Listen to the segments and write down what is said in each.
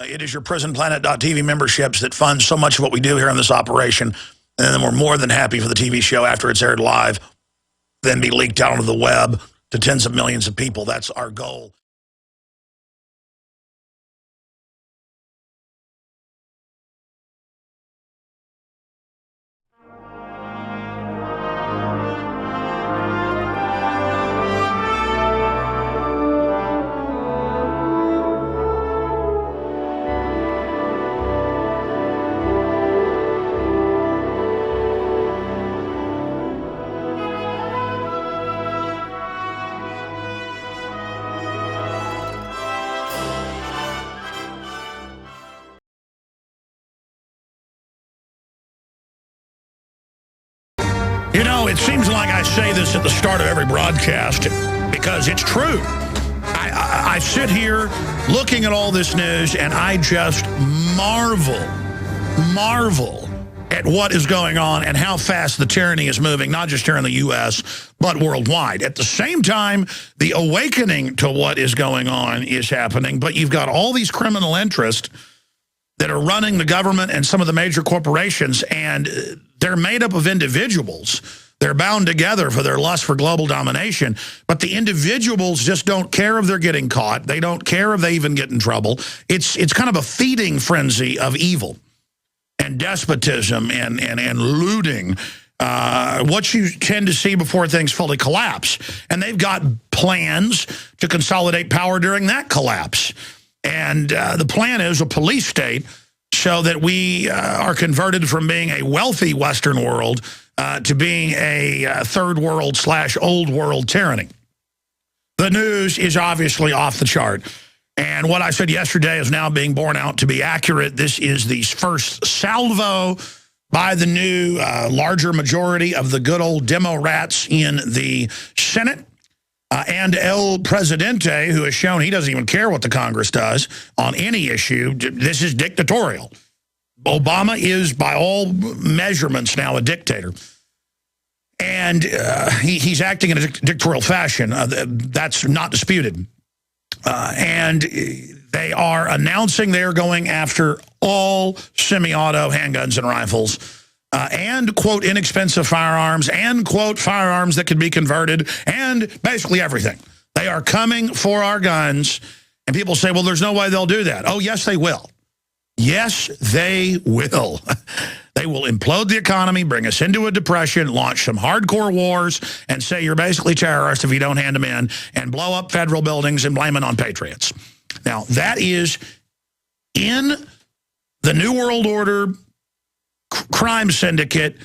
It is your prisonplanet.tv memberships that fund so much of what we do here in this operation. And then we're more than happy for the TV show after it's aired live, then be leaked out onto the web to tens of millions of people. That's our goal. You know, it seems like I say this at the start of every broadcast because it's true. I sit here looking at all this news and I just marvel at what is going on and how fast the tyranny is moving, not just here in the U.S., but worldwide. At the same time, the awakening to what is going on is happening, but you've got all these criminal interests that are running the government and some of the major corporations, and they're made up of individuals. They're bound together for their lust for global domination, but the individuals just don't care if they're getting caught. They don't care if they even get in trouble. It's kind of a feeding frenzy of evil and despotism and looting, what you tend to see before things fully collapse. And they've got plans to consolidate power during that collapse. And the plan is a police state so that we are converted from being a wealthy Western world to being a third world / old world tyranny. The news is obviously off the chart. And what I said yesterday is now being borne out to be accurate. This is the first salvo by the new larger majority of the good old demo rats in the Senate. And El Presidente, who has shown he doesn't even care what the Congress does on any issue. This is dictatorial. Obama is, by all measurements now, a dictator. And he's acting in a dictatorial fashion. That's not disputed. And they are announcing they're going after all semi-auto handguns and rifles. And, quote, inexpensive firearms, and, quote, firearms that could be converted, and basically everything. They are coming for our guns, and people say, well, there's no way they'll do that. Oh, yes, they will. Yes, they will. They will implode the economy, bring us into a depression, launch some hardcore wars, and say you're basically terrorists if you don't hand them in, and blow up federal buildings and blame it on patriots. Now, that is in the New World Order crime syndicate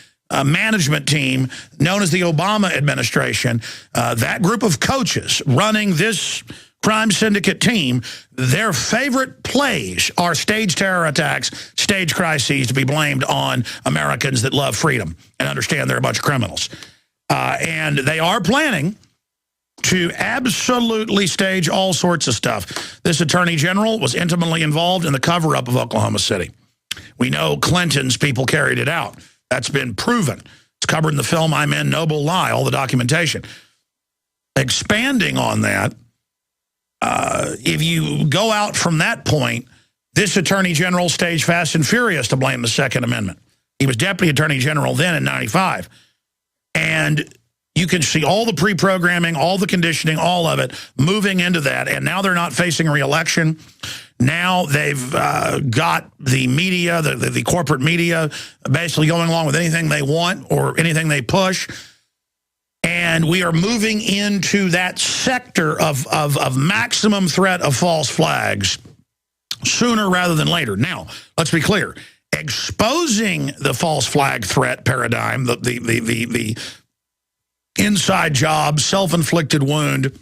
management team known as the Obama administration. That group of coaches running this crime syndicate team, their favorite plays are stage terror attacks, stage crises to be blamed on Americans that love freedom and understand they're a bunch of criminals. And they are planning to absolutely stage all sorts of stuff. This attorney general was intimately involved in the cover-up of Oklahoma City. We know Clinton's people carried it out. That's been proven. It's covered in the film I'm in, Noble Lie, all the documentation. Expanding on that, if you go out from that point, this attorney general staged Fast and Furious to blame the Second Amendment. He was deputy attorney general then in '95. And you can see all the pre-programming, all the conditioning, all of it moving into that. And now they're not facing re-election. Now they've got the media, the corporate media, basically going along with anything they want or anything they push. And we are moving into that sector of maximum threat of false flags sooner rather than later. Now, let's be clear. Exposing the false flag threat paradigm, the inside job, self-inflicted wound,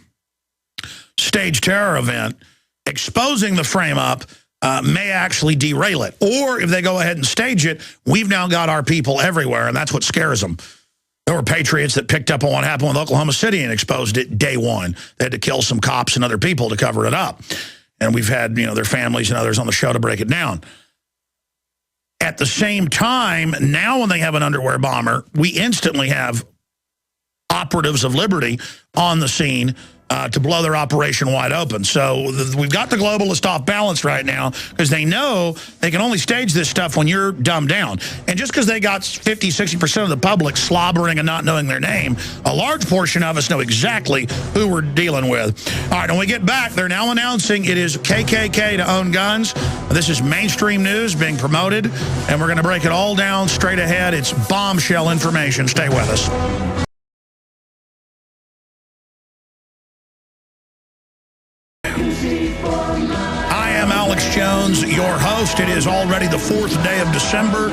stage terror event, exposing the frame-up may actually derail it. Or if they go ahead and stage it, we've now got our people everywhere, and that's what scares them. There were patriots that picked up on what happened with Oklahoma City and exposed it day one. They had to kill some cops and other people to cover it up. And we've had, their families and others on the show to break it down. At the same time, now when they have an underwear bomber, we instantly have operatives of liberty on the scene to blow their operation wide open. So we've got the globalists off balance right now because they know they can only stage this stuff when you're dumbed down. And just because they got 50, 60% of the public slobbering and not knowing their name, a large portion of us know exactly who we're dealing with. All right, when we get back, they're now announcing it is KKK to own guns. This is mainstream news being promoted, and we're going to break it all down straight ahead. It's bombshell information. Stay with us. I am Alex Jones, your host. It is already the 4th day of December,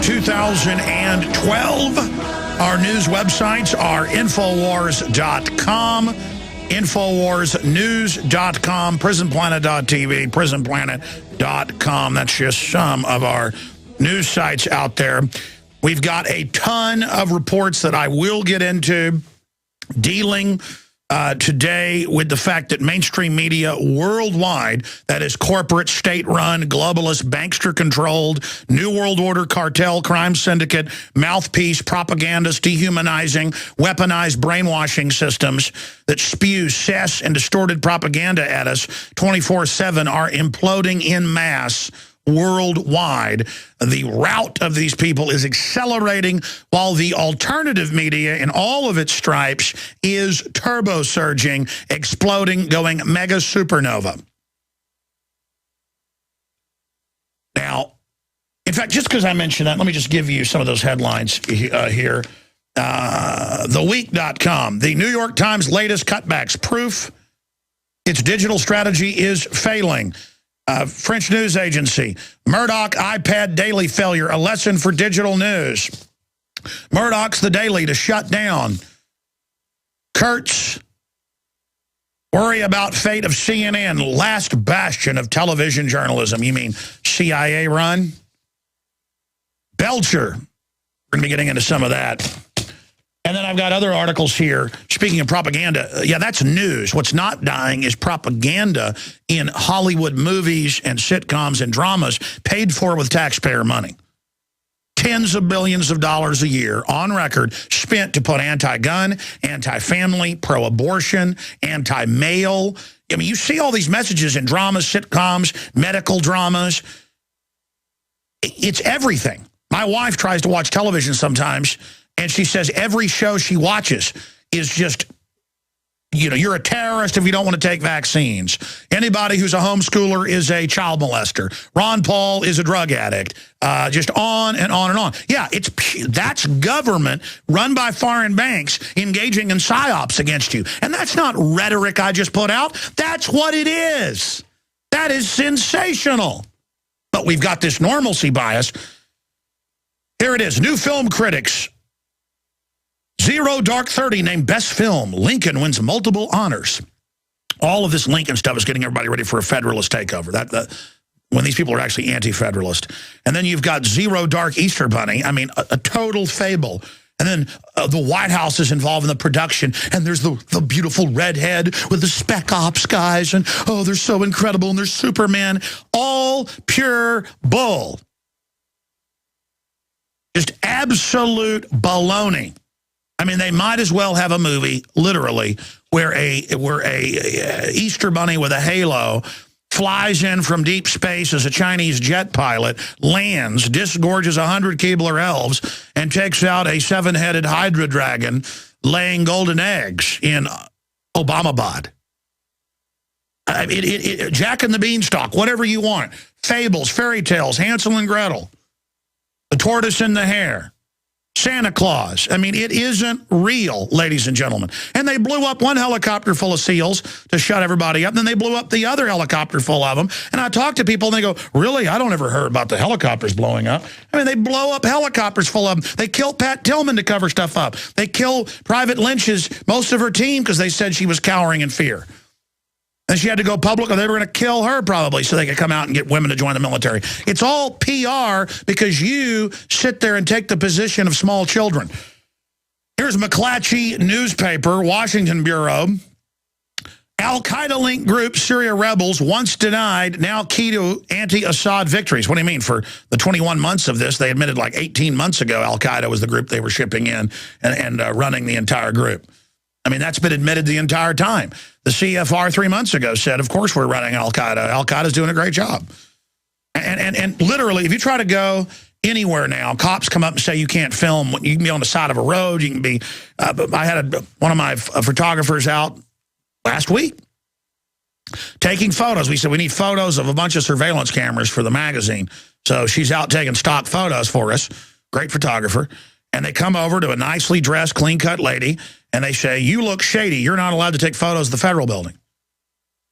2012. Our news websites are Infowars.com, InfoWarsNews.com, PrisonPlanet.tv, PrisonPlanet.com. That's just some of our news sites out there. We've got a ton of reports that I will get into dealing today with the fact that mainstream media worldwide, that is corporate, state-run, globalist, bankster-controlled, New World Order, cartel, crime syndicate, mouthpiece, propagandist, dehumanizing, weaponized brainwashing systems that spew cess and distorted propaganda at us 24/7 are imploding en masse worldwide. The rout of these people is accelerating while the alternative media in all of its stripes is turbo-surging, exploding, going mega supernova. Now, in fact, just because I mentioned that, let me just give you some of those headlines here. TheWeek.com, the New York Times latest cutbacks, proof its digital strategy is failing. French news agency, Murdoch iPad Daily failure, a lesson for digital news. Murdoch's The Daily to shut down. Kurtz, worry about fate of CNN, last bastion of television journalism. You mean CIA run? Belcher, we're going to be getting into some of that. And then I've got other articles here. Speaking of propaganda, yeah, that's news. What's not dying is propaganda in Hollywood movies and sitcoms and dramas paid for with taxpayer money. Tens of billions of dollars a year on record spent to put anti-gun, anti-family, pro-abortion, anti-male. I mean, you see all these messages in dramas, sitcoms, medical dramas. It's everything. My wife tries to watch television sometimes, and she says every show she watches is just, you know, you're a terrorist if you don't want to take vaccines. Anybody who's a homeschooler is a child molester. Ron Paul is a drug addict. Just on and on and on. Yeah, that's government run by foreign banks engaging in psyops against you. And that's not rhetoric I just put out. That's what it is. That is sensational. But we've got this normalcy bias. Here it is. New film critics. Zero Dark 30 named Best Film. Lincoln wins multiple honors. All of this Lincoln stuff is getting everybody ready for a Federalist takeover. When these people are actually anti-Federalist. And then you've got Zero Dark Easter Bunny. I mean, a total fable. And then the White House is involved in the production. And there's the beautiful redhead with the Spec Ops guys. And, oh, they're so incredible. And there's Superman. All pure bull. Just absolute baloney. I mean, they might as well have a movie, literally, where a Easter bunny with a halo flies in from deep space as a Chinese jet pilot, lands, disgorges 100 Keebler elves, and takes out a 7-headed Hydra dragon laying golden eggs in Obamabad. I mean, Jack and the Beanstalk, whatever you want. Fables, fairy tales, Hansel and Gretel, the tortoise and the hare. Santa Claus. I mean, it isn't real, ladies and gentlemen. And they blew up one helicopter full of SEALs to shut everybody up. Then they blew up the other helicopter full of them. And I talk to people and they go, really? I don't ever heard about the helicopters blowing up. I mean, they blow up helicopters full of them. They kill Pat Tillman to cover stuff up. They kill Private Lynch's most of her team because they said she was cowering in fear. And she had to go public, or they were going to kill her probably so they could come out and get women to join the military. It's all PR because you sit there and take the position of small children. Here's McClatchy newspaper, Washington Bureau. Al-Qaeda linked group Syria rebels once denied, now key to anti-Assad victories. What do you mean? For the 21 months of this, they admitted like 18 months ago Al-Qaeda was the group they were shipping in and running the entire group. I mean, that's been admitted the entire time. The CFR 3 months ago said, of course we're running Al-Qaeda. Al-Qaeda's doing a great job. And literally, if you try to go anywhere now, cops come up and say you can't film. You can be on the side of a road. You can be, I had one of my photographers out last week taking photos. We said we need photos of a bunch of surveillance cameras for the magazine. So she's out taking stock photos for us. Great photographer. And they come over to a nicely dressed, clean-cut lady, and they say, you look shady. You're not allowed to take photos of the federal building.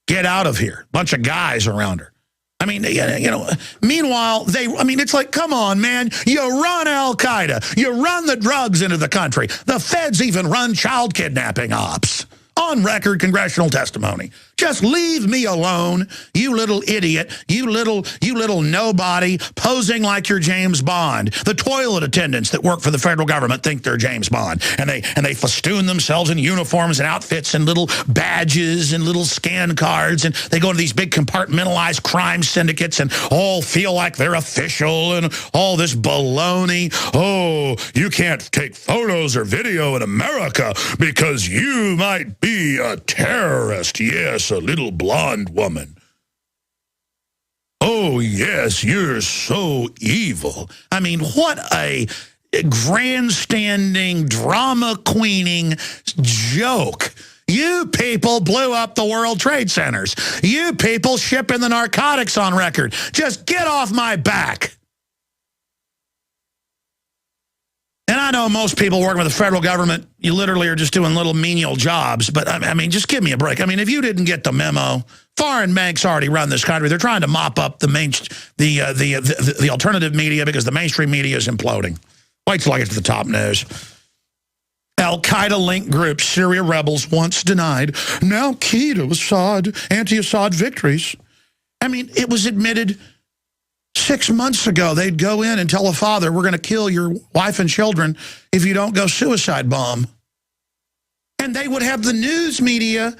Get out of here. Bunch of guys around her. I mean, you know, meanwhile, it's like, come on, man. You run Al-Qaeda. You run the drugs into the country. The feds even run child kidnapping ops. On record congressional testimony. Just leave me alone, you little idiot, you little nobody posing like you're James Bond. The toilet attendants that work for the federal government think they're James Bond, and they festoon themselves in uniforms and outfits and little badges and little scan cards, and they go to these big compartmentalized crime syndicates and all feel like they're official and all this baloney. Oh, you can't take photos or video in America because you might be a terrorist. Yes, a little blonde woman. Oh, yes, you're so evil. I mean, what a grandstanding, drama queening joke. You people blew up the World Trade Centers. You people shipping the narcotics on record. Just get off my back. And I know most people working with the federal government, you literally are just doing little menial jobs. But, I mean, just give me a break. I mean, if you didn't get the memo, foreign banks already run this country. They're trying to mop up the alternative media because the mainstream media is imploding. Wait till I get to the top news. Al-Qaeda-linked group Syria rebels once denied, now key to Assad, anti-Assad victories. I mean, it was admitted 6 months ago, they'd go in and tell a father, we're going to kill your wife and children if you don't go suicide bomb. And they would have the news media,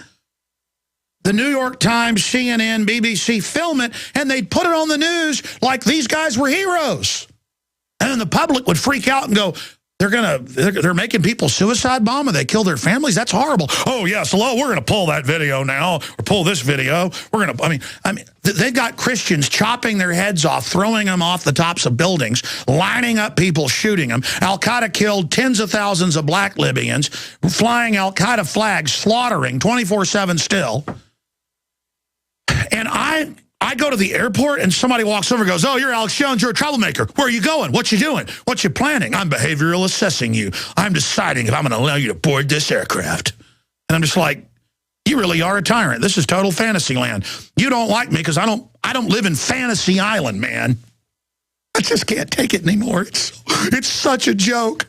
the New York Times, CNN, BBC, film it, and they'd put it on the news like these guys were heroes. And then the public would freak out and go, they're making people suicide bomb and they kill their families? That's horrible. Oh, yes, we're going to pull that video now, or pull this video. We're going to, I mean, they've got Christians chopping their heads off, throwing them off the tops of buildings, lining up people, shooting them. Al-Qaeda killed tens of thousands of black Libyans, flying Al-Qaeda flags, slaughtering 24/7 still. And I go to the airport and somebody walks over and goes, oh, you're Alex Jones, you're a troublemaker. Where are you going? What you doing? What you planning? I'm behavioral assessing you. I'm deciding if I'm going to allow you to board this aircraft. And I'm just like, you really are a tyrant. This is total fantasy land. You don't like me because I don't live in Fantasy Island, man. I just can't take it anymore. It's such a joke.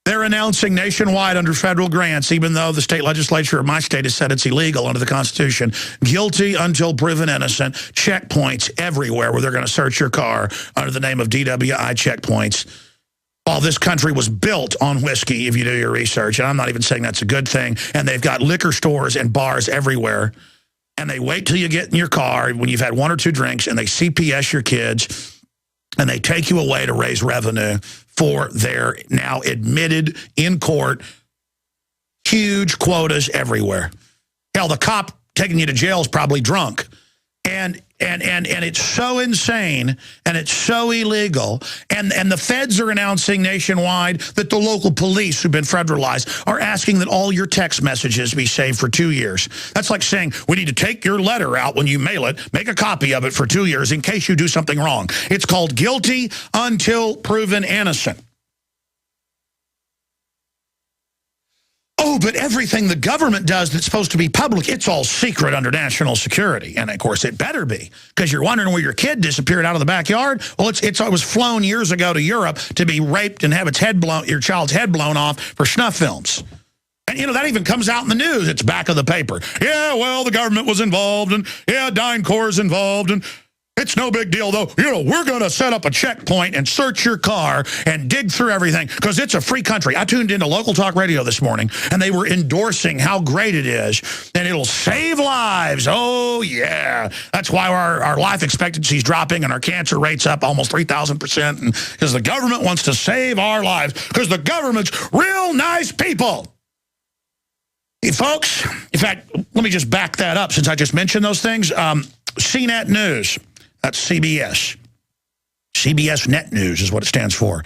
They're announcing nationwide under federal grants, even though the state legislature of my state has said it's illegal under the Constitution. Guilty until proven innocent. Checkpoints everywhere where they're going to search your car under the name of DWI checkpoints. While this country was built on whiskey, if you do your research, and I'm not even saying that's a good thing, and they've got liquor stores and bars everywhere, and they wait till you get in your car when you've had one or two drinks, and they CPS your kids, and they take you away to raise revenue for their now admitted in court huge quotas everywhere. Hell, the cop taking you to jail is probably drunk. And it's so insane and it's so illegal. And the feds are announcing nationwide that the local police who've been federalized are asking that all your text messages be saved for 2 years. That's like saying we need to take your letter out when you mail it, make a copy of it for 2 years in case you do something wrong. It's called guilty until proven innocent. Oh, but everything the government does that's supposed to be public, it's all secret under national security. And, of course, it better be, because you're wondering where your kid disappeared out of the backyard. Well, it was flown years ago to Europe to be raped and have your child's head blown off for snuff films. And, that even comes out in the news. It's back of the paper. Yeah, well, the government was involved, and, yeah, DynCorp's involved, and It's no big deal, though. You know, we're going to set up a checkpoint and search your car and dig through everything because it's a free country. I tuned into local talk radio this morning, and they were endorsing how great it is, and it'll save lives. Oh, yeah. That's why our life expectancy is dropping and our cancer rate's up almost 3,000%, because the government wants to save our lives because the government's real nice people. Hey, folks, in fact, let me just back that up since I just mentioned those things. CNET News. That's CBS. CBS Net News is what it stands for.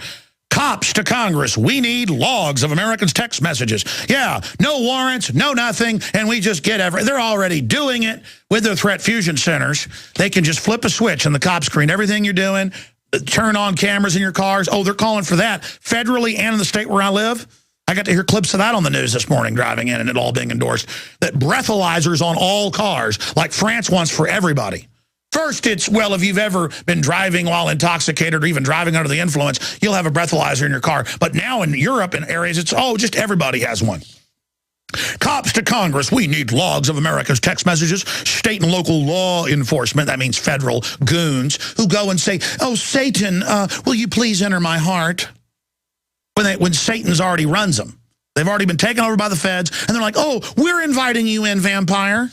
Cops to Congress. We need logs of Americans' text messages. Yeah, no warrants, no nothing, and we just get everything. They're already doing it with their threat fusion centers. They can just flip a switch and the cops screen everything you're doing, turn on cameras in your cars. Oh, they're calling for that federally and in the state where I live. I got to hear clips of that on the news this morning driving in, and it all being endorsed. That breathalyzers on all cars, like France wants for everybody. First, it's, well, if you've ever been driving while intoxicated or even driving under the influence, you'll have a breathalyzer in your car. But now in Europe and areas, it's, oh, just everybody has one. Cops to Congress. We need logs of America's text messages. State and local law enforcement, that means federal goons, who go and say, oh, Satan, will you please enter my heart? When Satan's already runs them. They've already been taken over by the feds, and they're like, oh, we're inviting you in, vampire.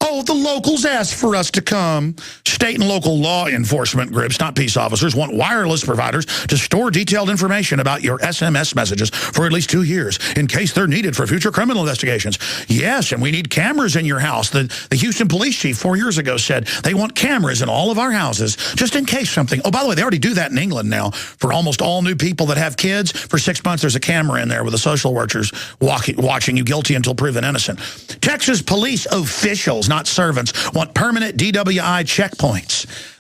Oh, the locals asked for us to come. State and local law enforcement groups, not peace officers, want wireless providers to store detailed information about your SMS messages for at least 2 years in case they're needed for future criminal investigations. Yes, and we need cameras in your house. The Houston police chief 4 years ago said they want cameras in all of our houses just in case something. Oh, by the way, they already do that in England now. For almost all new people that have kids, for 6 months there's a camera in there with the social workers watching you guilty until proven innocent. Texas police officials, not servants, want permanent DWI checkpoints.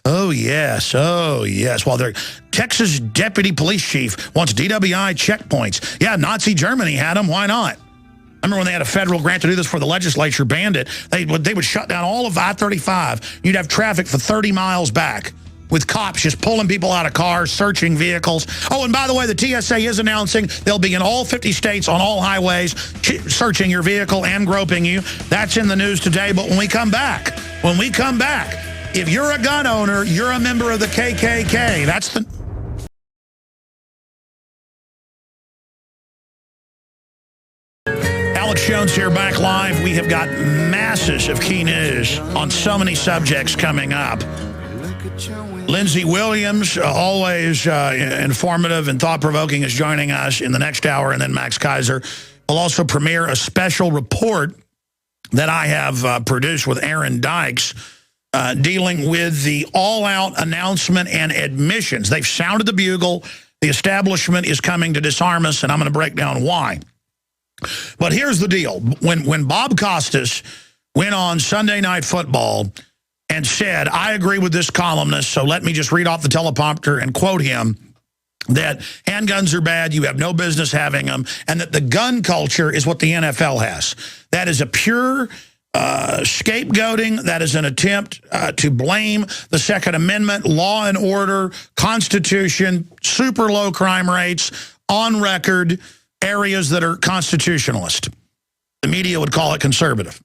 Oh, yes. Oh, yes. While their Texas deputy police chief wants DWI checkpoints. Yeah, Nazi Germany had them. Why not? I remember when they had a federal grant to do this before the legislature banned it. They would shut down all of I-35. You'd have traffic for 30 miles back with cops just pulling people out of cars, searching vehicles. Oh, and by the way, the T.S.A. is announcing they'll be in all 50 states on all highways searching your vehicle and groping you. That's in the news today. But when we come back, if you're a gun owner, you're a member of the KKK. That's the... Alex Jones here, back live. We have got masses of key news on so many subjects coming up. Lindsey Williams, always informative and thought-provoking, is joining us in the next hour, and then Max Keiser will also premiere a special report that I have produced with Aaron Dykes dealing with the all-out announcement and admissions. They've sounded the bugle. The establishment is coming to disarm us, and I'm going to break down why. But here's the deal. When Bob Costas went on Sunday Night Football and said, I agree with this columnist, so let me just read off the teleprompter and quote him, that handguns are bad, you have no business having them, and that the gun culture is what the NFL has. That is a pure scapegoating. That is an attempt to blame the Second Amendment, law and order, Constitution, super low crime rates, on record, areas that are constitutionalist. The media would call it conservative.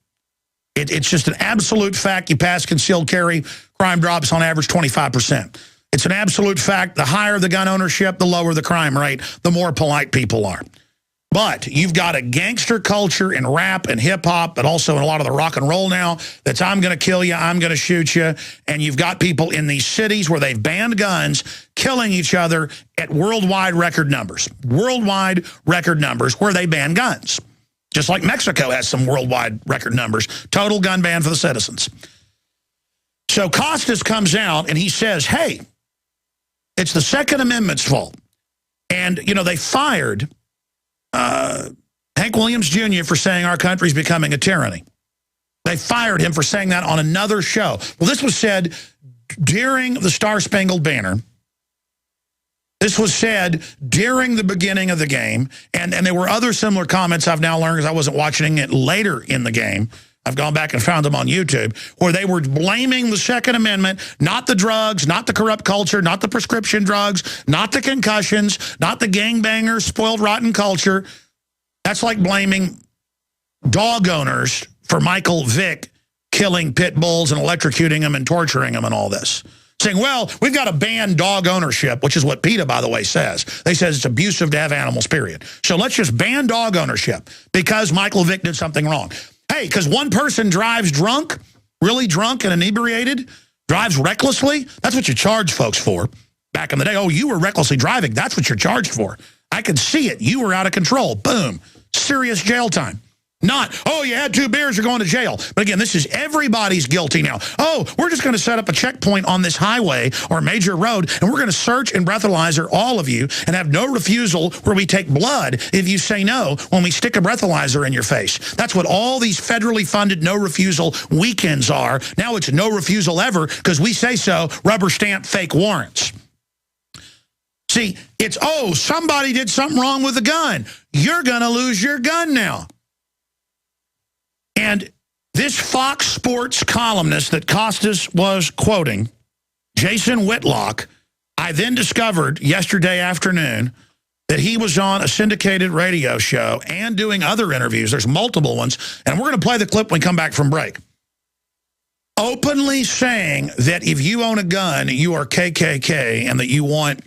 It's just an absolute fact. You pass concealed carry, crime drops on average 25%. It's an absolute fact. The higher the gun ownership, the lower the crime rate, the more polite people are. But you've got a gangster culture in rap and hip-hop, but also in a lot of the rock and roll now, that's I'm going to kill you, I'm going to shoot you. And you've got people in these cities where they've banned guns, killing each other at worldwide record numbers. Worldwide record numbers where they ban guns. Just like Mexico has some worldwide record numbers. Total gun ban for the citizens. So Costas comes out and he says, hey, it's the Second Amendment's fault. And, you know, they fired Hank Williams Jr. for saying our country's becoming a tyranny. They fired him for saying that on another show. Well, this was said during the Star-Spangled Banner. This was said during the beginning of the game, and there were other similar comments I've now learned because I wasn't watching it later in the game. I've gone back and found them on YouTube, where they were blaming the Second Amendment, not the drugs, not the corrupt culture, not the prescription drugs, not the concussions, not the gangbangers, spoiled rotten culture. That's like blaming dog owners for Michael Vick killing pit bulls and electrocuting them and torturing them and all this. Saying, well, we've got to ban dog ownership, which is what PETA, by the way, says. They says it's abusive to have animals, period. So let's just ban dog ownership because Michael Vick did something wrong. Hey, because one person drives drunk, really drunk and inebriated, drives recklessly, that's what you charge folks for. Back in the day, oh, you were recklessly driving. That's what you're charged for. I could see it. You were out of control. Boom. Serious jail time. Not, oh, you had 2 beers, you're going to jail. But again, this is everybody's guilty now. Oh, we're just going to set up a checkpoint on this highway or major road, and we're going to search and breathalyzer all of you and have no refusal where we take blood if you say no when we stick a breathalyzer in your face. That's what all these federally funded no refusal weekends are. Now it's no refusal ever because we say so, rubber stamp fake warrants. See, it's, oh, somebody did something wrong with the gun. You're going to lose your gun now. And this Fox Sports columnist that Costas was quoting, Jason Whitlock, I then discovered yesterday afternoon that he was on a syndicated radio show and doing other interviews. There's multiple ones, and we're going to play the clip when we come back from break. Openly saying that if you own a gun, you are KKK and that you want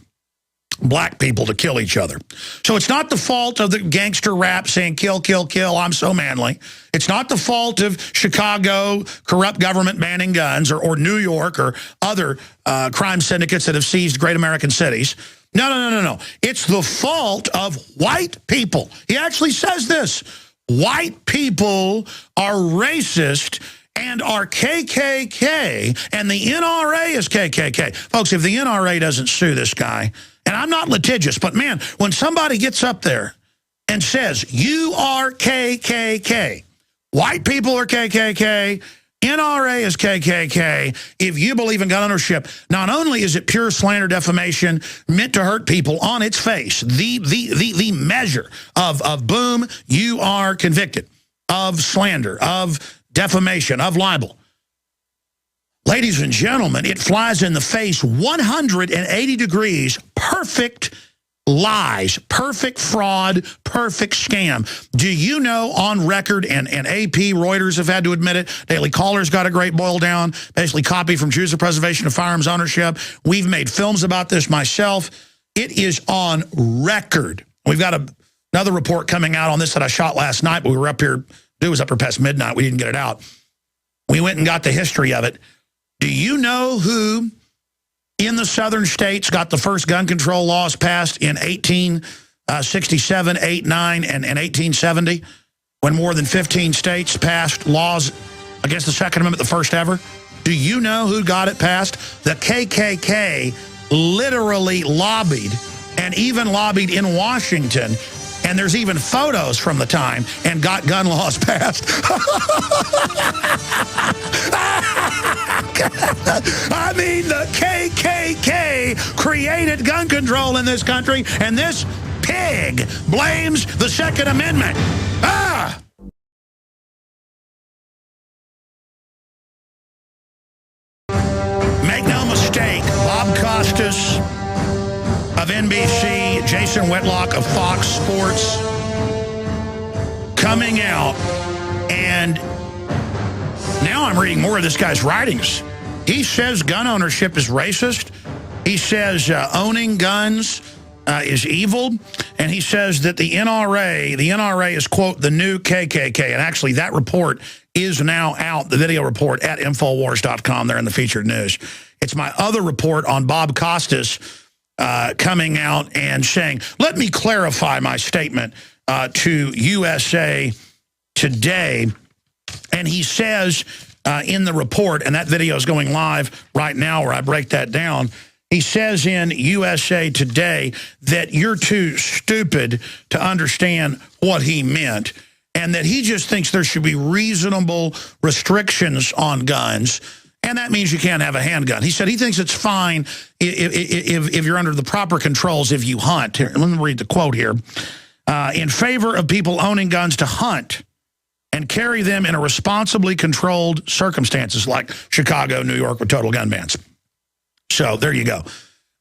black people to kill each other. So it's not the fault of the gangster rap saying, kill, kill, kill, I'm so manly. It's not the fault of Chicago, corrupt government banning guns, or New York or other crime syndicates that have seized great American cities. No. It's the fault of white people. He actually says this. White people are racist and are KKK, and the NRA is KKK. Folks, if the NRA doesn't sue this guy, and I'm not litigious, but man, when somebody gets up there and says, you are KKK, white people are KKK, NRA is KKK, if you believe in gun ownership, not only is it pure slander defamation meant to hurt people on its face, the measure of boom, you are convicted of slander, of defamation, of libel. Ladies and gentlemen, it flies in the face 180 degrees, perfect lies, perfect fraud, perfect scam. Do you know on record, and AP, Reuters have had to admit it, Daily Caller's got a great boil down, basically copy from Jews of Preservation of Firearms Ownership. We've made films about this myself. It is on record. We've got another report coming out on this that I shot last night, but we were up here, it was up here past midnight, we didn't get it out. We went and got the history of it. Do you know who in the southern states got the first gun control laws passed in 1867, 8, 9, and 1870, when more than 15 states passed laws against the Second Amendment, the first ever? Do you know who got it passed? The KKK literally lobbied, and even lobbied in Washington, and there's even photos from the time, and got gun laws passed. I mean, the KKK created gun control in this country, and this pig blames the Second Amendment. Ah! Make no mistake, Bob Costas of NBC, Jason Whitlock of Fox Sports, coming out, and now I'm reading more of this guy's writings. He says gun ownership is racist. He says owning guns is evil. And he says that the NRA is, quote, the new KKK. And actually that report is now out, the video report at Infowars.com there in the featured news. It's my other report on Bob Costas coming out and saying, let me clarify my statement to USA Today. And he says in the report, and that video is going live right now where I break that down, he says in USA Today that you're too stupid to understand what he meant, and that he just thinks there should be reasonable restrictions on guns, and that means you can't have a handgun. He said he thinks it's fine if you're under the proper controls if you hunt. Here, let me read the quote here. In favor of people owning guns to hunt and carry them in a responsibly controlled circumstances like Chicago, New York with total gun bans. So there you go.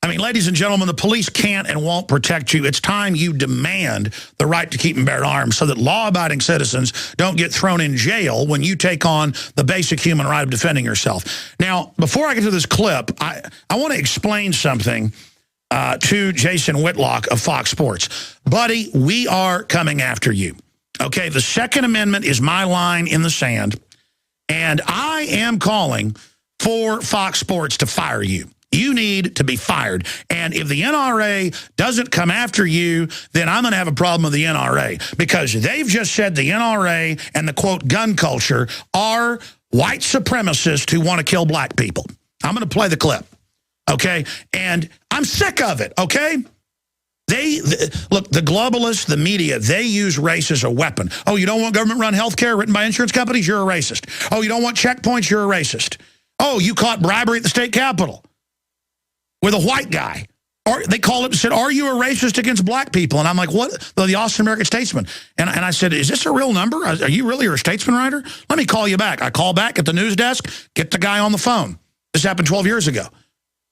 I mean, ladies and gentlemen, the police can't and won't protect you. It's time you demand the right to keep and bear arms so that law-abiding citizens don't get thrown in jail when you take on the basic human right of defending yourself. Now, before I get to this clip, I want to explain something to Jason Whitlock of Fox Sports. Buddy, we are coming after you. Okay, the Second Amendment is my line in the sand, and I am calling for Fox Sports to fire you. You need to be fired. And if the NRA doesn't come after you, then I'm going to have a problem with the NRA, because they've just said the NRA and the, quote, gun culture are white supremacists who want to kill black people. I'm going to play the clip, okay? And I'm sick of it, okay? Look, the globalists, the media, they use race as a weapon. Oh, you don't want government-run health care written by insurance companies? You're a racist. Oh, you don't want checkpoints? You're a racist. Oh, you caught bribery at the state capitol with a white guy. Or they called up and said, are you a racist against black people? And I'm like, what? The Austin American Statesman. And I said, is this a real number? Are you really a statesman writer? Let me call you back. I call back at the news desk, get the guy on the phone. This happened 12 years ago.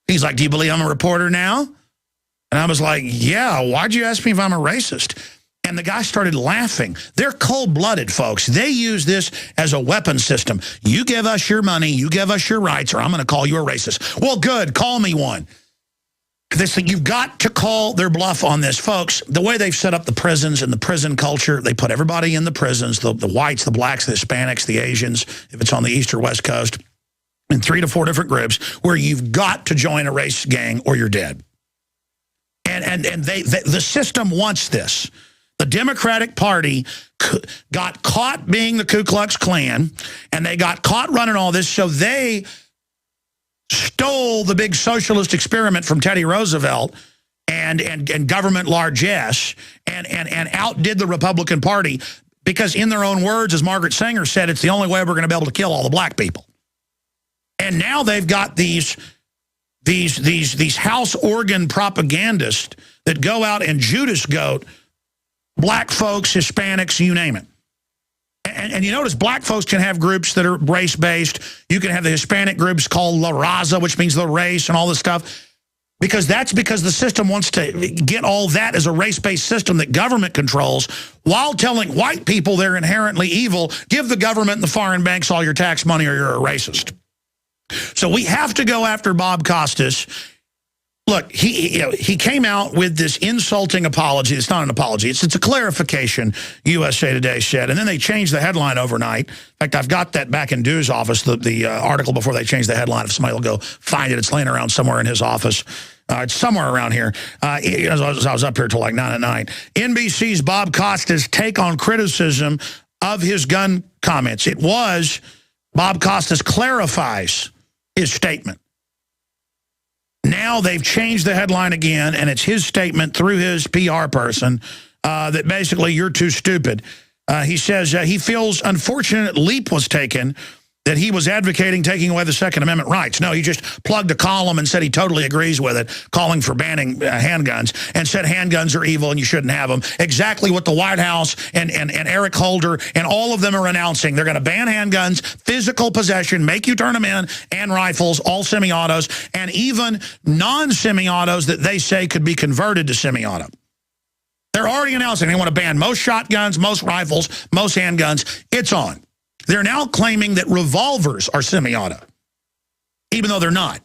He's like, do you believe I'm a reporter now? And I was like, yeah, why'd you ask me if I'm a racist? And the guy started laughing. They're cold-blooded, folks. They use this as a weapon system. You give us your money, you give us your rights, or I'm going to call you a racist. Well, good, call me one. You've got to call their bluff on this, folks. The way they've set up the prisons and the prison culture, they put everybody in the prisons, the whites, the blacks, the Hispanics, the Asians, if it's on the East or West Coast, in 3 to 4 different groups where you've got to join a race gang or you're dead. And the system wants this. The Democratic Party got caught being the Ku Klux Klan, and they got caught running all this, so they stole the big socialist experiment from Teddy Roosevelt and government largesse and outdid the Republican Party, because in their own words, as Margaret Sanger said, it's the only way we're going to be able to kill all the black people. And now they've got these house organ propagandists that go out and Judas goat black folks, Hispanics, you name it. And you notice black folks can have groups that are race-based. You can have the Hispanic groups called La Raza, which means the race and all this stuff. Because the system wants to get all that as a race-based system that government controls, while telling white people they're inherently evil. Give the government and the foreign banks all your tax money or you're a racist. So we have to go after Bob Costas. Look, he came out with this insulting apology. It's not an apology. It's a clarification, USA Today said. And then they changed the headline overnight. In fact, I've got that back in Dew's office, the article before they changed the headline. If somebody will go find it, it's laying around somewhere in his office. It's somewhere around here. I was up here till like 9 at night. NBC's Bob Costas' take on criticism of his gun comments. It was Bob Costas clarifies his statement. Now they've changed the headline again, and it's his statement through his PR person that basically you're too stupid. He says he feels unfortunate leap was taken that he was advocating taking away the Second Amendment rights. No, he just plugged a column and said he totally agrees with it, calling for banning handguns, and said handguns are evil and you shouldn't have them. Exactly what the White House and Eric Holder and all of them are announcing. They're going to ban handguns, physical possession, make you turn them in, and rifles, all semi-autos, and even non-semi-autos that they say could be converted to semi-auto. They're already announcing they want to ban most shotguns, most rifles, most handguns. It's on. They're now claiming that revolvers are semi-auto, even though they're not.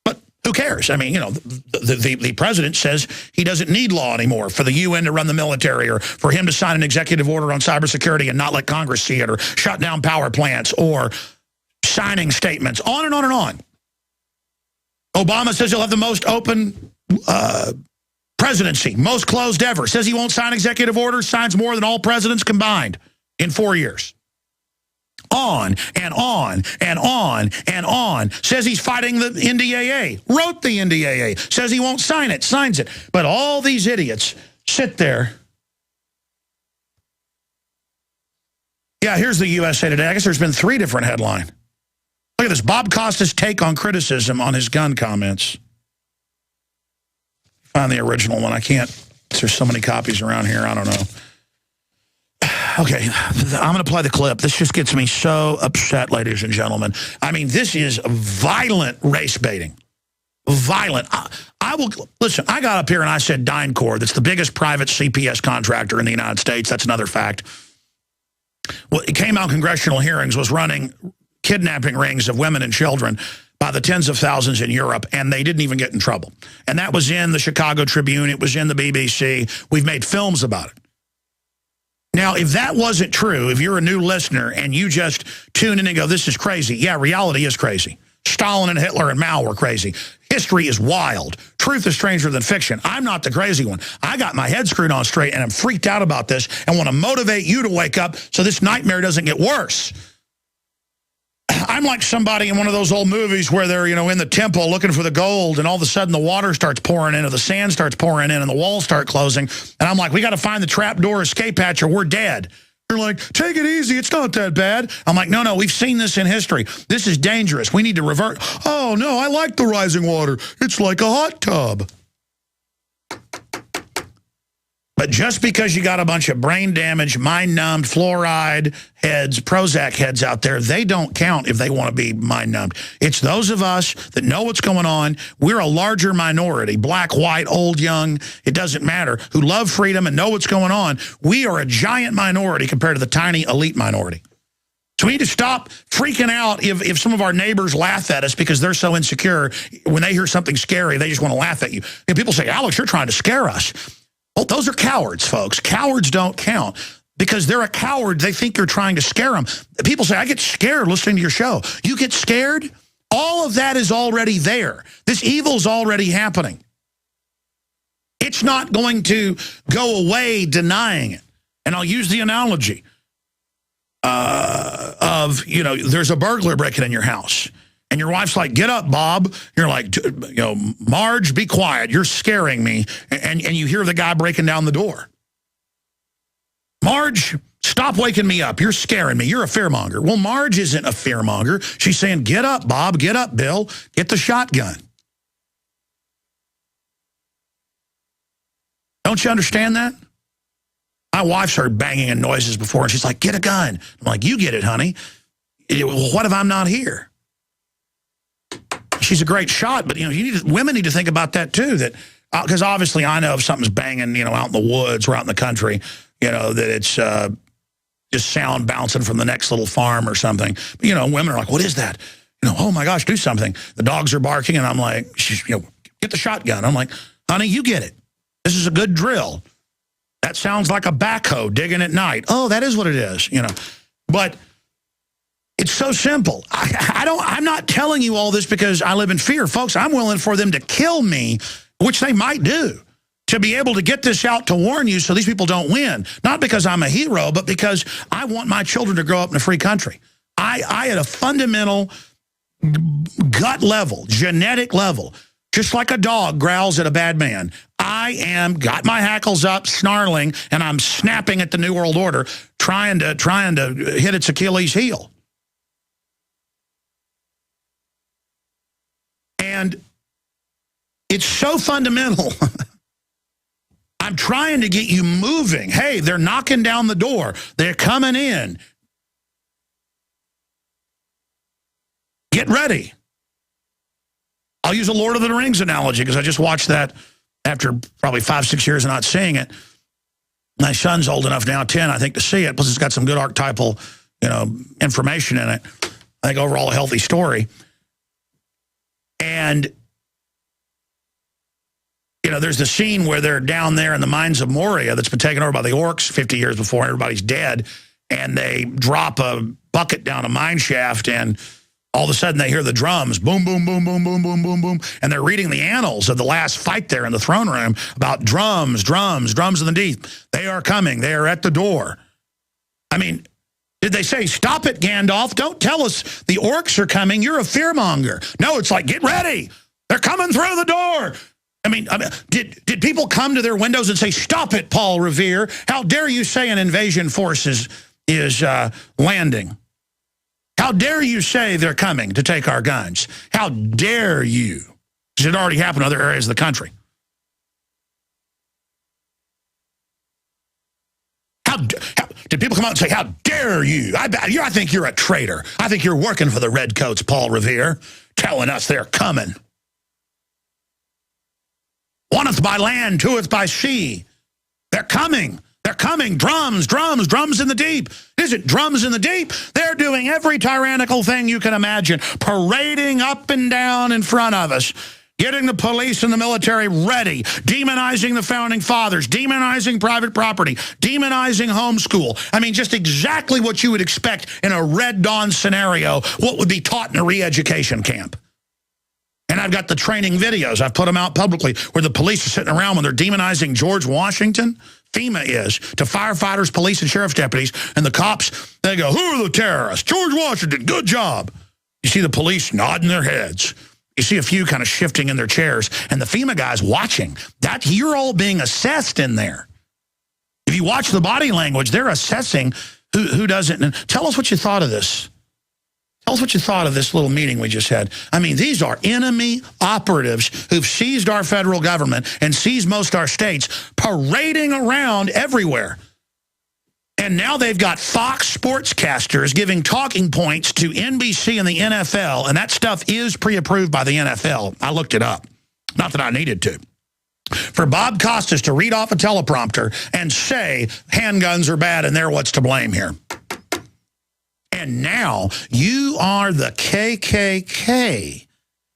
But who cares? I mean, you know, the president says he doesn't need law anymore for the UN to run the military, or for him to sign an executive order on cybersecurity and not let Congress see it, or shut down power plants, or signing statements, on and on and on. Obama says he'll have the most open presidency, most closed ever. Says he won't sign executive orders, signs more than all presidents combined in 4 years. On and on and on and on. Says he's fighting the NDAA. Wrote the NDAA. Says he won't sign it. Signs it. But all these idiots sit there. Yeah, here's the USA Today. I guess there's been 3 different headlines. Look at this. Bob Costas' take on criticism on his gun comments. Find the original one. I can't. There's so many copies around here. I don't know. Okay, I'm going to play the clip. This just gets me so upset, ladies and gentlemen. I mean, this is violent race baiting. violent. I will listen. I got up here and I said DynCorp. That's the biggest private CPS contractor in the United States. That's another fact. Well, it came out in congressional hearings, was running kidnapping rings of women and children by the tens of thousands in Europe, and they didn't even get in trouble. And that was in the Chicago Tribune. It was in the BBC. We've made films about it. Now, if that wasn't true, if you're a new listener and you just tune in and go, this is crazy. Yeah, reality is crazy. Stalin and Hitler and Mao were crazy. History is wild. Truth is stranger than fiction. I'm not the crazy one. I got my head screwed on straight, and I'm freaked out about this and want to motivate you to wake up so this nightmare doesn't get worse. I'm like somebody in one of those old movies where they're, in the temple looking for the gold, and all of a sudden the water starts pouring in, or the sand starts pouring in, and the walls start closing. And I'm like, we got to find the trapdoor escape hatch or we're dead. They're like, take it easy. It's not that bad. I'm like, no, we've seen this in history. This is dangerous. We need to revert. Oh, no, I like the rising water. It's like a hot tub. But just because you got a bunch of brain damaged, mind-numbed, fluoride heads, Prozac heads out there, they don't count if they want to be mind-numbed. It's those of us that know what's going on. We're a larger minority, black, white, old, young, it doesn't matter, who love freedom and know what's going on. We are a giant minority compared to the tiny elite minority. So we need to stop freaking out if some of our neighbors laugh at us because they're so insecure. When they hear something scary, they just want to laugh at you. And people say, Alex, you're trying to scare us. Well, those are cowards, folks. Cowards don't count. Because they're a coward, they think you're trying to scare them. People say, I get scared listening to your show. You get scared? All of that is already there. This evil's already happening. It's not going to go away denying it. And I'll use the analogy of, there's a burglar breaking in your house. And your wife's like, get up, Bob. You're like, Marge, be quiet. You're scaring me. And you hear the guy breaking down the door. Marge, stop waking me up. You're scaring me. You're a fearmonger. Well, Marge isn't a fearmonger. She's saying, get up, Bob. Get up, Bill. Get the shotgun. Don't you understand that? My wife's heard banging and noises before, and she's like, get a gun. I'm like, you get it, honey. Well, what if I'm not here? She's a great shot, but women need to think about that too. That because obviously I know if something's banging, out in the woods or out in the country, that it's just sound bouncing from the next little farm or something. But, women are like, what is that? Oh my gosh, do something. The dogs are barking, and I'm like, get the shotgun. I'm like, honey, you get it. This is a good drill. That sounds like a backhoe digging at night. Oh, that is what it is. But it's so simple. I'm not telling you all this because I live in fear. Folks, I'm willing for them to kill me, which they might do, to be able to get this out to warn you so these people don't win. Not because I'm a hero, but because I want my children to grow up in a free country. I at a fundamental gut level, genetic level, just like a dog growls at a bad man, got my hackles up, snarling, and I'm snapping at the New World Order, trying to hit its Achilles heel. And it's so fundamental. I'm trying to get you moving. Hey, they're knocking down the door. They're coming in. Get ready. I'll use a Lord of the Rings analogy because I just watched that after probably 5-6 years of not seeing it. My son's old enough now, 10, I think, to see it. Plus, it's got some good archetypal, information in it. I think overall a healthy story. And, there's the scene where they're down there in the mines of Moria that's been taken over by the orcs 50 years before, and everybody's dead. And they drop a bucket down a mine shaft, and all of a sudden they hear the drums, boom, boom, boom, boom, boom, boom, boom, boom. And they're reading the annals of the last fight there in the throne room about drums of the deep. They are coming. They are at the door. I mean, did they say, stop it, Gandalf? Don't tell us the orcs are coming. You're a fearmonger. No, it's like, get ready. They're coming through the door. I mean, did people come to their windows and say, stop it, Paul Revere? How dare you say an invasion force is landing? How dare you say they're coming to take our guns? How dare you? Because it already happened in other areas of the country. How did people come out and say, how dare you? I think you're a traitor. I think you're working for the Redcoats, Paul Revere, telling us they're coming. Oneth by land, twoeth by sea. They're coming. They're coming. Drums, drums, drums in the deep. Is it drums in the deep? They're doing every tyrannical thing you can imagine, parading up and down in front of us, getting the police and the military ready, demonizing the founding fathers, demonizing private property, demonizing homeschool. I mean, just exactly what you would expect in a Red Dawn scenario, what would be taught in a re-education camp. And I've got the training videos. I've put them out publicly where the police are sitting around when they're demonizing George Washington. FEMA is to firefighters, police, and sheriff's deputies. And the cops, they go, who are the terrorists? George Washington, good job. You see the police nodding their heads. You see a few kind of shifting in their chairs. And the FEMA guys watching. That you're all being assessed in there. If you watch the body language, they're assessing who doesn't. And tell us what you thought of this. Tell us what you thought of this little meeting we just had. I mean, these are enemy operatives who've seized our federal government and seized most of our states, parading around everywhere. And now they've got Fox sportscasters giving talking points to NBC and the NFL, and that stuff is pre-approved by the NFL. I looked it up. Not that I needed to. For Bob Costas to read off a teleprompter and say handguns are bad and they're what's to blame here. And now you are the KKK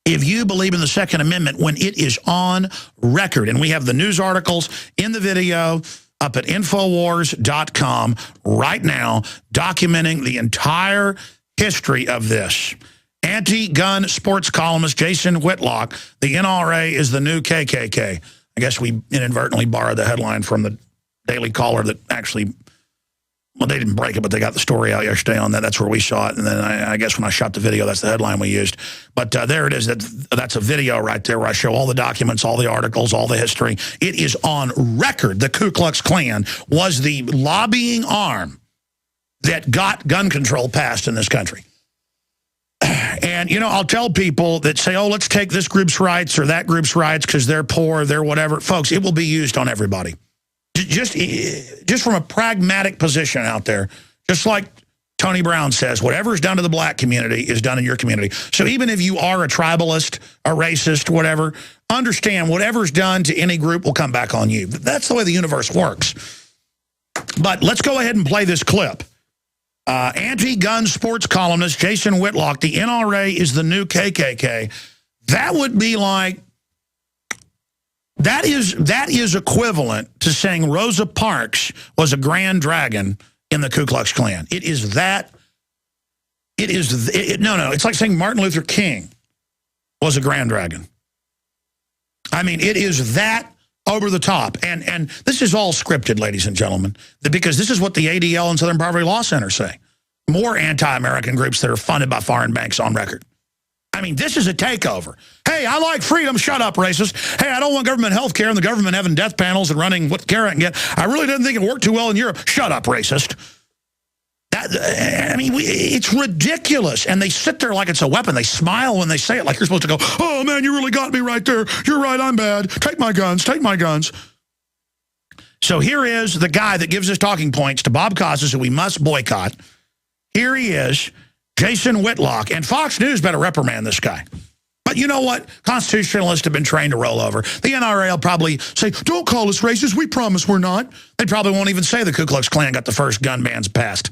if you believe in the Second Amendment when it is on record. And we have the news articles in the video up at Infowars.com right now documenting the entire history of this. Anti-gun sports columnist Jason Whitlock, the NRA is the new KKK. I guess we inadvertently borrowed the headline from the Daily Caller that actually... Well, they didn't break it, but they got the story out yesterday on that. That's where we saw it. And then I guess when I shot the video, that's the headline we used. But there it is. That's a video right there where I show all the documents, all the articles, all the history. It is on record. The Ku Klux Klan was the lobbying arm that got gun control passed in this country. And, you know, I'll tell people that say, oh, let's take this group's rights or that group's rights because they're poor, they're whatever. Folks, it will be used on everybody. Just from a pragmatic position out there, just like Tony Brown says, whatever is done to the black community is done in your community. So even if you are a tribalist, a racist, whatever, understand whatever's done to any group will come back on you. That's the way the universe works. But let's go ahead and play this clip. Anti-gun sports columnist Jason Whitlock, the NRA is the new KKK. That would be like, that is equivalent to saying Rosa Parks was a grand dragon in the Ku Klux Klan. It is that. No, it's like saying Martin Luther King was a grand dragon. I mean, it is that over the top. And this is all scripted, ladies and gentlemen, because this is what the ADL and Southern Poverty Law Center say. More anti-American groups that are funded by foreign banks on record. I mean, this is a takeover. Hey, I like freedom. Shut up, racist. Hey, I don't want government health care and the government having death panels and running what care I can get. I really didn't think it worked too well in Europe. Shut up, racist. It's ridiculous. And they sit there like it's a weapon. They smile when they say it like you're supposed to go, oh, man, you really got me right there. You're right, I'm bad. Take my guns. Take my guns. So here is the guy that gives us talking points to Bob Costas, who we must boycott. Here he is. Jason Whitlock, and Fox News better reprimand this guy. But you know what? Constitutionalists have been trained to roll over. The NRA will probably say, don't call us racist. We promise we're not. They probably won't even say the Ku Klux Klan got the first gun bans passed.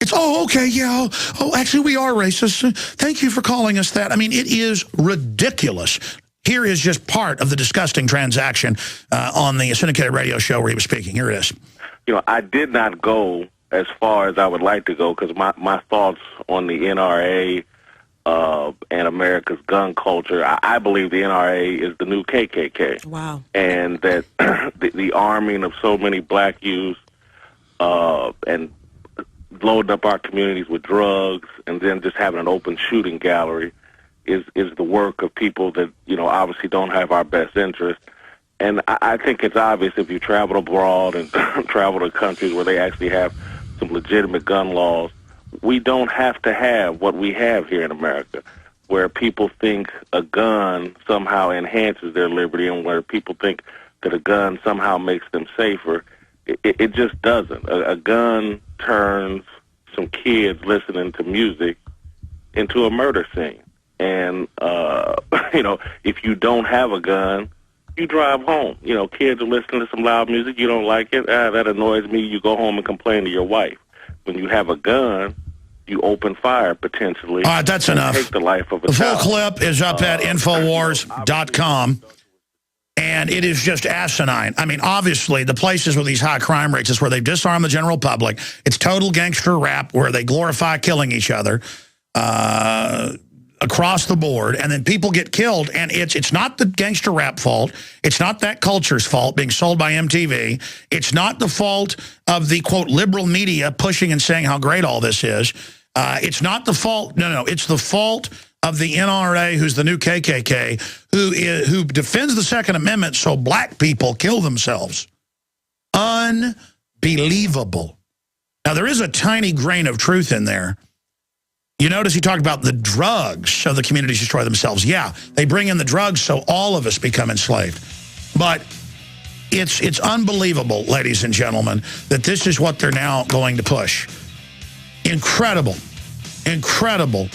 It's, oh, okay, yeah. Oh, actually, we are racist. Thank you for calling us that. I mean, it is ridiculous. Here is just part of the disgusting transaction on the syndicated radio show where he was speaking. Here it is. You know, I did not go as far as I would like to go because my thoughts on the NRA and America's gun culture, I believe the NRA is the new KKK. Wow. And that the arming of so many black youth and loading up our communities with drugs and then just having an open shooting gallery is the work of people that, you know, obviously don't have our best interest. And I think it's obvious if you travel abroad and travel to countries where they actually have some legitimate gun laws, we don't have to have what we have here in America, where people think a gun somehow enhances their liberty and where people think that a gun somehow makes them safer. It just doesn't. A gun turns some kids listening to music into a murder scene. And, if you don't have a gun, you drive home. Kids are listening to some loud music. You don't like it. That annoys me. You go home and complain to your wife. When you have a gun, you open fire potentially. All right, that's enough. Take the life of a The full child. clip is up at Infowars.com, and it is just asinine. I mean, obviously, the places with these high crime rates is where they've disarmed the general public. It's total gangster rap where they glorify killing each other across the board, and then people get killed, and it's not the gangster rap fault. It's not that culture's fault being sold by MTV. It's not the fault of the, quote, liberal media pushing and saying how great all this is. It's not the fault, no, it's the fault of the NRA, who's the new KKK, who defends the Second Amendment so black people kill themselves. Unbelievable. Now, there is a tiny grain of truth in there. You notice he talked about the drugs so the communities destroy themselves. Yeah, they bring in the drugs so all of us become enslaved. But it's unbelievable, ladies and gentlemen, that this is what they're now going to push. Incredible, incredible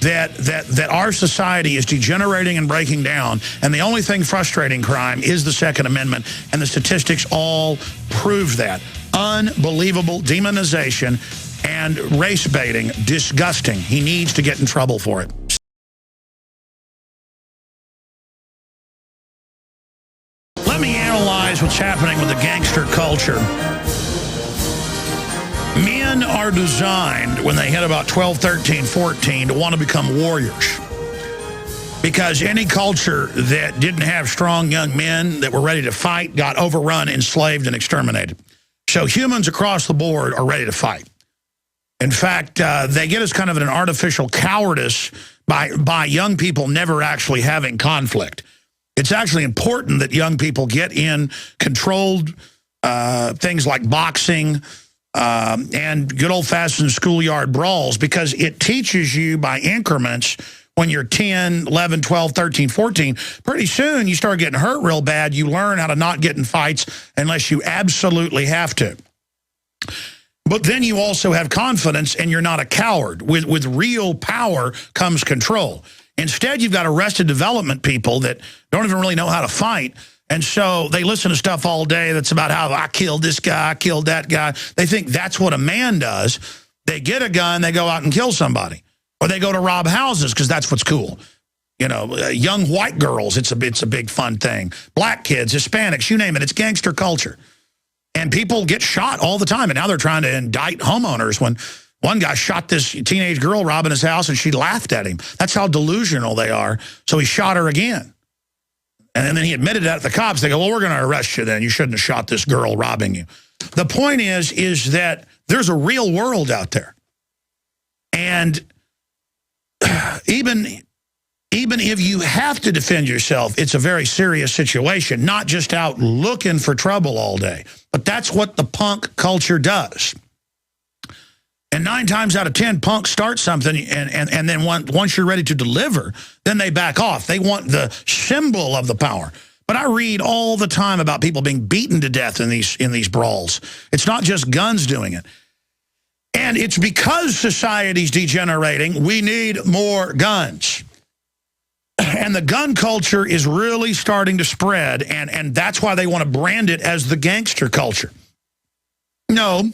that our society is degenerating and breaking down, and the only thing frustrating crime is the Second Amendment, and the statistics all prove that. Unbelievable demonization and race baiting, disgusting. He needs to get in trouble for it. Let me analyze what's happening with the gangster culture. Men are designed, when they hit about 12, 13, 14, to want to become warriors. Because any culture that didn't have strong young men that were ready to fight got overrun, enslaved, and exterminated. So humans across the board are ready to fight. In fact, they get us kind of an artificial cowardice by young people never actually having conflict. It's actually important that young people get in controlled things like boxing and good old-fashioned schoolyard brawls, because it teaches you by increments when you're 10, 11, 12, 13, 14. Pretty soon you start getting hurt real bad. You learn how to not get in fights unless you absolutely have to. But then you also have confidence, and you're not a coward. With real power comes control. Instead, you've got arrested development people that don't even really know how to fight, and so they listen to stuff all day that's about how I killed this guy, I killed that guy. They think that's what a man does. They get a gun, they go out and kill somebody. Or they go to rob houses because that's what's cool. You know, young white girls, it's a big fun thing. Black kids, Hispanics, you name it, it's gangster culture. And people get shot all the time, and now they're trying to indict homeowners when one guy shot this teenage girl robbing his house, and she laughed at him. That's how delusional they are. So he shot her again. And then he admitted that to the cops. They go, well, we're going to arrest you then. You shouldn't have shot this girl robbing you. The point is that there's a real world out there. And even if you have to defend yourself, it's a very serious situation, not just out looking for trouble all day. But that's what the punk culture does. And 9 times out of 10, punks start something, and then once you're ready to deliver, then they back off. They want the symbol of the power. But I read all the time about people being beaten to death in these brawls. It's not just guns doing it. And it's because society's degenerating, we need more guns. And the gun culture is really starting to spread, and that's why they want to brand it as the gangster culture. No,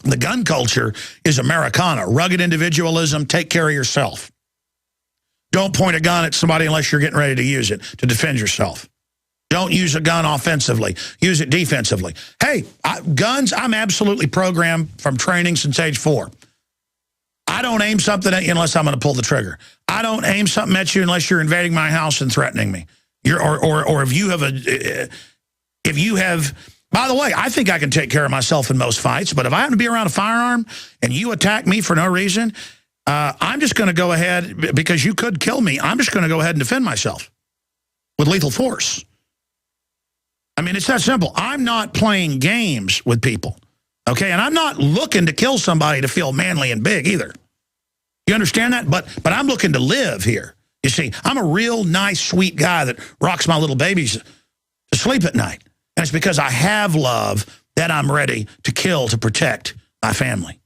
the gun culture is Americana. Rugged individualism, take care of yourself. Don't point a gun at somebody unless you're getting ready to use it to defend yourself. Don't use a gun offensively. Use it defensively. Hey, guns, I'm absolutely programmed from training since age 4. I don't aim something at you unless I'm going to pull the trigger. I don't aim something at you unless you're invading my house and threatening me. Or if you have, by the way, I think I can take care of myself in most fights, but if I happen to be around a firearm and you attack me for no reason, I'm just going to go ahead, because you could kill me, I'm just going to go ahead and defend myself with lethal force. I mean, it's that simple. I'm not playing games with people, okay? And I'm not looking to kill somebody to feel manly and big either. You understand that? But I'm looking to live here. You see, I'm a real nice, sweet guy that rocks my little babies to sleep at night. And it's because I have love that I'm ready to kill to protect my family.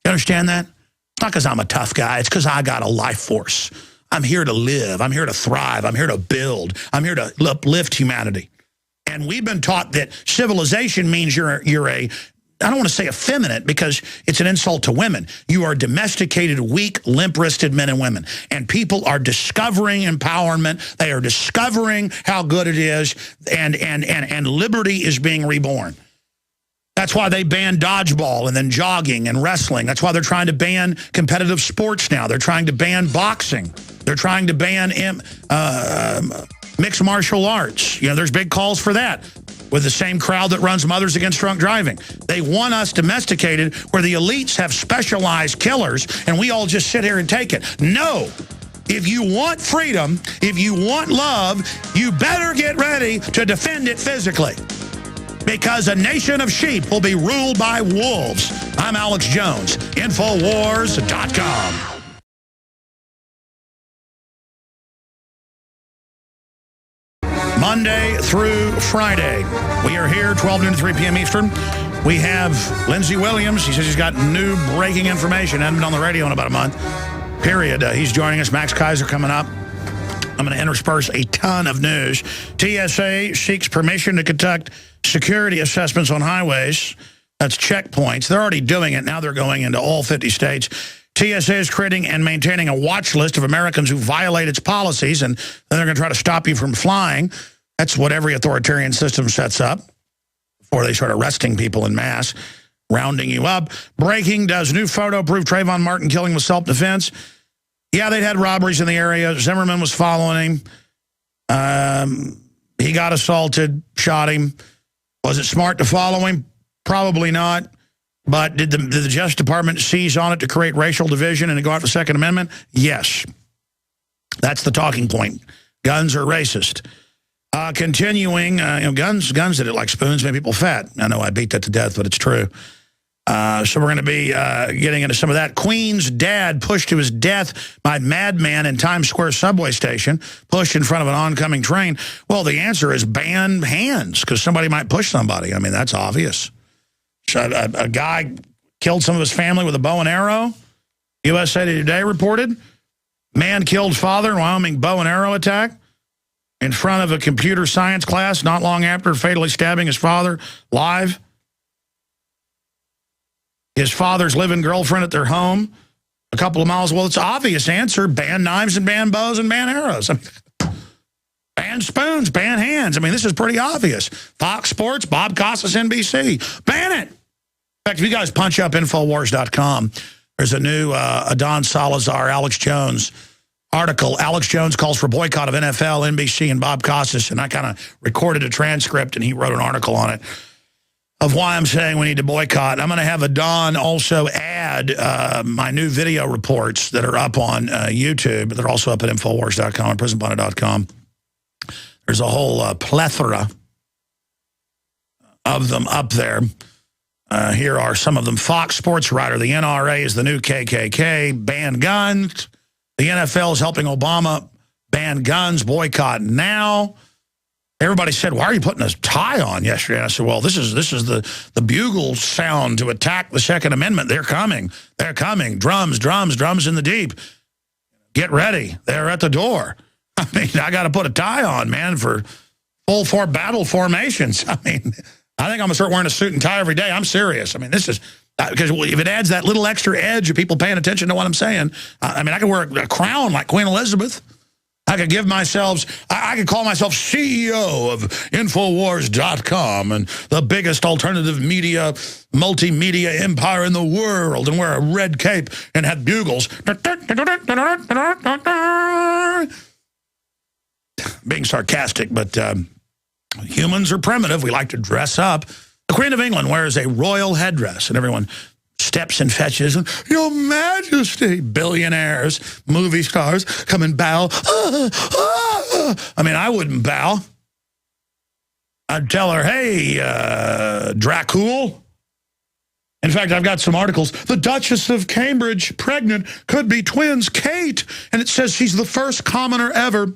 You understand that? It's not because I'm a tough guy. It's because I got a life force. I'm here to live. I'm here to thrive. I'm here to build. I'm here to uplift humanity. And we've been taught that civilization means you're a, I don't want to say effeminate because it's an insult to women. You are domesticated, weak, limp-wristed men and women. And people are discovering empowerment. They are discovering how good it is. And liberty is being reborn. That's why they banned dodgeball and then jogging and wrestling. That's why they're trying to ban competitive sports now. They're trying to ban boxing. They're trying to ban mixed martial arts. You know, there's big calls for that with the same crowd that runs Mothers Against Drunk Driving. They want us domesticated where the elites have specialized killers and we all just sit here and take it. No. If you want freedom, if you want love, you better get ready to defend it physically. Because a nation of sheep will be ruled by wolves. I'm Alex Jones, Infowars.com. Monday through Friday. We are here 12 noon to 3 p.m. Eastern. We have Lindsey Williams. He says he's got new breaking information. Hasn't been on the radio in about a month, period. He's joining us. Max Keiser coming up. I'm going to intersperse a ton of news. T.S.A. seeks permission to conduct security assessments on highways. That's checkpoints. They're already doing it. Now they're going into all 50 states. T.S.A. is creating and maintaining a watch list of Americans who violate its policies, and then they're going to try to stop you from flying. That's what every authoritarian system sets up before they start arresting people in mass, rounding you up. Breaking, does new photo prove Trayvon Martin killing was self-defense? Yeah, they'd had robberies in the area. Zimmerman was following him. He got assaulted, shot him. Was it smart to follow him? Probably not. But did the Justice Department seize on it to create racial division and to go after the Second Amendment? Yes. That's the talking point. Guns are racist. Continuing, guns that are like spoons make people fat. I know I beat that to death, but it's true. So we're going to be getting into some of that. Queen's dad pushed to his death by madman in Times Square subway station, pushed in front of an oncoming train. Well, the answer is ban hands, because somebody might push somebody. I mean, that's obvious. So a guy killed some of his family with a bow and arrow. USA Today reported. Man killed father in Wyoming bow and arrow attack in front of a computer science class not long after fatally stabbing his father live. His father's living girlfriend at their home a couple of miles. Well, it's an obvious answer. Ban knives and ban bows and ban arrows. I mean, ban spoons, ban hands. I mean, this is pretty obvious. Fox Sports, Bob Costas, NBC. Ban it. In fact, if you guys punch up Infowars.com, there's a new Adon Salazar, Alex Jones article. Alex Jones calls for boycott of NFL, NBC, and Bob Costas. And I kind of recorded a transcript, and he wrote an article on it of why I'm saying we need to boycott. I'm going to have Adon also add my new video reports that are up on YouTube. They're also up at Infowars.com and PrisonPlanet.com. There's a whole plethora of them up there. Here are some of them. Fox Sports writer, the NRA is the new KKK, ban guns. The NFL is helping Obama ban guns, boycott now. Everybody said, why are you putting a tie on yesterday? And I said, well, this is the bugle sound to attack the Second Amendment. They're coming. They're coming. Drums, drums, drums in the deep. Get ready. They're at the door. I mean, I got to put a tie on, man, for full battle formations. I mean, I think I'm going to start wearing a suit and tie every day. I'm serious. I mean, this is, because if it adds that little extra edge of people paying attention to what I'm saying, I mean, I could wear a crown like Queen Elizabeth. I could give myself, I could call myself CEO of Infowars.com and the biggest alternative media, multimedia empire in the world, and wear a red cape and have bugles. Being sarcastic, but humans are primitive. We like to dress up. The Queen of England wears a royal headdress, and everyone steps and fetches, and Your Majesty, billionaires, movie stars come and bow. I mean, I wouldn't bow. I'd tell her, hey, Dracul. In fact, I've got some articles. The Duchess of Cambridge, pregnant, could be twins, Kate. And it says she's the first commoner ever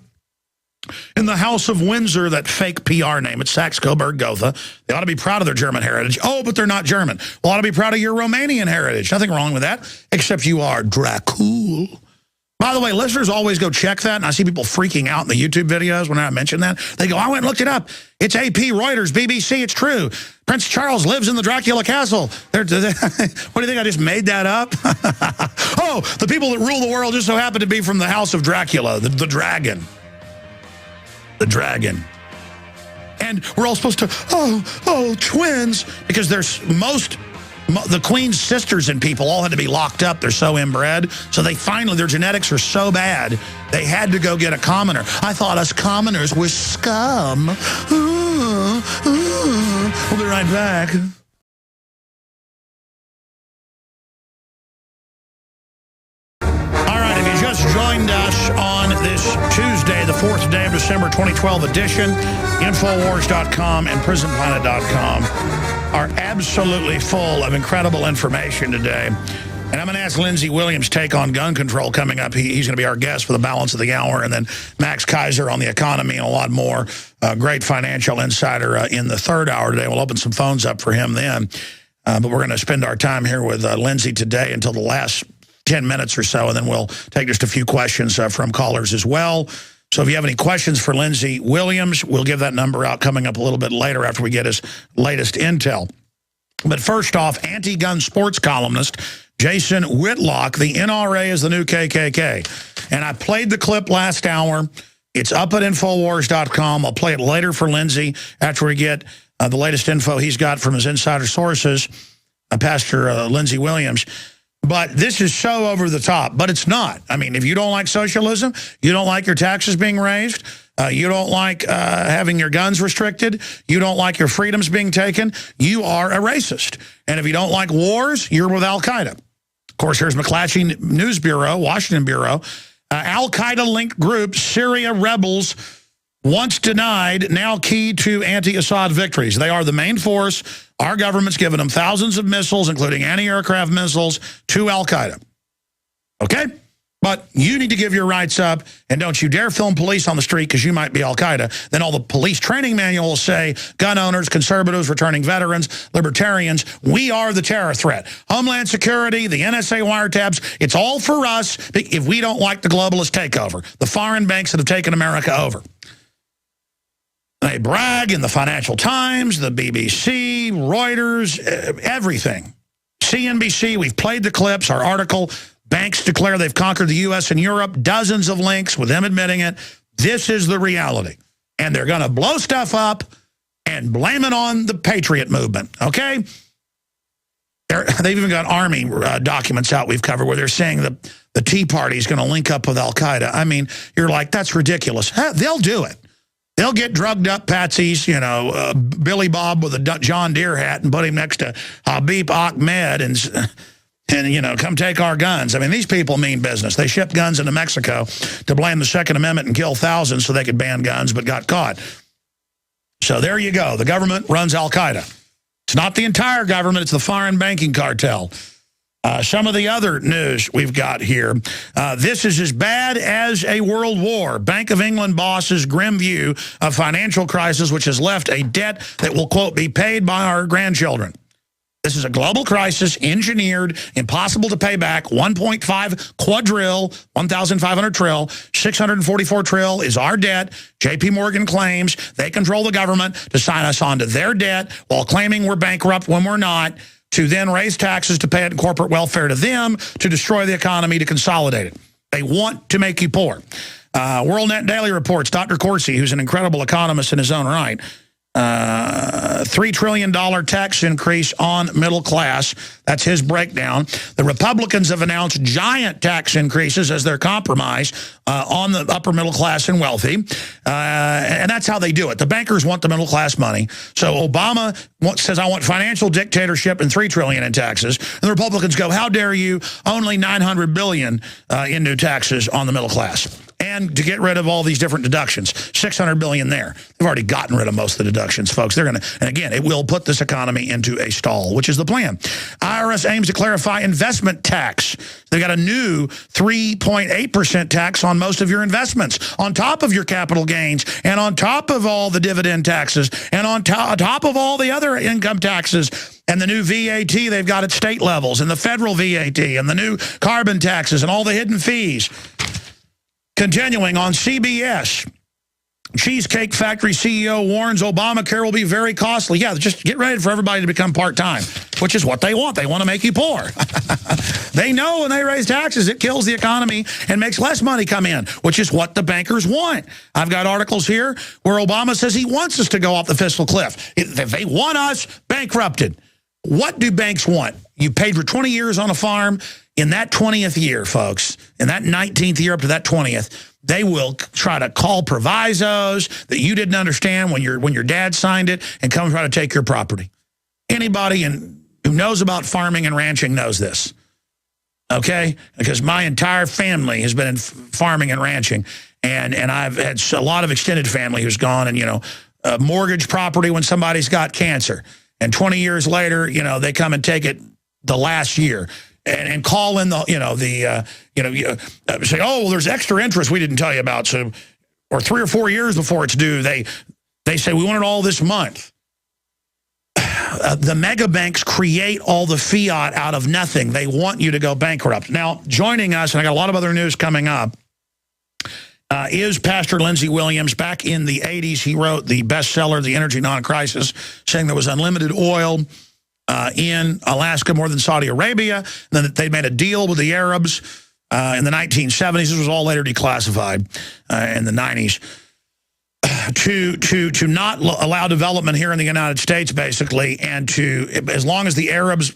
in the House of Windsor, that fake PR name. It's Saxe-Coburg-Gotha. They ought to be proud of their German heritage. Oh, but they're not German. Well, ought to be proud of your Romanian heritage. Nothing wrong with that, except you are Dracul. By the way, listeners always go check that, and I see people freaking out in the YouTube videos when I mention that. They go, I went and looked it up. It's AP, Reuters, BBC, it's true. Prince Charles lives in the Dracula castle. What do you think, I just made that up? Oh, the people that rule the world just so happen to be from the house of Dracula, the dragon. The dragon. And we're all supposed to, twins, because the queen's sisters and people all had to be locked up. They're so inbred. So they finally, their genetics are so bad, they had to go get a commoner. I thought us commoners were scum. We'll be right back. All right, if you just joined us on this Tuesday, the 4th day of December 2012 edition, Infowars.com and PrisonPlanet.com are absolutely full of incredible information today. And I'm going to ask Lindsey Williams' take on gun control coming up. He's going to be our guest for the balance of the hour. And then Max Keiser on the economy and a lot more. Great financial insider in the 3rd hour today. We'll open some phones up for him then. But we're going to spend our time here with Lindsey today until the last 10 minutes or so. And then we'll take just a few questions from callers as well. So if you have any questions for Lindsey Williams, we'll give that number out coming up a little bit later after we get his latest intel. But first off, anti-gun sports columnist Jason Whitlock, the NRA is the new KKK. And I played the clip last hour. It's up at Infowars.com. I'll play it later for Lindsey after we get the latest info he's got from his insider sources, Pastor Lindsey Williams. But this is so over the top, but it's not. I mean, if you don't like socialism, you don't like your taxes being raised, you don't like having your guns restricted, you don't like your freedoms being taken, you are a racist. And if you don't like wars, you're with Al-Qaeda. Of course, here's McClatchy News Bureau, Washington Bureau. Al-Qaeda-linked group, Syria rebels, once denied, now key to anti-Assad victories. They are the main force. Our government's given them thousands of missiles, including anti-aircraft missiles, to Al-Qaeda. Okay? But you need to give your rights up, and don't you dare film police on the street because you might be Al-Qaeda. Then all the police training manuals say, gun owners, conservatives, returning veterans, libertarians, we are the terror threat. Homeland Security, the NSA wiretaps, it's all for us if we don't like the globalist takeover, the foreign banks that have taken America over. They brag in the Financial Times, the BBC, Reuters, everything. CNBC, we've played the clips, our article, banks declare they've conquered the U.S. and Europe, dozens of links with them admitting it. This is the reality. And they're going to blow stuff up and blame it on the Patriot movement, okay? They've even got Army documents out we've covered where they're saying that the Tea Party is going to link up with Al-Qaeda. I mean, you're like, that's ridiculous. They'll do it. They'll get drugged up patsies, you know, Billy Bob with a John Deere hat and put him next to Habib Ahmed and, you know, come take our guns. I mean, these people mean business. They shipped guns into Mexico to blame the Second Amendment and kill thousands so they could ban guns, but got caught. So there you go. The government runs Al-Qaeda. It's not the entire government. It's the foreign banking cartel. Some of the other news we've got here. This is as bad as a world war. Bank of England bosses' grim view of financial crisis, which has left a debt that will, quote, be paid by our grandchildren. This is a global crisis, engineered, impossible to pay back, 1.5 quadrille, 1,500 trill, 644 trill is our debt. J.P. Morgan claims they control the government to sign us onto their debt while claiming we're bankrupt when we're not, to then raise taxes to pay it in corporate welfare to them, to destroy the economy, to consolidate it. They want to make you poor. WorldNet Daily reports Dr. Corsi, who's an incredible economist in his own right, $3 trillion tax increase on middle class. That's his breakdown. The Republicans have announced giant tax increases as their compromise on the upper middle class and wealthy. And that's how they do it. The bankers want the middle class money. So Obama says, I want financial dictatorship and $3 trillion in taxes. And the Republicans go, how dare you? Only $900 billion in new taxes on the middle class. And to get rid of all these different deductions, $600 billion there. They've already gotten rid of most of the deductions, folks. They're going to, and again, it will put this economy into a stall, which is the plan. IRS aims to clarify investment tax. They've got a new 3.8% tax on most of your investments, on top of your capital gains, and on top of all the dividend taxes, and on top of all the other income taxes. and the new VAT they've got at state levels, and the federal VAT, and the new carbon taxes, and all the hidden fees. Continuing on CBS, Cheesecake Factory CEO warns Obamacare will be very costly. Yeah, just get ready for everybody to become part-time, which is what they want. They want to make you poor. They know when they raise taxes, it kills the economy and makes less money come in, which is what the bankers want. I've got articles here where Obama says he wants us to go off the fiscal cliff. They want us bankrupted. What do banks want? You paid for 20 years on a farm. In that 20th year, folks, in that 19th year up to that 20th, they will try to call provisos that you didn't understand when your dad signed it and come try to take your property. Anybody who knows about farming and ranching knows this, okay? Because my entire family has been in farming and ranching, and I've had a lot of extended family who's gone and, mortgage property when somebody's got cancer. And 20 years later, they come and take it the last year. And call in say, oh, well, there's extra interest we didn't tell you about. So, or 3 or 4 years before it's due, they say we want it all this month. The mega banks create all the fiat out of nothing. They want you to go bankrupt. Now, joining us, and I got a lot of other news coming up, is Pastor Lindsey Williams. Back in the 80s, he wrote the bestseller, The Energy Non-Crisis, saying there was unlimited oil in Alaska more than Saudi Arabia, and then they made a deal with the Arabs in the 1970s. This was all later declassified in the 90s to not allow development here in the United States, basically, and to, as long as the Arabs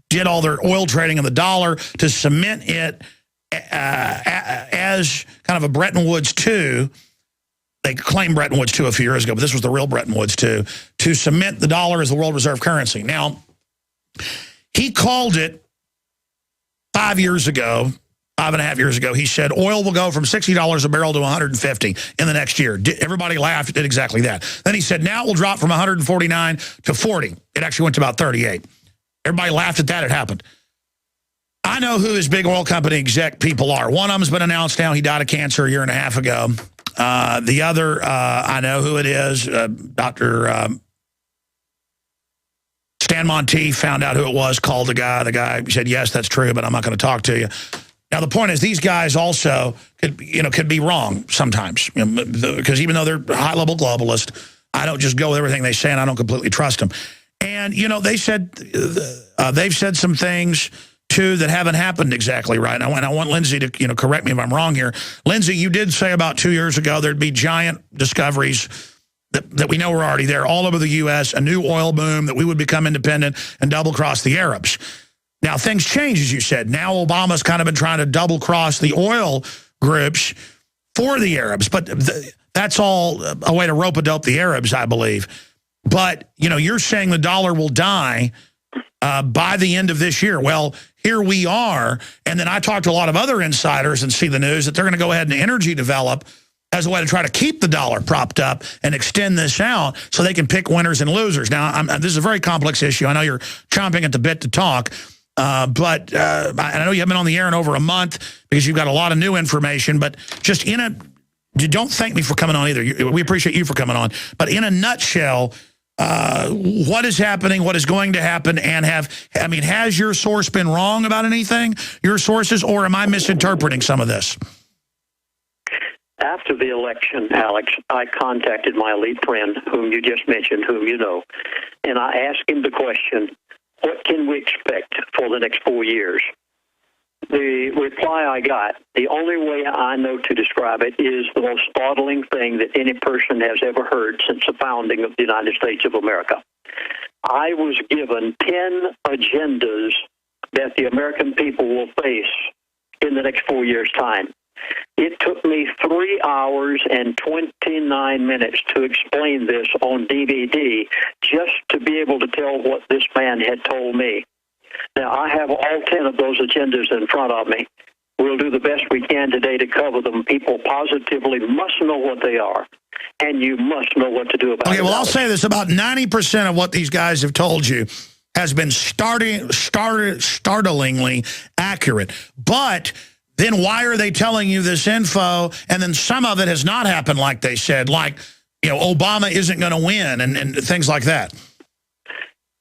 did all their oil trading in the dollar, to cement it as kind of a Bretton Woods II. They claimed Bretton Woods II a few years ago, but this was the real Bretton Woods II, to cement the dollar as the world reserve currency. Now, he called it 5 years ago, 5.5 years ago. He said oil will go from $60 a barrel to $150 in the next year. Everybody laughed, did exactly that. Then he said now it will drop from 149 to 40. It actually went to about 38. Everybody laughed at that. It happened. I know who his big oil company exec people are. One of them's been announced now. He died of cancer a year and a half ago. The other, I know who it is. Dr. Stan Monteith found out who it was, called the guy. The guy said, yes, that's true, but I'm not going to talk to you. Now, the point is these guys also could be wrong sometimes, because even though they're high-level globalists, I don't just go with everything they say, and I don't completely trust them. And, they've said some things too that haven't happened exactly right. And I want Lindsey to correct me if I'm wrong here. Lindsey, you did say about 2 years ago there'd be giant discoveries that we know were already there all over the U.S., a new oil boom, that we would become independent and double-cross the Arabs. Now, things change, as you said. Now Obama's kind of been trying to double-cross the oil groups for the Arabs. But that's all a way to rope-a-dope the Arabs, I believe. But, you're saying the dollar will die by the end of this year. Well, here we are. And then I talked to a lot of other insiders and see the news that they're going to go ahead and energy develop as a way to try to keep the dollar propped up and extend this out so they can pick winners and losers. Now, this is a very complex issue. I know you're chomping at the bit to talk, but I know you haven't been on the air in over a month because you've got a lot of new information, but just don't thank me for coming on either. We appreciate you for coming on. But in a nutshell, what is happening, what is going to happen, and has your source been wrong about anything, your sources, or am I misinterpreting some of this? After the election, Alex, I contacted my elite friend, whom you just mentioned, whom you know, and I asked him the question, what can we expect for the next 4 years? The reply I got, the only way I know to describe it, is the most startling thing that any person has ever heard since the founding of the United States of America. I was given 10 agendas that the American people will face in the next 4 years' time. It took me 3 hours and 29 minutes to explain this on DVD just to be able to tell what this man had told me. Now, I have all 10 of those agendas in front of me. We'll do the best we can today to cover them. People positively must know what they are, and you must know what to do about it. Okay, well, I'll say this. About 90% of what these guys have told you has been startlingly accurate. But then why are they telling you this info? And then some of it has not happened like they said, like, Obama isn't going to win and things like that.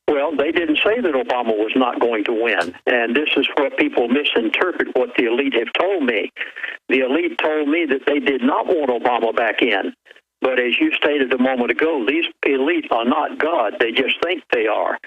Well, Well, they didn't say that Obama was not going to win, and this is where people misinterpret what the elite have told me. The elite told me that they did not want Obama back in. But as you stated a moment ago, these elite are not God. They just think they are.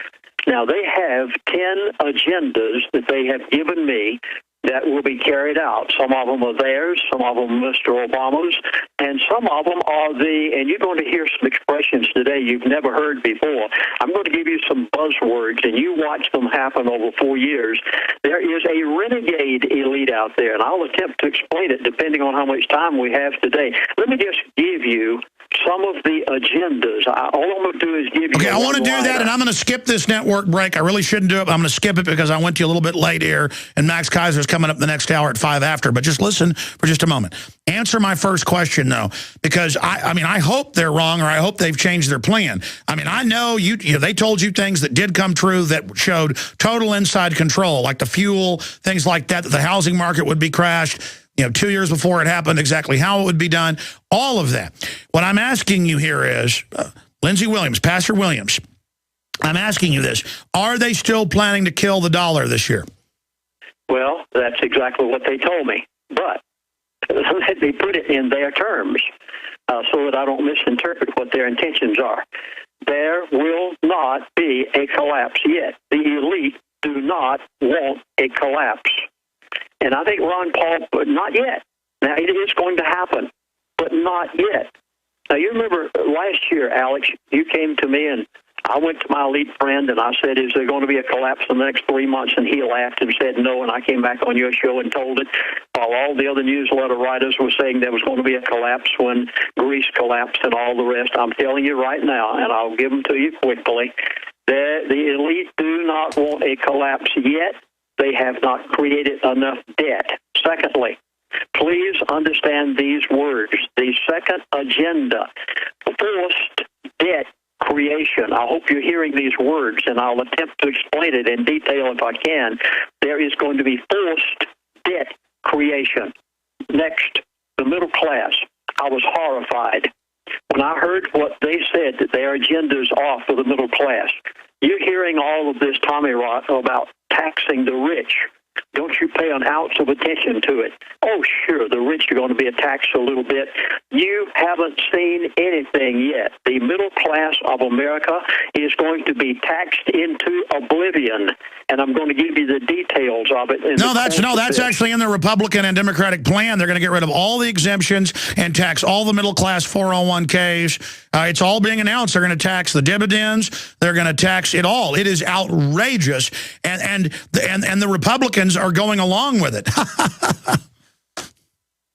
Now, they have 10 agendas that they have given me that will be carried out. Some of them are theirs, some of them are Mr. Obama's, and some of them are and you're going to hear some expressions today you've never heard before. I'm going to give you some buzzwords, and you watch them happen over 4 years. There is a renegade elite out there, and I'll attempt to explain it depending on how much time we have today. Let me just give you some of the agendas. All I'm going to do is give you... Okay, I want to do that, and I'm going to skip this network break. I really shouldn't do it, but I'm going to skip it because I went to you a little bit late here, and Max Keiser's coming up the next hour at 5 after. But just listen for just a moment. Answer my first question, though, because I hope they're wrong, or I hope they've changed their plan. I mean, I know they told you things that did come true that showed total inside control, like the fuel, things like that the housing market would be crashed. 2 years before it happened, exactly how it would be done, all of that. What I'm asking you here is, Lindsey Williams, Pastor Williams, I'm asking you this. Are they still planning to kill the dollar this year? Well, that's exactly what they told me. But let me put it in their terms so that I don't misinterpret what their intentions are. There will not be a collapse yet. The elite do not want a collapse. And I think Ron Paul, but not yet. Now, it is going to happen, but not yet. Now, you remember last year, Alex, you came to me and I went to my elite friend and I said, is there going to be a collapse in the next 3 months? And he laughed and said no, and I came back on your show and told it, while all the other newsletter writers were saying there was going to be a collapse when Greece collapsed and all the rest. I'm telling you right now, and I'll give them to you quickly, the elite do not want a collapse yet. They have not created enough debt. Secondly, please understand these words. The second agenda, forced debt creation. I hope you're hearing these words, and I'll attempt to explain it in detail if I can. There is going to be forced debt creation. Next, the middle class. I was horrified when I heard what they said that their agendas are for the middle class. You're hearing all of this, Tommy Rot, about taxing the rich. Don't you pay an ounce of attention to it? Oh, sure, the rich are going to be taxed a little bit. You haven't seen anything yet. The middle class of America is going to be taxed into oblivion, and I'm going to give you the details of it. That's actually in the Republican and Democratic plan. They're going to get rid of all the exemptions and tax all the middle class 401ks. It's all being announced. They're going to tax the dividends. They're going to tax it all. It is outrageous, and the Republicans are going along with it.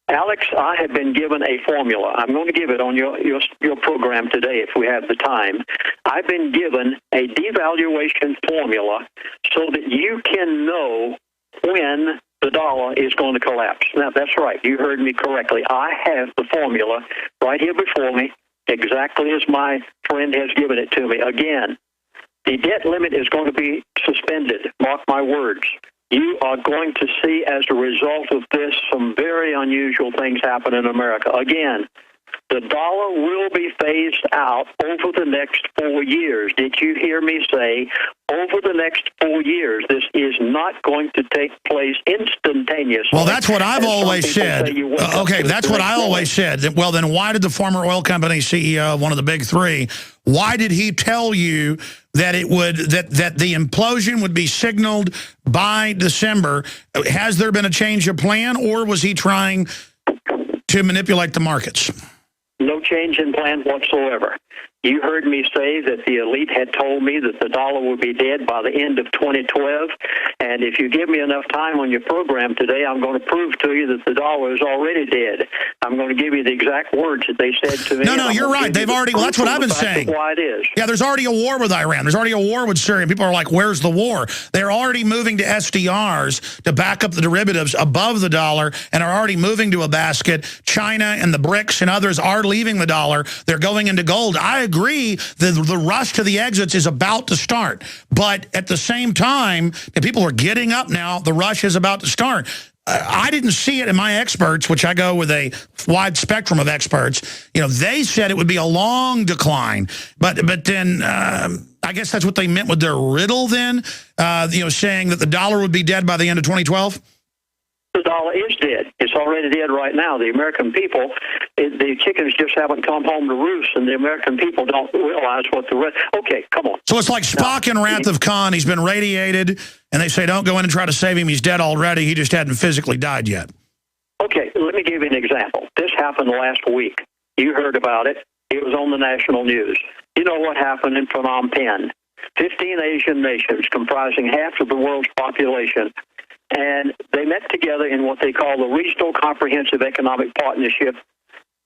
Alex, I have been given a formula. I'm going to give it on your program today if we have the time. I've been given a devaluation formula so that you can know when the dollar is going to collapse. Now, that's right. You heard me correctly. I have the formula right here before me, exactly as my friend has given it to me. Again, the debt limit is going to be suspended. Mark my words. You are going to see, as a result of this, some very unusual things happen in America. Again, the dollar will be phased out over the next 4 years. Did you hear me say, over the next 4 years? This is not going to take place instantaneously. Well, that's what I've always said. Okay, that's what I always said. Well, then why did the former oil company CEO of one of the big three, why did he tell you that that the implosion would be signaled by December? Has there been a change of plan, or was he trying to manipulate the markets? No change in plan whatsoever. You heard me say that the elite had told me that the dollar would be dead by the end of 2012. And if you give me enough time on your program today, I'm going to prove to you that the dollar is already dead. I'm going to give you the exact words that they said to me. No, you're right. They've already, that's what I've been saying. Why it is. Yeah, there's already a war with Iran. There's already a war with Syria. People are like, where's the war? They're already moving to SDRs to back up the derivatives above the dollar and are already moving to a basket. China and the BRICS and others are leaving the dollar. They're going into gold. I agree that the rush to the exits is about to start. But at the same time, if people are getting up now, the rush is about to start. I didn't see it in my experts, which I go with a wide spectrum of experts. You know, they said it would be a long decline. But then I guess that's what they meant with their riddle then, saying that the dollar would be dead by the end of 2012? The dollar is dead. It's already dead right now. The American people, the chickens just haven't come home to roost, and the American people don't realize what the rest... Okay, come on. So it's like Spock in Wrath of Khan. He's been radiated, and they say, don't go in and try to save him. He's dead already. He just hadn't physically died yet. Okay, let me give you an example. This happened last week. You heard about it. It was on the national news. You know what happened in Phnom Penh? 15 Asian nations comprising half of the world's population, and they met together in what they call the Regional Comprehensive Economic Partnership,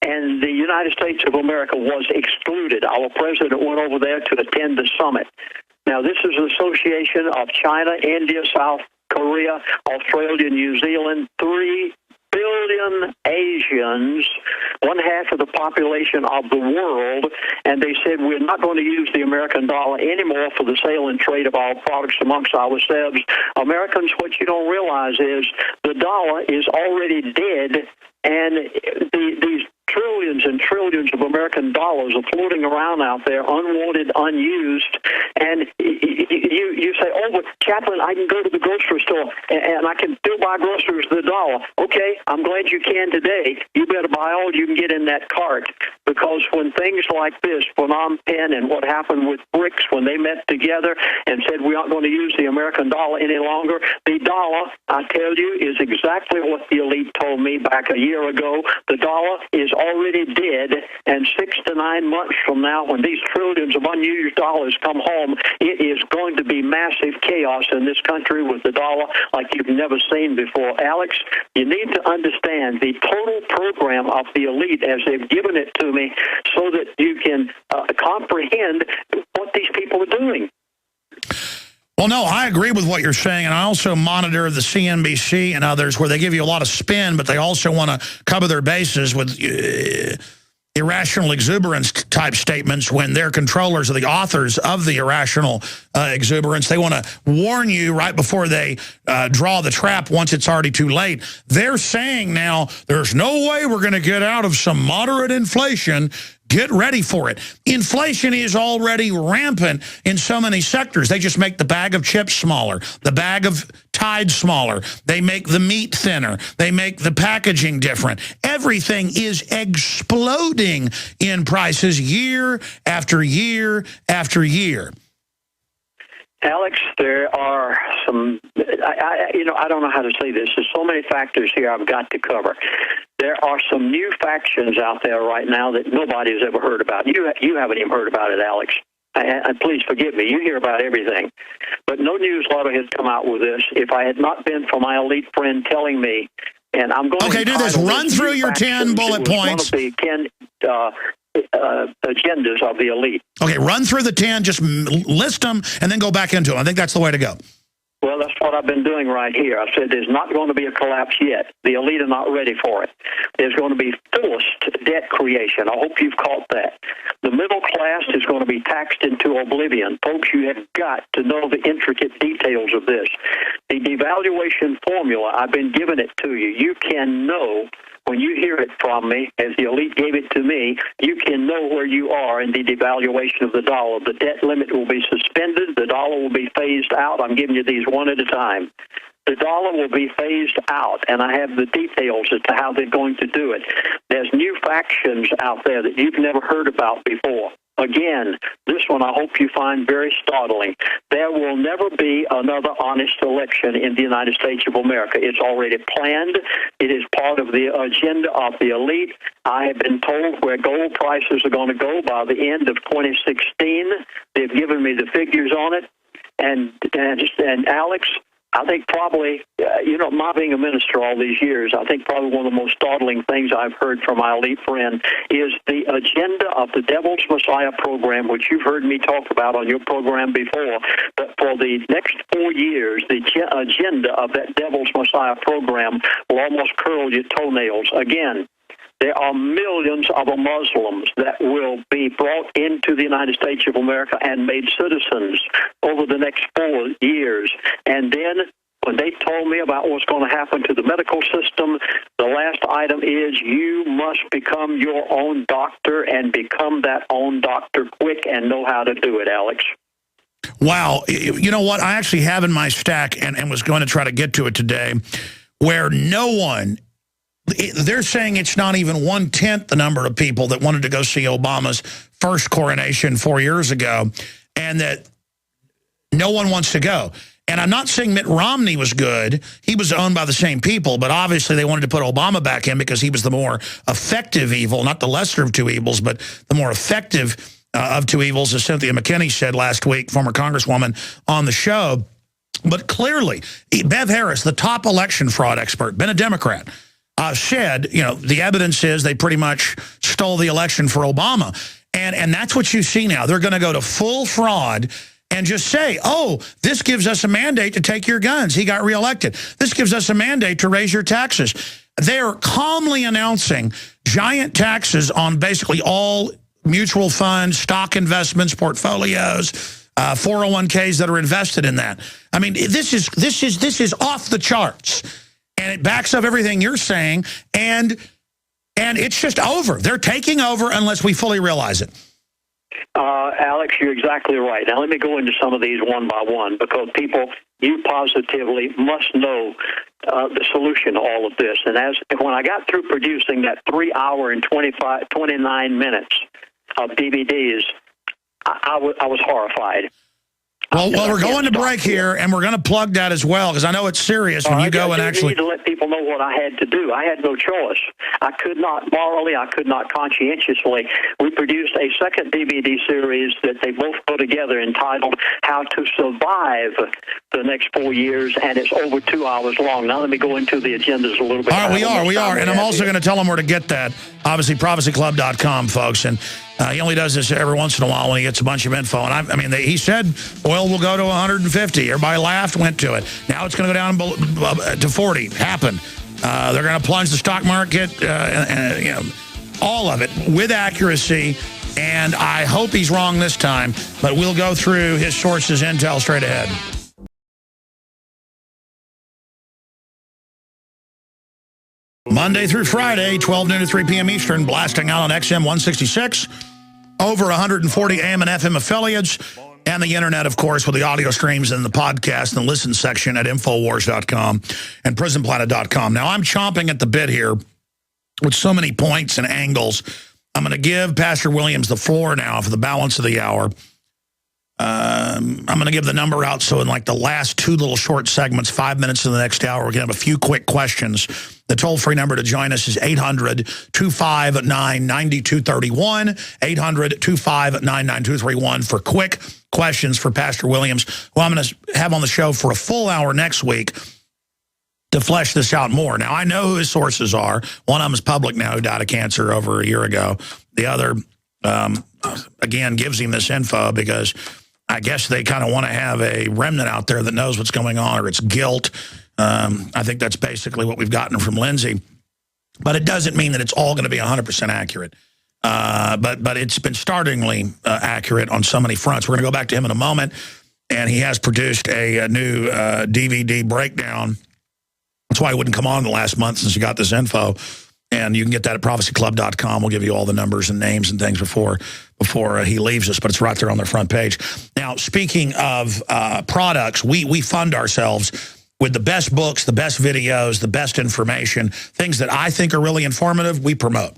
and the United States of America was excluded. Our president went over there to attend the summit. Now, this is an association of China, India, South Korea, Australia, New Zealand, 3 billion Asians, 1/2 of the population of the world, and they said we're not going to use the American dollar anymore for the sale and trade of our products amongst ourselves. Americans, what you don't realize is the dollar is already dead, and these trillions and trillions of American dollars are floating around out there, unwanted, unused, and you say, oh, but Chaplain, I can go to the grocery store and I can still buy groceries for the dollar. Okay, I'm glad you can today. You better buy all you can get in that cart, because when things like this, Phnom Penh and what happened with BRICS, when they met together and said we aren't going to use the American dollar any longer, the dollar, I tell you, is exactly what the elite told me back a year ago. The dollar is already dead, and 6 to 9 months from now, when these trillions of unused dollars come home, it is going to be massive chaos in this country with the dollar like you've never seen before. Alex, you need to understand the total program of the elite as they've given it to me so that you can comprehend what these people are doing. Well, no, I agree with what you're saying, and I also monitor the CNBC and others where they give you a lot of spin, but they also want to cover their bases with irrational exuberance type statements when they're controllers or the authors of the irrational exuberance. They want to warn you right before they draw the trap once it's already too late. They're saying now there's no way we're going to get out of some moderate inflation. Get ready for it. Inflation is already rampant in so many sectors. They just make the bag of chips smaller, the bag of Tide smaller. They make the meat thinner. They make the packaging different. Everything is exploding in prices year after year after year. Alex, there are some, I don't know how to say this. There's so many factors here I've got to cover. There are some new factions out there right now that nobody has ever heard about. You haven't even heard about it, Alex. And please forgive me. You hear about everything. But no newsletter has come out with this. If I had not been for my elite friend telling me, and I'm going to do this. Run through your 10 bullet points. One of the 10 agendas of the elite. Okay, run through the 10, just list them, and then go back into them. I think that's the way to go. Well, that's what I've been doing right here. I said there's not going to be a collapse yet. The elite are not ready for it. There's going to be forced debt creation. I hope you've caught that. The middle class is going to be taxed into oblivion. Folks, you have got to know the intricate details of this. The devaluation formula, I've been giving it to you. You can know. When you hear it from me, as the elite gave it to me, you can know where you are in the devaluation of the dollar. The debt limit will be suspended. The dollar will be phased out. I'm giving you these one at a time. The dollar will be phased out, and I have the details as to how they're going to do it. There's new factions out there that you've never heard about before. Again, this one I hope you find very startling. There will never be another honest election in the United States of America. It's already planned. It is part of the agenda of the elite. I have been told where gold prices are going to go by the end of 2016. They've given me the figures on it. And Alex, I think probably, my being a minister all these years, I think probably one of the most startling things I've heard from my elite friend is the agenda of the Devil's Messiah program, which you've heard me talk about on your program before. But for the next 4 years, the agenda of that Devil's Messiah program will almost curl your toenails. Again, there are millions of Muslims that will be brought into the United States of America and made citizens over the next 4 years. And then when they told me about what's going to happen to the medical system, the last item is you must become your own doctor and become that own doctor quick and know how to do it, Alex. Wow. You know what? I actually have in my stack and was going to try to get to it today, where no one, they're saying it's not even 1/10 the number of people that wanted to go see Obama's first coronation 4 years ago, and that no one wants to go. And I'm not saying Mitt Romney was good. He was owned by the same people, but obviously they wanted to put Obama back in because he was the more effective evil, not the lesser of two evils, but the more effective of two evils, as Cynthia McKinney said last week, former Congresswoman on the show. But clearly, Bev Harris, the top election fraud expert, been a Democrat, said, you know, the evidence is they pretty much stole the election for Obama. And that's what you see now. They're going to go to full fraud and just say, oh, this gives us a mandate to take your guns. He got reelected. This gives us a mandate to raise your taxes. They're calmly announcing giant taxes on basically all mutual funds, stock investments, portfolios, 401ks that are invested in that. I mean, this is off the charts, and it backs up everything you're saying, and it's just over. They're taking over unless we fully realize it. Alex, you're exactly right. Now, let me go into some of these one by one, because people, you positively must know the solution to all of this. And when I got through producing that 3 hour and 29 minutes of DVDs, I was horrified. Well, we're going to break here, and we're going to plug that as well, because I know it's serious when you go and actually... I need to let people know what I had to do. I had no choice. I could not morally, I could not conscientiously. We produced a second DVD series that they both put together entitled How to Survive the Next 4 Years, and it's over 2 hours long. Now let me go into the agendas a little bit. All right, we are. And I'm also going to tell them where to get that. Obviously, prophecyclub.com, folks. And he only does this every once in a while when he gets a bunch of info. And I mean, he said oil will go to 150. Everybody laughed, went to it. Now it's going to go down to 40. Happened. They're going to plunge the stock market, and you know, all of it with accuracy. And I hope he's wrong this time, but we'll go through his sources' intel straight ahead. Monday through Friday, 12 noon to 3 p.m. Eastern, blasting out on XM 166, over 140 AM and FM affiliates, and the internet, of course, with the audio streams and the podcast and the listen section at Infowars.com and PrisonPlanet.com. Now, I'm chomping at the bit here with so many points and angles. I'm going to give Pastor Williams the floor now for the balance of the hour. I'm going to give the number out, so in like the last two little short segments, 5 minutes in the next hour, we're going to have a few quick questions. The toll-free number to join us is 800-259-9231, 800-259-9231 for quick questions for Pastor Williams, who I'm going to have on the show for a full hour next week to flesh this out more. Now, I know who his sources are. One of them is public now, who died of cancer over a year ago. The other, again, gives him this info because I guess they kind of want to have a remnant out there that knows what's going on, or it's guilt. I think that's basically what we've gotten from Lindsey. But it doesn't mean that it's all going to be 100% accurate. But it's been startlingly accurate on so many fronts. We're going to go back to him in a moment, and he has produced a new DVD breakdown. That's why he wouldn't come on the last month since he got this info. And you can get that at prophecyclub.com. We'll give you all the numbers and names and things before he leaves us, but it's right there on their front page. Now, speaking of products, we fund ourselves with the best books, the best videos, the best information, things that I think are really informative, we promote.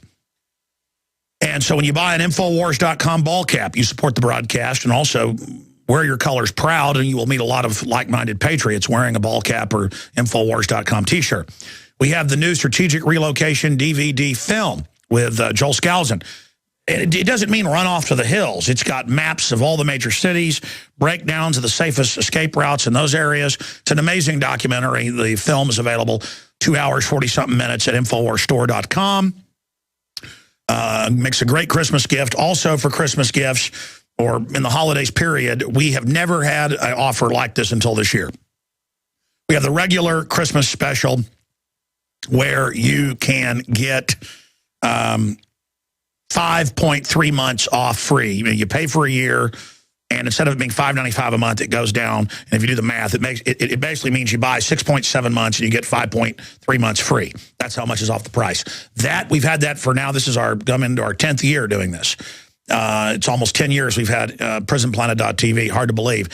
And so when you buy an Infowars.com ball cap, you support the broadcast, and also wear your colors proud, and you will meet a lot of like-minded patriots wearing a ball cap or Infowars.com T-shirt. We have the new Strategic Relocation DVD film with Joel Skousen. It doesn't mean run off to the hills. It's got maps of all the major cities, breakdowns of the safest escape routes in those areas. It's an amazing documentary. The film is available 2 hours, 40-something minutes at InfoWarsStore.com. Makes a great Christmas gift. Also for Christmas gifts, or in the holidays period, we have never had an offer like this until this year. We have the regular Christmas special where you can get 5.3 months off free. You pay for a year, and instead of it being $5.95 a month, it goes down. And if you do the math, it basically means you buy 6.7 months and you get 5.3 months free. That's how much is off the price. We've had that for now. This is coming into our 10th year doing this. It's almost 10 years we've had prisonplanet.tv. Hard to believe.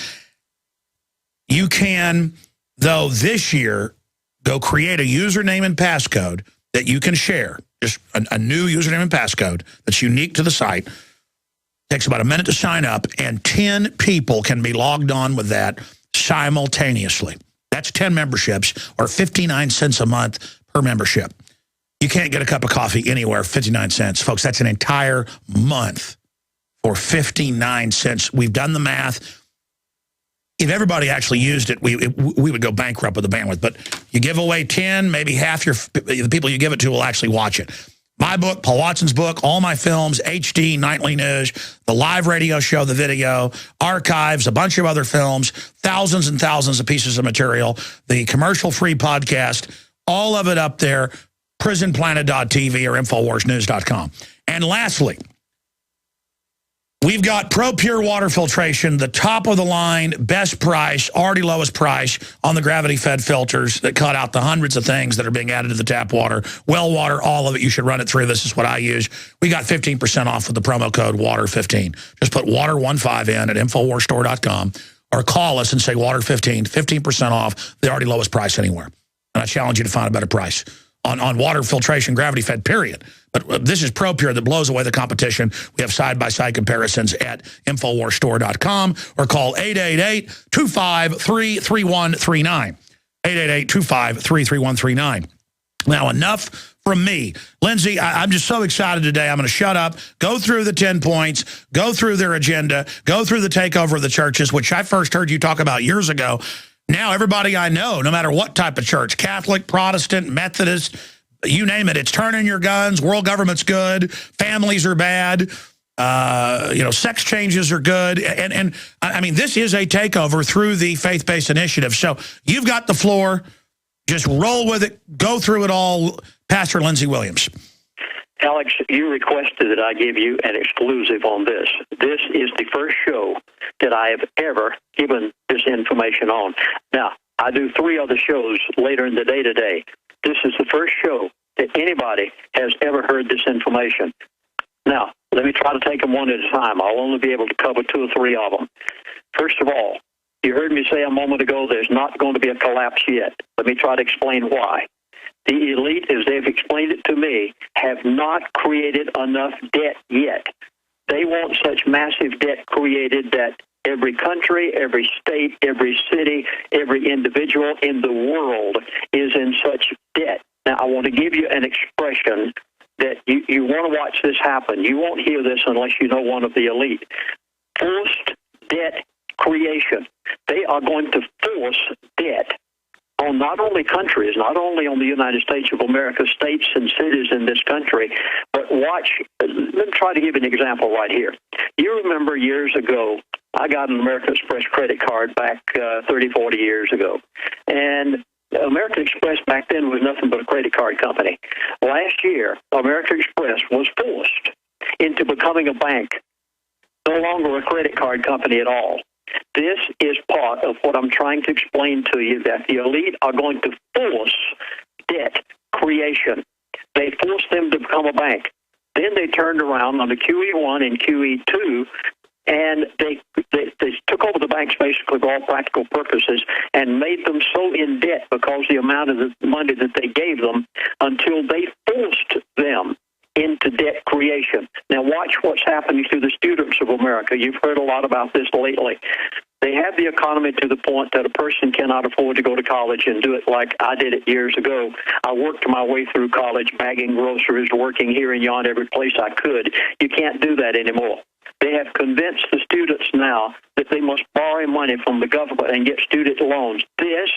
You can, though, this year, go create a username and passcode that you can share. Just a new username and passcode that's unique to the site. Takes about a minute to sign up, and 10 people can be logged on with that simultaneously. That's 10 memberships, or 59 cents a month per membership. You can't get a cup of coffee anywhere, 59 cents. Folks, that's an entire month for 59 cents. We've done the math. If everybody actually used it, we would go bankrupt with the bandwidth. But you give away 10, maybe half the people you give it to will actually watch it. My book, Paul Watson's book, all my films, HD, Nightly News, the live radio show, the video, archives, a bunch of other films, thousands and thousands of pieces of material, the commercial-free podcast, all of it up there, prisonplanet.tv or InfoWarsNews.com. And lastly, we've got Pro Pure water filtration, the top of the line, best price, already lowest price on the gravity-fed filters that cut out the hundreds of things that are being added to the tap water. Well water, all of it, you should run it through. This is what I use. We got 15% off with the promo code WATER15. Just put WATER15 in at InfoWarsStore.com or call us and say WATER15, 15% off, the already lowest price anywhere. And I challenge you to find a better price on water filtration, gravity-fed, period. But this is Pro Pure that blows away the competition. We have side-by-side comparisons at InfoWarsStore.com or call 888-253-3139. 888-253-3139. Now, enough from me. Lindsey, I'm just so excited today. I'm going to shut up, go through the 10 points, go through their agenda, go through the takeover of the churches, which I first heard you talk about years ago. Now everybody I know, no matter what type of church, Catholic, Protestant, Methodist, you name it, it's turning your guns, world government's good, families are bad, sex changes are good. And I mean, this is a takeover through the faith-based initiative. So you've got the floor. Just roll with it. Go through it all. Pastor Lindsey Williams. Alex, you requested that I give you an exclusive on this. This is the first show that I have ever given this information on. Now, I do 3 other shows later in the day today. This is the first show that anybody has ever heard this information. Now, let me try to take them one at a time. I'll only be able to cover 2 or 3 of them. First of all, you heard me say a moment ago there's not going to be a collapse yet. Let me try to explain why. The elite, as they've explained it to me, have not created enough debt yet. They want such massive debt created that every country, every state, every city, every individual in the world is in such debt. Now, I want to give you an expression that you want to watch this happen. You won't hear this unless you know one of the elite. Forced debt creation. They are going to force debt on not only countries, not only on the United States of America, states and cities in this country, but watch. Let me try to give an example right here. You remember years ago, I got an American Express credit card back 30, 40 years ago. And American Express back then was nothing but a credit card company. Last year, American Express was forced into becoming a bank, no longer a credit card company at all. This is part of what I'm trying to explain to you, that the elite are going to force debt creation. They forced them to become a bank. Then they turned around on the QE1 and QE2, and they took over the banks basically for all practical purposes and made them so in debt because the amount of the money that they gave them until they forced them into debt creation. Now watch what's happening to the students of America. You've heard a lot about this lately. They have the economy to the point that a person cannot afford to go to college and do it like I did it years ago. I worked my way through college, bagging groceries, working here and yon, every place I could. You can't do that anymore. They have convinced the students now that they must borrow money from the government and get student loans. This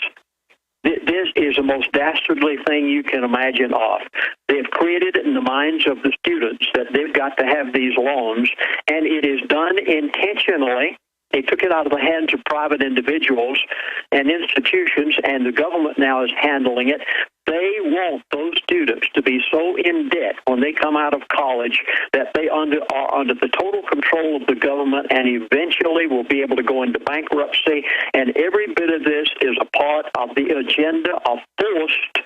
is the most dastardly thing you can imagine of. They've created it in the minds of the students that they've got to have these loans, and it is done intentionally. They took it out of the hands of private individuals and institutions, and the government now is handling it. They want those students to be so in debt when they come out of college that they are under the total control of the government and eventually will be able to go into bankruptcy. And every bit of this is a part of the agenda of forced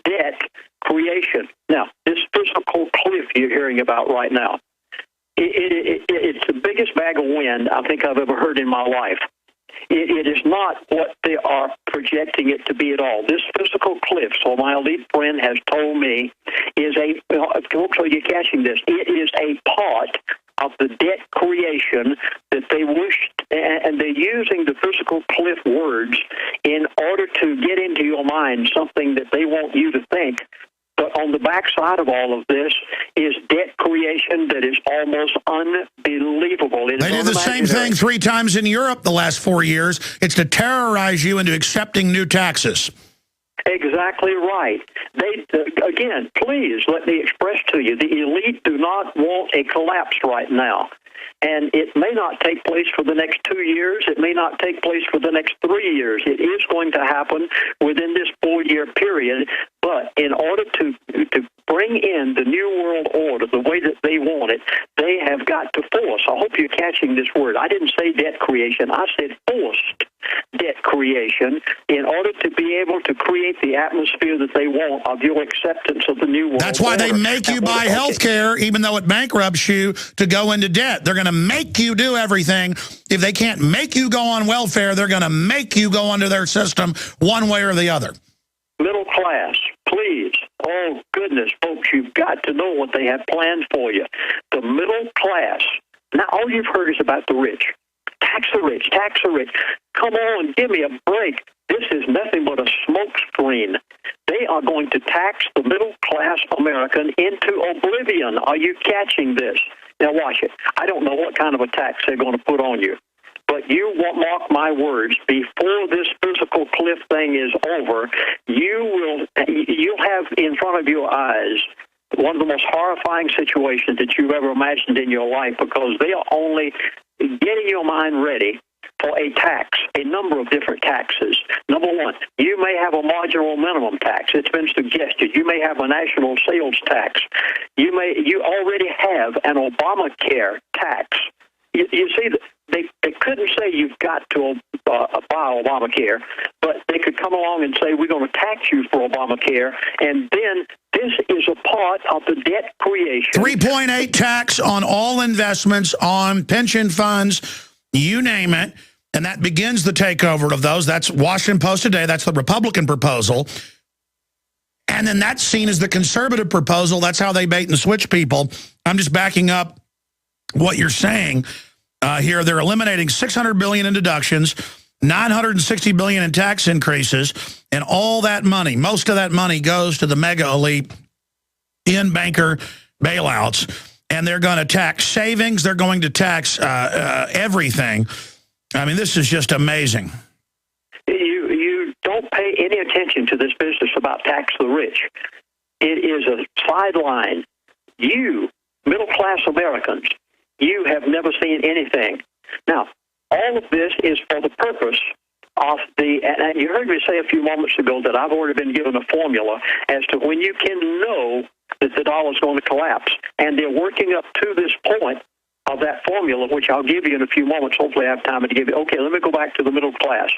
debt creation. Now, this fiscal cliff you're hearing about right now, It's the biggest bag of wind I think I've ever heard in my life. It is not what they are projecting it to be at all. This fiscal cliff, so my elite friend has told me, is folks, are you catching this? It is a part of the debt creation that they wished, and they're using the fiscal cliff words in order to get into your mind something that they want you to think. But on the backside of all of this is debt creation that is almost unbelievable. They did the same thing 3 times in Europe the last 4 years. It's to terrorize you into accepting new taxes. Exactly right. Again, please let me express to you, the elite do not want a collapse right now. And it may not take place for the next 2 years. It may not take place for the next 3 years. It is going to happen within this 4-year period. But in order to bring in the New World Order the way that they want it, they have got to force. I hope you're catching this word. I didn't say debt creation. I said forced debt creation in order to be able to create the atmosphere that they want of your acceptance of the New World Order. That's why they make you buy health care, even though it bankrupts you, to go into debt. They're going to make you do everything. If they can't make you go on welfare, they're going to make you go under their system one way or the other. Middle class, please. Oh, goodness, folks, you've got to know what they have planned for you. The middle class. Now, all you've heard is about the rich. Tax the rich, tax the rich. Come on, give me a break. This is nothing but a smokescreen. They are going to tax the middle-class American into oblivion. Are you catching this? Now, watch it. I don't know what kind of a tax they're going to put on you. But you won't mark my words. Before this physical cliff thing is over, you'll have in front of your eyes one of the most horrifying situations that you've ever imagined in your life, because they are only getting your mind ready for a tax, a number of different taxes. Number one, you may have a marginal minimum tax. It's been suggested. You may have a national sales tax. You already have an Obamacare tax. You see, they couldn't say you've got to buy Obamacare, but they could come along and say, we're going to tax you for Obamacare, and then this is a part of the debt creation. 3.8 tax on all investments, on pension funds, you name it, and that begins the takeover of those. That's Washington Post today. That's the Republican proposal. And then that's seen as the conservative proposal. That's how they bait and switch people. I'm just backing up what you're saying here. They're eliminating $600 billion in deductions, $960 billion in tax increases, and all that money, most of that money goes to the mega elite in banker bailouts. And they're going to tax savings. They're going to tax everything. I mean, this is just amazing. You don't pay any attention to this business about tax the rich. It is a sideline. You, middle-class Americans, you have never seen anything. Now, all of this is for the purpose of and you heard me say a few moments ago that I've already been given a formula as to when you can know that the dollar is going to collapse. And they're working up to this point of that formula, which I'll give you in a few moments. Hopefully I have time to give you. Okay, let me go back to the middle class.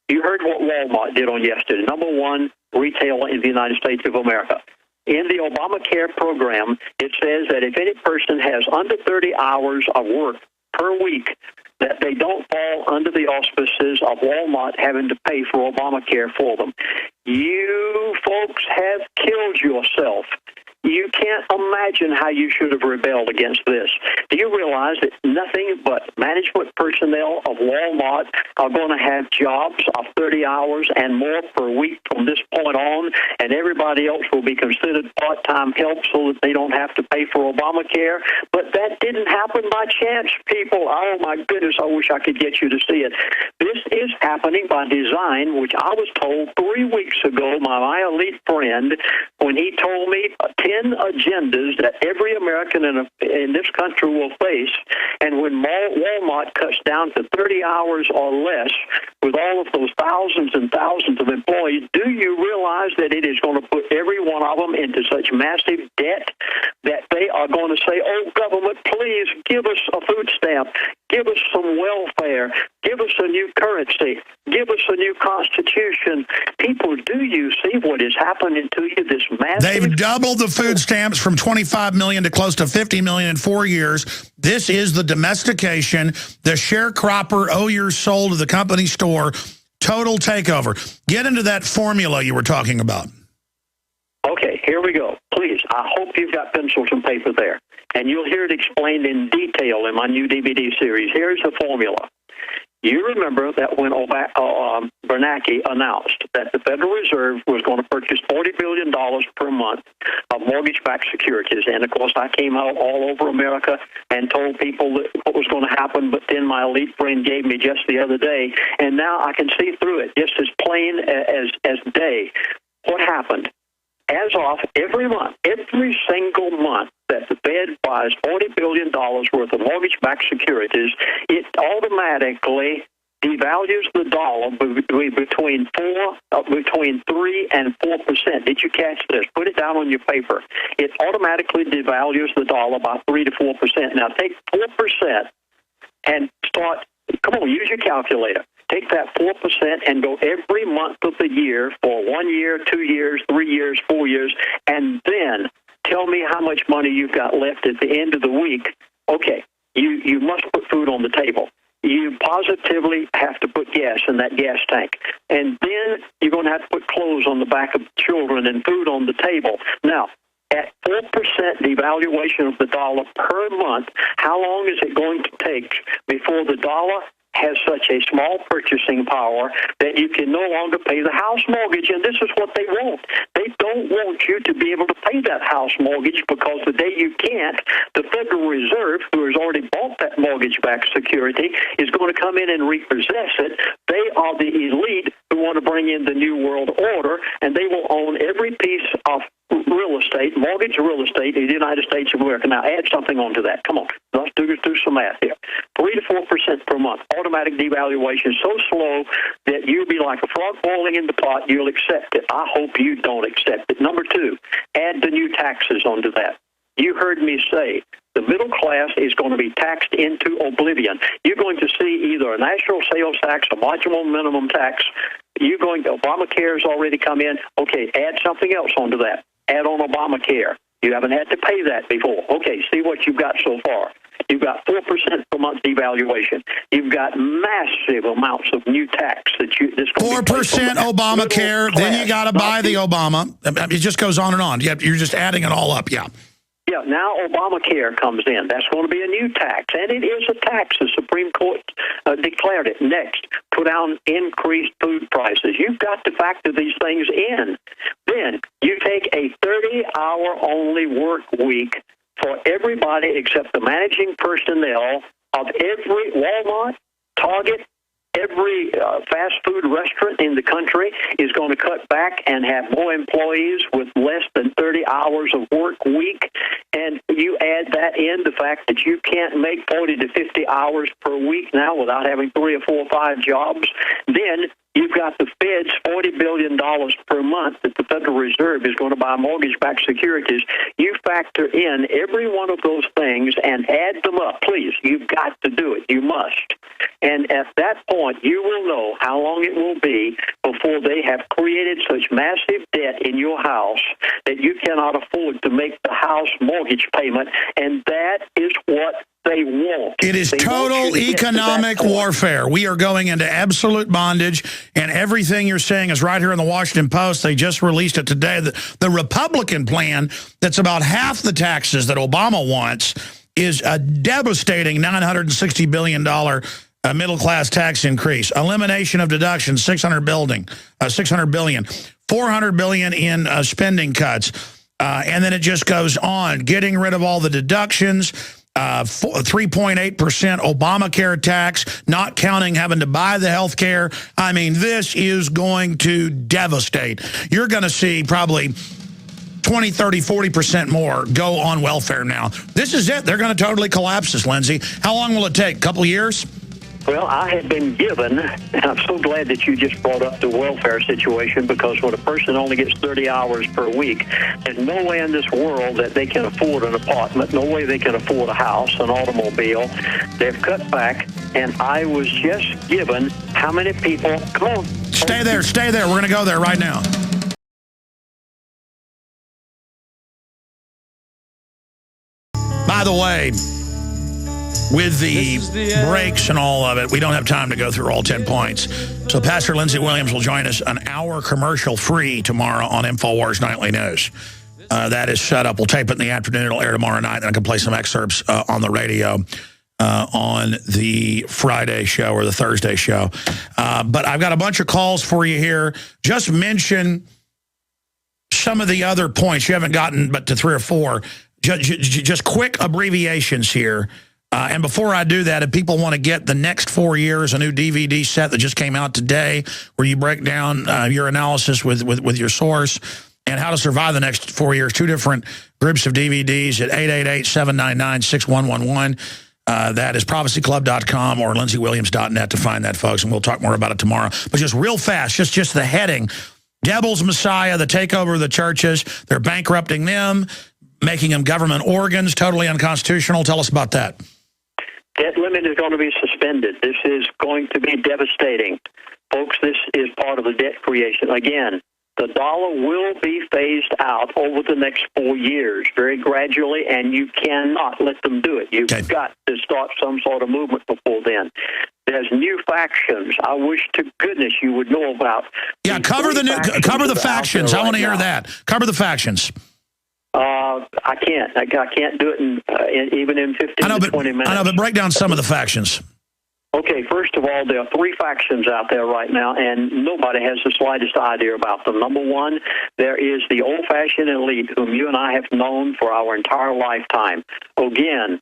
You heard what Walmart did on yesterday. Number one retailer in the United States of America. In the Obamacare program, it says that if any person has under 30 hours of work per week, that they don't fall under the auspices of Walmart having to pay for Obamacare for them. You folks have killed yourself. You can't imagine how you should have rebelled against this. Do you realize that nothing but management personnel of Walmart are going to have jobs of 30 hours and more per week from this point on, and everybody else will be considered part-time help so that they don't have to pay for Obamacare? But that didn't happen by chance, people. Oh, my goodness, I wish I could get you to see it. This is happening by design, which I was told 3 weeks ago by my elite friend when he told me 10 agendas that every American in this country will face, and when Walmart cuts down to 30 hours or less with all of those thousands and thousands of employees, do you realize that it is going to put every one of them into such massive debt that they are going to say, oh, government, please give us a food stamp, give us some welfare, give us a new currency, give us a new constitution. People, do do you see what is happening to you, this massive... They've doubled the food stamps from 25 million to close to 50 million in 4 years. This is the domestication, the sharecropper, your soul to the company store, total takeover. Get into that formula you were talking about. Okay, here we go. Please, I hope you've got pencils and paper there. And you'll hear it explained in detail in my new DVD series. Here's the formula. You remember that when Bernanke announced that the Federal Reserve was going to purchase $40 billion per month of mortgage-backed securities. And, of course, I came out all over America and told people that what was going to happen, but then my elite friend gave me just the other day. And now I can see through it, just as plain as day. What happened? As of every month, every single month that the Fed buys $40 billion worth of mortgage-backed securities, it automatically devalues the dollar between 3 and 4%. Did you catch this? Put it down on your paper. It automatically devalues the dollar by 3 to 4%. Now take 4% and start. Come on, use your calculator. Take that 4% and go every month of the year for 1 year, 2 years, 3 years, 4 years, and then tell me how much money you've got left at the end of the week. Okay, you must put food on the table. You positively have to put gas in that gas tank. And then you're going to have to put clothes on the back of children and food on the table. Now, at 4% devaluation of the dollar per month, how long is it going to take before the dollar has such a small purchasing power that you can no longer pay the house mortgage? And this is what they want. They don't want you to be able to pay that house mortgage, because the day you can't, the Federal Reserve, who has already bought that mortgage-backed security, is going to come in and repossess it. They are the elite who want to bring in the New World Order, and they will own every piece of real estate, mortgage real estate in the United States of America. Now, add something onto that. Come on. Let's do some math here. 3 to 4% per month. Automatic devaluation so slow that you'll be like a frog boiling in the pot. You'll accept it. I hope you don't accept it. Number 2, add the new taxes onto that. You heard me say the middle class is going to be taxed into oblivion. You're going to see either a national sales tax, a marginal minimum tax. Obamacare has already come in. Okay, add something else onto that. Add on Obamacare. You haven't had to pay that before. Okay, see what you've got so far. You've got 4% per month devaluation. You've got massive amounts of new tax that 4% Obamacare. Then you got to buy the Obama. It just goes on and on. You're just adding it all up. Yeah. Yeah, now Obamacare comes in. That's going to be a new tax, and it is a tax. The Supreme Court declared it. Next, put down increased food prices. You've got to factor these things in. Then you take a 30-hour-only work week for everybody except the managing personnel of every Walmart, Target, every fast food restaurant in the country is going to cut back and have more employees with less than 30 hours of work week. And you add that in, the fact that you can't make 40 to 50 hours per week now without having 3 or 4 or 5 jobs. Then you've got the Fed's $40 billion per month that the Federal Reserve is going to buy mortgage-backed securities. You factor in every one of those things and add them up. Please, you've got to do it. You must. And at that point, you will know how long it will be before they have created such massive debt in your house that you cannot afford to make the house mortgage payment. And that is what they want. It is total economic warfare. We are going into absolute bondage, and everything you're saying is right here in the Washington Post. They just released it today. The Republican plan that's about half the taxes that Obama wants is a devastating $960 billion middle-class tax increase. Elimination of deductions, $600 billion, $400 billion in spending cuts. And then it just goes on. Getting rid of all the deductions, 3.8% Obamacare tax, not counting having to buy the health care. I mean, this is going to devastate. You're going to see probably 20, 30, 40% more go on welfare now. This is it. They're going to totally collapse this, Lindsey. How long will it take? A couple of years? Well, I had been given, and I'm so glad that you just brought up the welfare situation, because when a person only gets 30 hours per week, there's no way in this world that they can afford an apartment, no way they can afford a house, an automobile. They've cut back, and I was just given how many people... Come on. Stay there. We're going to go there right now. By the way, with the breaks and all of it, we don't have time to go through all 10 points. So Pastor Lindsey Williams will join us an hour commercial-free tomorrow on InfoWars Nightly News. That is set up. We'll tape it in the afternoon. It'll air tomorrow night, and I can play some excerpts on the radio on the Friday show or the Thursday show. But I've got a bunch of calls for you here. Just mention some of the other points. You haven't gotten but to 3 or 4. Just quick abbreviations here. And before I do that, if people want to get the next 4 years, a new DVD set that just came out today, where you break down your analysis with your source and how to survive the next 4 years, 2 different groups of DVDs at 888-799-6111. That is prophecyclub.com or lindsey.williams.net to find that, folks, and we'll talk more about it tomorrow. But just real fast, just the heading. Devil's Messiah, the takeover of the churches. They're bankrupting them, making them government organs, totally unconstitutional. Tell us about that. Debt limit is going to be suspended. This is going to be devastating. Folks, this is part of the debt creation. Again, the dollar will be phased out over the next 4 years, very gradually, and you cannot let them do it. You've got to start some sort of movement before then. There's new factions. I wish to goodness you would know about. Yeah, cover the factions. I want to hear that. Cover the factions. I can't. I can't do it even in 15 to 20 minutes. I know, but break down some of the factions. Okay, first of all, there are 3 factions out there right now, and nobody has the slightest idea about them. Number one, there is the old-fashioned elite, whom you and I have known for our entire lifetime. Again,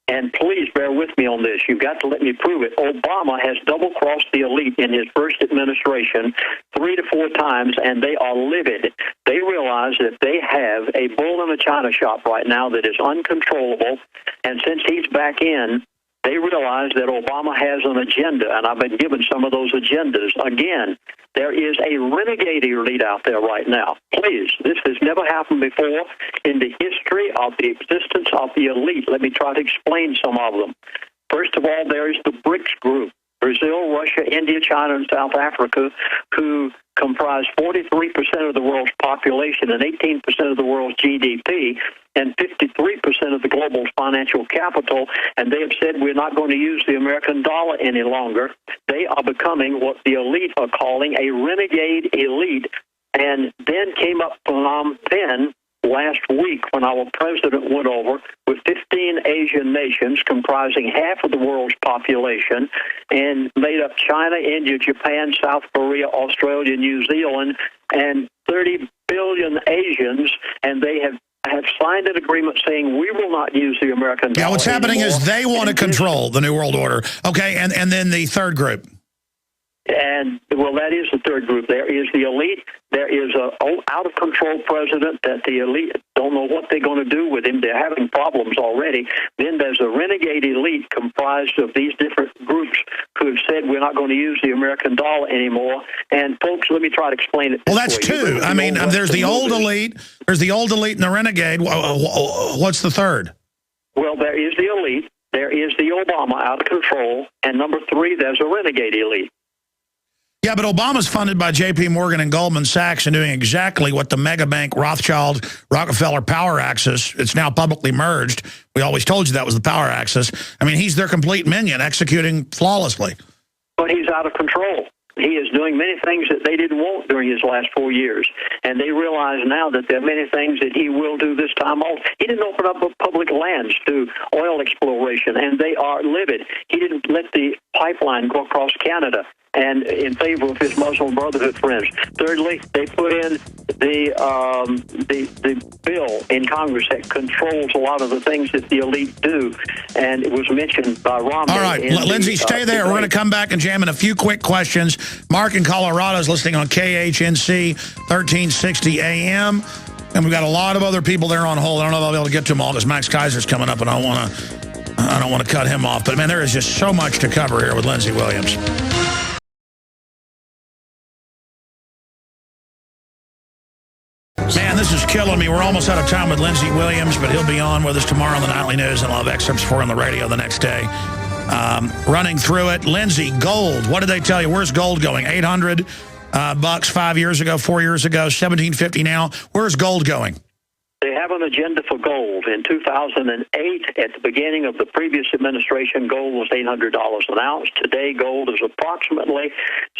and please bear with me on this. You've got to let me prove it. Obama has double-crossed the elite in his first administration 3 to 4 times, and they are livid. They realize that they have a bull in a china shop right now that is uncontrollable, and since he's back in, they realize that Obama has an agenda, and I've been given some of those agendas. Again, there is a renegade elite out there right now. Please, this has never happened before in the history of the existence of the elite. Let me try to explain some of them. First of all, there is the BRICS group, Brazil, Russia, India, China, and South Africa, who comprise 43% of the world's population and 18% of the world's GDP and 53% of the global financial capital, and they have said we're not going to use the American dollar any longer. They are becoming what the elite are calling a renegade elite, and then came up Phnom Penh last week when our president went over with 15 Asian nations comprising half of the world's population and made up China, India, Japan, South Korea, Australia, New Zealand, and 30 billion Asians, and they have signed an agreement saying we will not use the American dollar. Yeah, what's happening anymore. is they want to control the New World Order. Okay, and then the third group. And, well, that is the third group. There is the elite. There is a out-of-control president that the elite don't know what they're going to do with him. They're having problems already. Then there's a renegade elite comprised of these different groups who have said we're not going to use the American dollar anymore. And, folks, let me try to explain it. Well, that's 2. I mean, there's the old elite. There's the old elite and the renegade. What's the third? Well, there is the elite. There is the Obama out of control. And number 3, there's a renegade elite. Yeah, but Obama's funded by J.P. Morgan and Goldman Sachs and doing exactly what the mega bank Rothschild Rockefeller power axis, it's now publicly merged. We always told you that was the power axis. I mean, he's their complete minion, executing flawlessly. But he's out of control. He is doing many things that they didn't want during his last 4 years. And they realize now that there are many things that he will do this time also. He didn't open up public lands to oil exploration, and they are livid. He didn't let the pipeline go across Canada and in favor of his Muslim Brotherhood friends. Thirdly, they put in the bill in Congress that controls a lot of the things that the elite do, and it was mentioned by Romney. All right, Lindsey, stay there. We're going to come back and jam in a few quick questions. Mark in Colorado is listening on KHNC 1360 AM, and we've got a lot of other people there on hold. I don't know if I'll be able to get to them all because Max Keiser's coming up, and I don't want to cut him off. But, man, there is just so much to cover here with Lindsey Williams. Man, this is killing me. We're almost out of time with Lindsey Williams, but he'll be on with us tomorrow on the Nightly News, and I'll have excerpts for on the radio the next day. Running through it, Lindsey, gold. What did they tell you? Where's gold going? $800 bucks 5 years ago, 4 years ago, $17.50 now. Where's gold going? They have an agenda for gold. In 2008, at the beginning of the previous administration, gold was $800 an ounce. Today, gold is approximately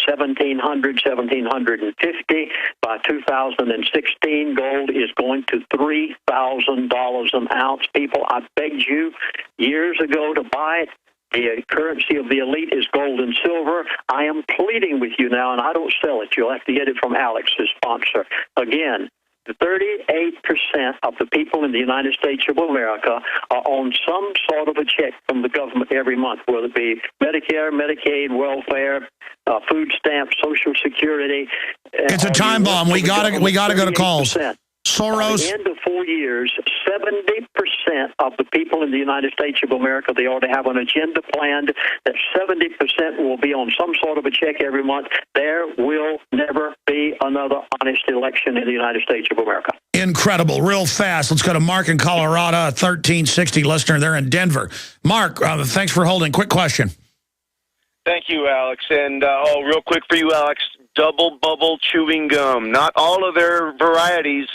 $1,700, $1,750. By 2016, gold is going to $3,000 an ounce. People, I begged you years ago to buy it. The currency of the elite is gold and silver. I am pleading with you now, and I don't sell it. You'll have to get it from Alex's sponsor. Again, 38% of the people in the United States of America are on some sort of a check from the government every month, whether it be Medicare, Medicaid, welfare, food stamps, Social Security. It's a time bomb. We gotta go to calls. Soros. By the end of 4 years, 70% of the people in the United States of America, they ought to have an agenda planned that 70% will be on some sort of a check every month. There will never be another honest election in the United States of America. Incredible. Real fast. Let's go to Mark in Colorado, 1360 listener there in Denver. Mark, thanks for holding. Quick question. Thank you, Alex. And real quick for you, Alex, double bubble chewing gum. Not all of their varieties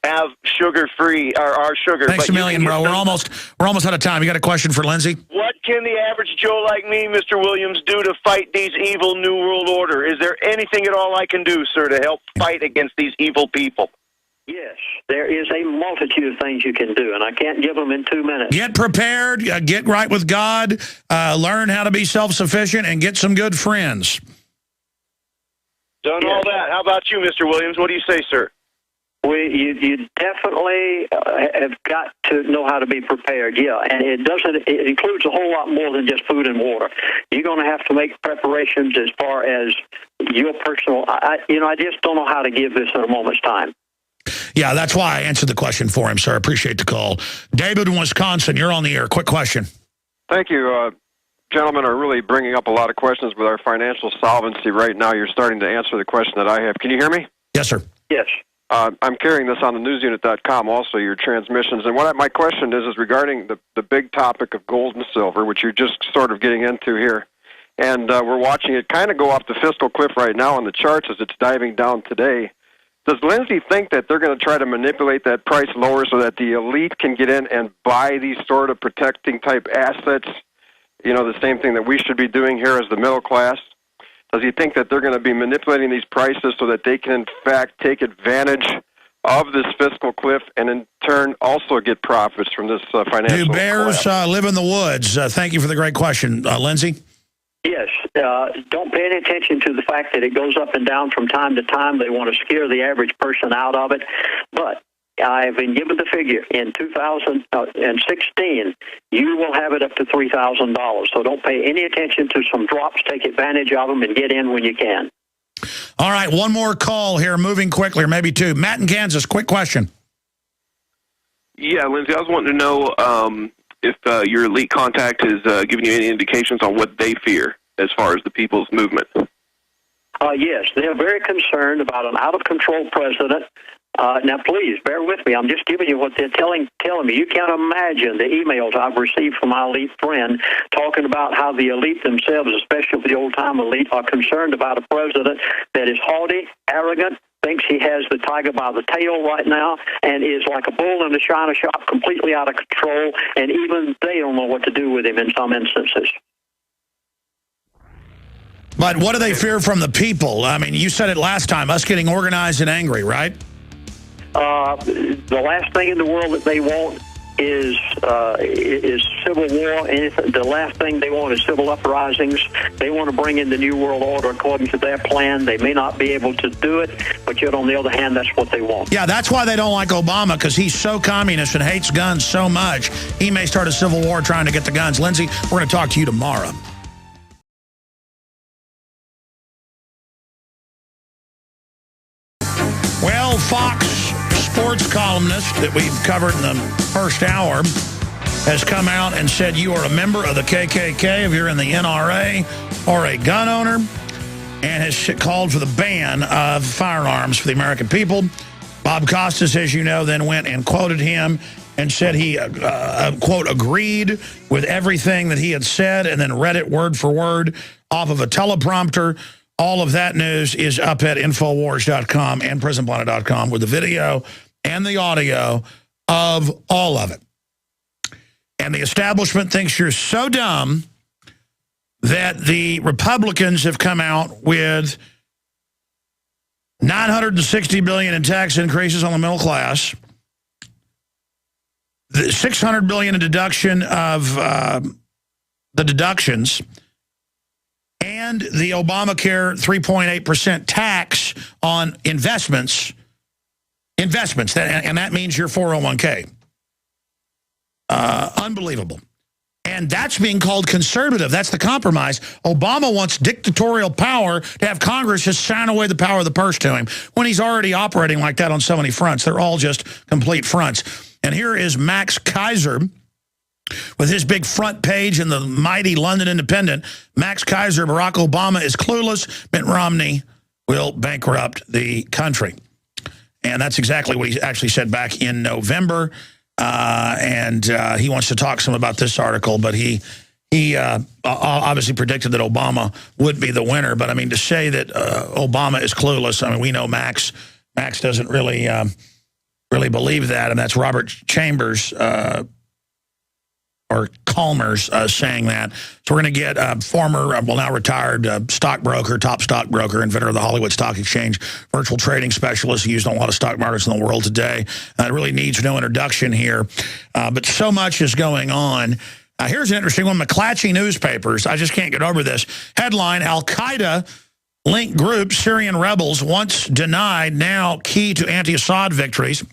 have sugar-free or are sugar. Thanks a million, bro. We're almost out of time. You got a question for Lindsey? What can the average Joe like me, Mr. Williams, do to fight these evil New World Order? Is there anything at all I can do, sir, to help fight against these evil people? Yes, there is a multitude of things you can do, and I can't give them in 2 minutes. Get prepared, get right with God, learn how to be self-sufficient, and get some good friends. Done all that. How about you, Mr. Williams? What do you say, sir? You definitely have got to know how to be prepared, yeah, and it includes a whole lot more than just food and water. You're going to have to make preparations as far as your personal, I just don't know how to give this in a moment's time. Yeah, that's why I answered the question for him, sir. I appreciate the call. David in Wisconsin, you're on the air. Quick question. Thank you. Gentlemen are really bringing up a lot of questions with our financial solvency right now. You're starting to answer the question that I have. Can you hear me? Yes, sir. Yes. I'm carrying this on the newsunit.com also, your transmissions. And my question is regarding the big topic of gold and silver, which you're just sort of getting into here. And we're watching it kind of go off the fiscal cliff right now on the charts as it's diving down today. Does Lindsey think that they're going to try to manipulate that price lower so that the elite can get in and buy these sort of protecting type assets? You know, the same thing that we should be doing here as the middle class? Does he think that they're going to be manipulating these prices so that they can, in fact, take advantage of this fiscal cliff and, in turn, also get profits from this financial Do bears live in the woods? Thank you for the great question. Lindsey? Yes. Don't pay any attention to the fact that it goes up and down from time to time. They want to scare the average person out of it. But I've been given the figure. In 2016, you will have it up to $3,000. So don't pay any attention to some drops. Take advantage of them and get in when you can. All right, one more call here, moving quickly, or maybe two. Matt in Kansas, quick question. Yeah, Lindsey, I was wanting to know if your elite contact has given you any indications on what they fear as far as the people's movement. Yes, they're very concerned about an out-of-control president. Now, please, bear with me. I'm just giving you what they're telling me. You can't imagine the emails I've received from my elite friend talking about how the elite themselves, especially the old-time elite, are concerned about a president that is haughty, arrogant, thinks he has the tiger by the tail right now, and is like a bull in a china shop, completely out of control, and even they don't know what to do with him in some instances. But what do they fear from the people? I mean, you said it last time, us getting organized and angry, right? The last thing in the world that they want is civil war. The last thing they want is civil uprisings. They want to bring in the New World Order according to their plan. They may not be able to do it, but yet on the other hand, that's what they want. Yeah, that's why they don't like Obama, because he's so communist and hates guns so much. He may start a civil war trying to get the guns. Lindsey, we're going to talk to you tomorrow. Well, Fox sports columnist that we've covered in the first hour has come out and said you are a member of the KKK if you're in the NRA or a gun owner, and has called for the ban of firearms for the American people. Bob Costas, as you know, then went and quoted him and said he, quote, agreed with everything that he had said, and then read it word for word off of a teleprompter. All of that news is up at Infowars.com and PrisonPlanet.com with the video and the audio of all of it. And the establishment thinks you're so dumb that the Republicans have come out with $960 billion in tax increases on the middle class, the $600 billion in deduction of the deductions, and the Obamacare 3.8% tax on investments, and that means your 401k. Unbelievable. And that's being called conservative. That's the compromise. Obama wants dictatorial power to have Congress just sign away the power of the purse to him when he's already operating like that on so many fronts. They're all just complete fronts. And here is Max Keiser with his big front page in the mighty London Independent. Max Keiser, Barack Obama is clueless. Mitt Romney will bankrupt the country. And that's exactly what he actually said back in November. And he wants to talk some about this article, but he obviously predicted that Obama would be the winner. But I mean, to say that Obama is clueless, I mean, we know Max doesn't really believe that, and that's Robert Chambers or Calmer's saying that. So we're going to get former, well, now retired stockbroker, top stockbroker, inventor of the Hollywood Stock Exchange, virtual trading specialist used on a lot of stock markets in the world today. It really needs no introduction here, but so much is going on. Here's an interesting one. McClatchy newspapers, I just can't get over this. Headline, Al-Qaeda linked group Syrian rebels once denied, now key to anti-Assad victories.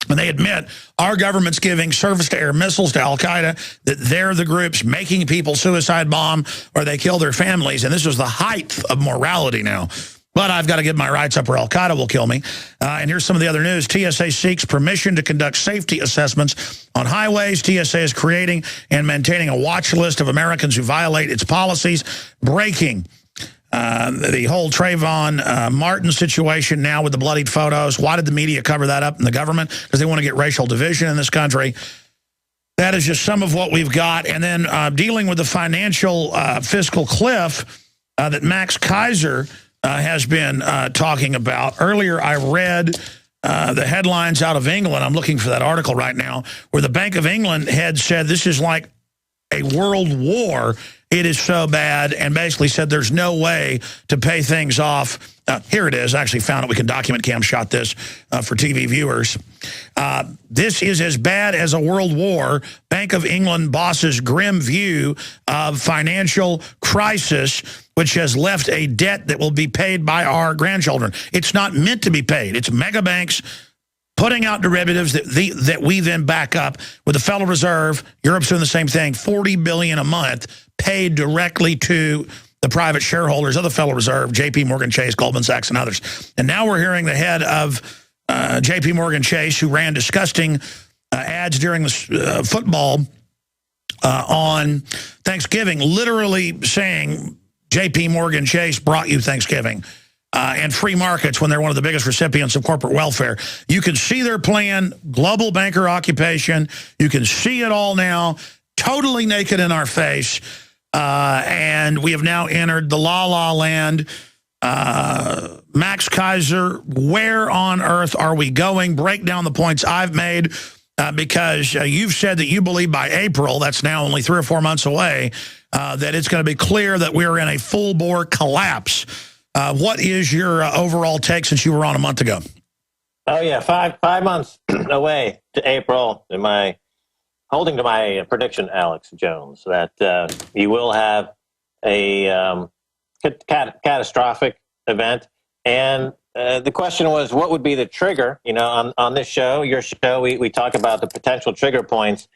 And they admit our government's giving surface-to-air missiles to Al-Qaeda, that they're the groups making people suicide bomb or they kill their families. And this is the height of morality now. But I've got to give my rights up or Al-Qaeda will kill me. And here's some of the other news. T.S.A. seeks permission to conduct safety assessments on highways. T.S.A. is creating and maintaining a watch list of Americans who violate its policies. Breaking. The whole Trayvon Martin situation now with the bloodied photos. Why did the media cover that up in the government? Because they want to get racial division in this country. That is just some of what we've got. And then dealing with the financial fiscal cliff that Max Keiser has been talking about. Earlier, I read the headlines out of England. I'm looking for that article right now, where the Bank of England had said this is like a world war. It is so bad, and basically said there's no way to pay things off. Here it is. I actually found it. We can document cam shot this for TV viewers. This is as bad as a world war. Bank of England boss's grim view of financial crisis, which has left a debt that will be paid by our grandchildren. It's not meant to be paid. It's mega banks putting out derivatives that we then back up with the Federal Reserve. Europe's doing the same thing. $40 billion a month paid directly to the private shareholders of the Federal Reserve, J.P. Morgan Chase, Goldman Sachs, and others. And now we're hearing the head of J.P. Morgan Chase, who ran disgusting ads during the football on Thanksgiving, literally saying J.P. Morgan Chase brought you Thanksgiving. And free markets when they're one of the biggest recipients of corporate welfare. You can see their plan, global banker occupation. You can see it all now, totally naked in our face. And we have now entered the la-la land. Max Keiser, where on earth are we going? Break down the points I've made, because you've said that you believe by April, that's now only 3 or 4 months away, that it's going to be clear that we're in a full-bore collapse. What is your overall take since you were on a month ago? Oh, yeah, five months away to April. Am I holding to my prediction, Alex Jones, that you will have a catastrophic event? And the question was, what would be the trigger? You know, on this show, your show, we talk about the potential trigger points.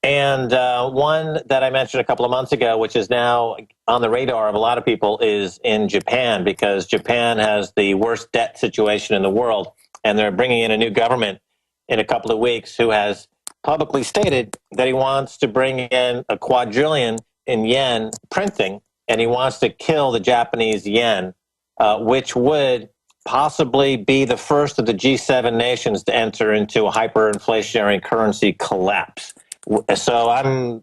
And one that I mentioned a couple of months ago, which is now on the radar of a lot of people, is in Japan, because Japan has the worst debt situation in the world. And they're bringing in a new government in a couple of weeks who has publicly stated that he wants to bring in a quadrillion in yen printing, and he wants to kill the Japanese yen, which would possibly be the first of the G7 nations to enter into a hyperinflationary currency collapse. So I'm,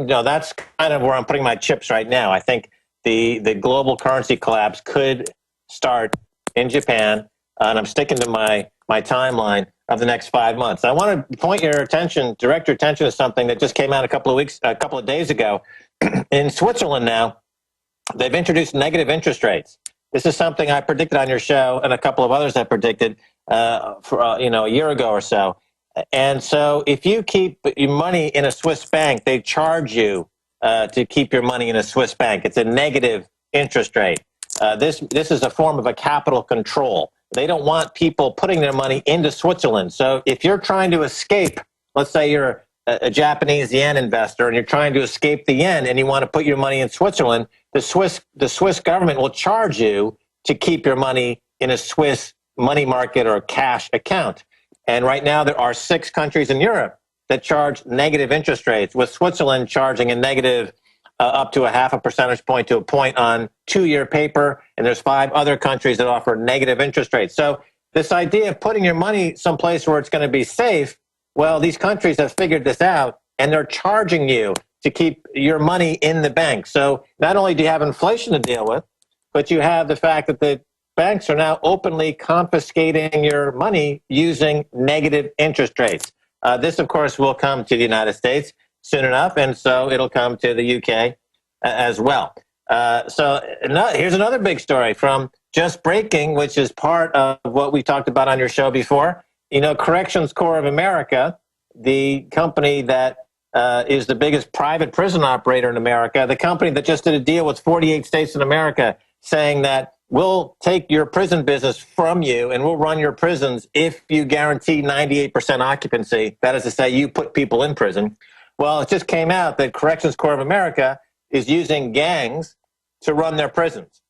that's kind of where I'm putting my chips right now. I think the global currency collapse could start in Japan, and I'm sticking to my timeline of the next 5 months. I want to direct your attention to something that just came out a couple of days ago. In Switzerland now, they've introduced negative interest rates. This is something I predicted on your show, and a couple of others I predicted a year ago or so. And so if you keep your money in a Swiss bank, they charge you to keep your money in a Swiss bank. It's a negative interest rate. This is a form of a capital control. They don't want people putting their money into Switzerland. So if you're trying to escape, let's say you're a Japanese yen investor and you're trying to escape the yen and you want to put your money in Switzerland, the Swiss government will charge you to keep your money in a Swiss money market or cash account. And right now there are 6 countries in Europe that charge negative interest rates, with Switzerland charging a negative up to 0.5 percentage point to a point on 2-year paper. And there's 5 other countries that offer negative interest rates. So this idea of putting your money someplace where it's going to be safe, well, these countries have figured this out, and they're charging you to keep your money in the bank. So not only do you have inflation to deal with, but you have the fact that the banks are now openly confiscating your money using negative interest rates. This, of course, will come to the United States soon enough, and so it'll come to the UK as well. Here's another big story from Just Breaking, which is part of what we talked about on your show before. Corrections Corps of America, the company that is the biggest private prison operator in America, the company that just did a deal with 48 states in America saying that we'll take your prison business from you and we'll run your prisons if you guarantee 98% occupancy. That is to say, you put people in prison. Well, it just came out that Corrections Corps of America is using gangs to run their prisons.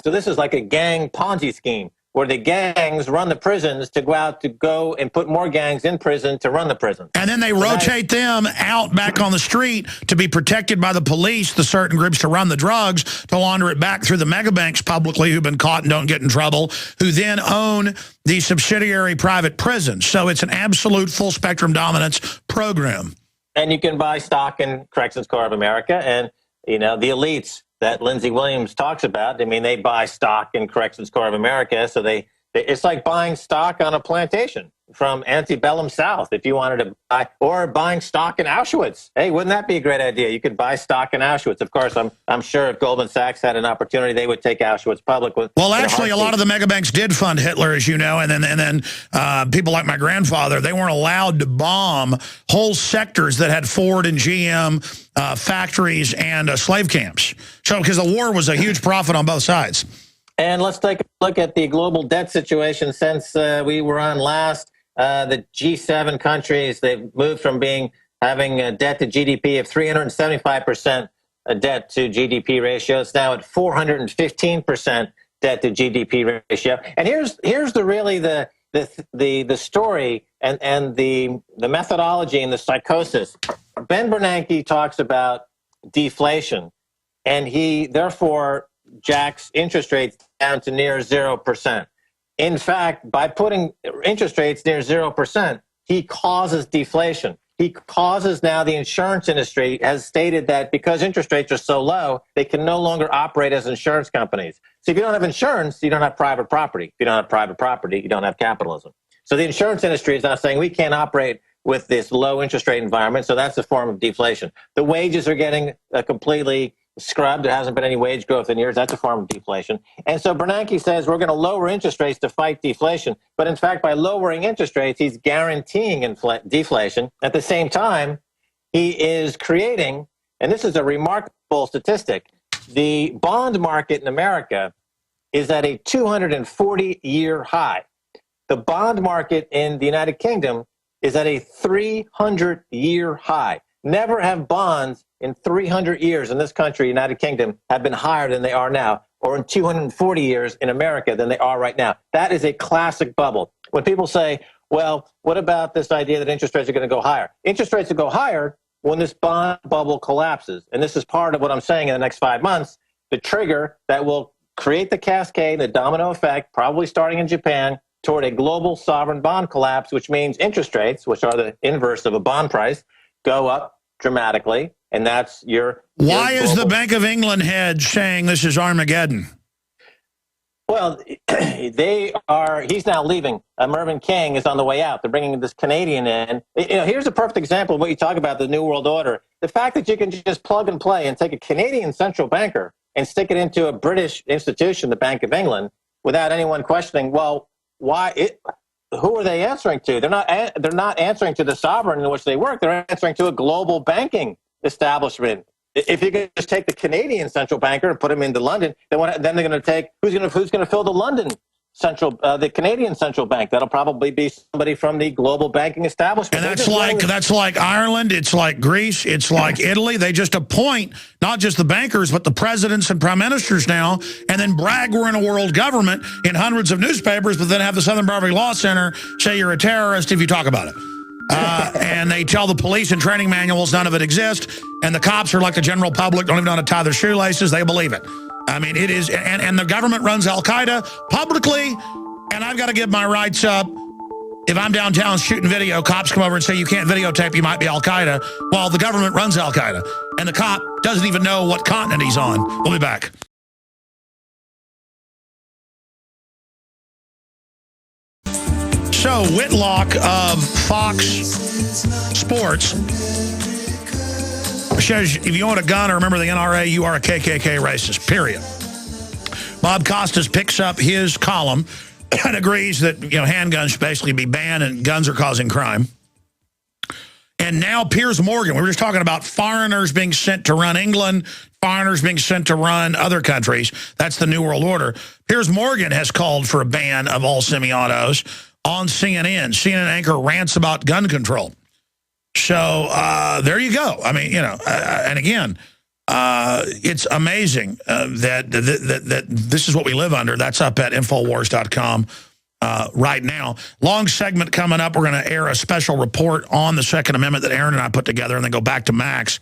So this is like a gang Ponzi scheme where the gangs run the prisons to go and put more gangs in prison to run the prison. And then they rotate them out back on the street to be protected by the police, the certain groups to run the drugs, to launder it back through the mega banks publicly who've been caught and don't get in trouble, who then own the subsidiary private prisons. So it's an absolute full spectrum dominance program. And you can buy stock in Corrections Corps of America, and the elites that Lindsey Williams talks about, I mean, they buy stock in Corrections Corps of America, so it's like buying stock on a plantation from antebellum South if you wanted to buy, or buying stock in Auschwitz. Hey, wouldn't that be a great idea? You could buy stock in Auschwitz. Of course, I'm sure if Goldman Sachs had an opportunity, they would take Auschwitz public. Well, actually, a lot of the mega banks did fund Hitler, as you know, and then people like my grandfather, they weren't allowed to bomb whole sectors that had Ford and GM factories and slave camps. So, because the war was a huge profit on both sides. And let's take a look at the global debt situation since we were on last. The G7 countries, they've moved from having a debt to GDP of 375% debt to GDP ratio. It's now at 415% debt to GDP ratio. And here's the story and the methodology and the psychosis. Ben Bernanke talks about deflation, and he therefore jacks interest rates down to near 0%. In fact, by putting interest rates near 0%, he causes deflation. He causes now the insurance industry has stated that because interest rates are so low, they can no longer operate as insurance companies. So if you don't have insurance, you don't have private property. If you don't have private property, you don't have capitalism. So the insurance industry is now saying we can't operate with this low interest rate environment, so that's a form of deflation. The wages are getting completely scrubbed. There hasn't been any wage growth in years. That's a form of deflation. And so Bernanke says we're going to lower interest rates to fight deflation. But in fact, by lowering interest rates, he's guaranteeing deflation. At the same time, he is creating, and this is a remarkable statistic, the bond market in America is at a 240-year high. The bond market in the United Kingdom is at a 300-year high. Never have bonds in 300 years in this country, United Kingdom, have been higher than they are now, or in 240 years in America than they are right now. That is a classic bubble. When people say, well, what about this idea that interest rates are going to go higher? Interest rates will go higher when this bond bubble collapses. And this is part of what I'm saying in the next 5 months, the trigger that will create the cascade, the domino effect, probably starting in Japan, toward a global sovereign bond collapse, which means interest rates, which are the inverse of a bond price, go up dramatically, and that's your... Why is the Bank of England head saying this is Armageddon? Well, he's now leaving. Mervyn King is on the way out. They're bringing this Canadian in. Here's a perfect example of what you talk about, the New World Order. The fact that you can just plug and play and take a Canadian central banker and stick it into a British institution, the Bank of England, without anyone questioning, well, who are they answering to? They're not answering to the sovereign in which they work. They're answering to a global banking establishment. If you could just take the Canadian central banker and put him into London, then they're going to take who's going to fill the London the Canadian central bank? That'll probably be somebody from the global banking establishment. And that's like Ireland. It's like Greece. It's like Italy. They just appoint not just the bankers, but the presidents and prime ministers now, and then brag we're in a world government in hundreds of newspapers, but then have the Southern Poverty Law Center say you're a terrorist if you talk about it. And they tell the police in training manuals none of it exists, and the cops are like the general public, don't even know how to tie their shoelaces. They believe it. I mean, it is, and the government runs Al-Qaeda publicly, and I've got to give my rights up. If I'm downtown shooting video, cops come over and say you can't videotape, you might be Al-Qaeda, while the government runs Al-Qaeda, and the cop doesn't even know what continent he's on. We'll be back. So Whitlock of Fox Sports says if you own a gun or remember the NRA, you are a KKK racist, period. Bob Costas picks up his column and agrees that handguns should basically be banned and guns are causing crime. And now Piers Morgan, we were just talking about foreigners being sent to run England, foreigners being sent to run other countries. That's the New World Order. Piers Morgan has called for a ban of all semi-autos on CNN. CNN anchor rants about gun control. So there you go. I mean, and again, it's amazing that this is what we live under. That's up at Infowars.com right now. Long segment coming up. We're going to air a special report on the Second Amendment that Aaron and I put together, and then go back to Max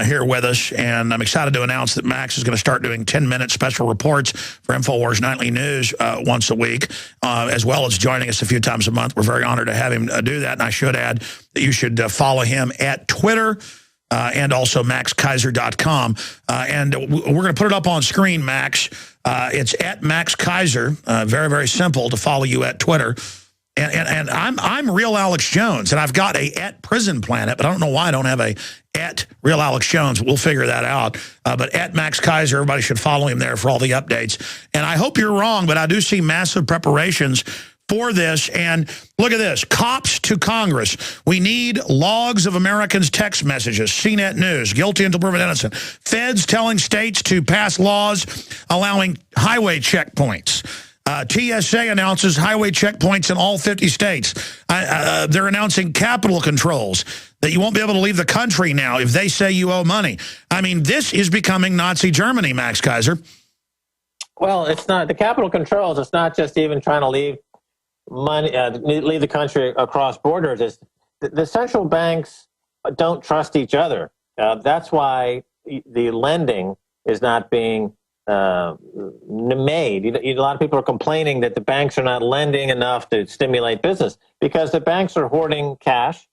here with us. And I'm excited to announce that Max is going to start doing 10-minute special reports for Infowars Nightly News once a week, as well as joining us a few times a month. We're very honored to have him do that. And I should add that you should follow him at Twitter and also MaxKeiser.com. And we're going to put it up on screen, Max. It's at Max Keiser. Very, very simple to follow you at Twitter. And I'm Real Alex Jones, and I've got a at Prison Planet, but I don't know why I don't have a at Real Alex Jones. We'll figure that out. But at Max Keiser, everybody should follow him there for all the updates. And I hope you're wrong, but I do see massive preparations for this. And look at this. Cops to Congress. We need logs of Americans' text messages. CNET News. Guilty until proven innocent. Feds telling states to pass laws allowing highway checkpoints. T.S.A. announces highway checkpoints in all 50 states. They're announcing capital controls, that you won't be able to leave the country now if they say you owe money. I mean, this is becoming Nazi Germany, Max Keiser. Well, it's not the capital controls. It's not just even trying to leave money, leave the country across borders. It's, the central banks don't trust each other. That's why the lending is not being made. A lot of people are complaining that the banks are not lending enough to stimulate business because the banks are hoarding cash,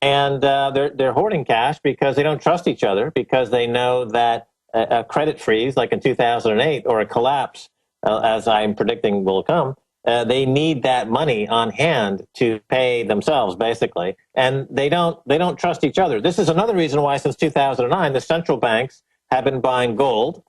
and they're hoarding cash because they don't trust each other, because they know that a credit freeze like in 2008 or a collapse, as I'm predicting will come, they need that money on hand to pay themselves, basically, and they don't trust each other. This is another reason why since 2009 the central banks have been buying gold.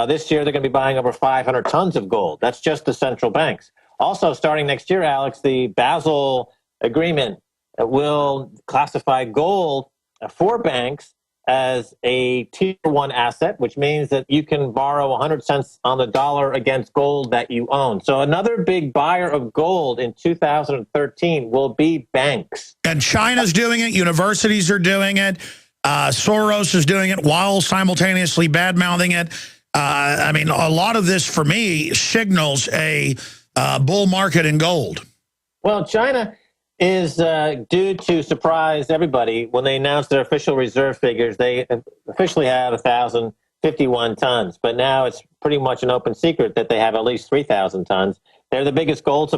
This year, they're going to be buying over 500 tons of gold. That's just the central banks. Also, starting next year, Alex, the Basel Agreement will classify gold for banks as a Tier 1 asset, which means that you can borrow 100 cents on the dollar against gold that you own. So another big buyer of gold in 2013 will be banks. And China's doing it. Universities are doing it. Soros is doing it while simultaneously bad-mouthing it. I mean, a lot of this, for me, signals a bull market in gold. Well, China is due to surprise everybody when they announced their official reserve figures. They officially have 1,051 tons, but now it's pretty much an open secret that they have at least 3,000 tons. They're the biggest gold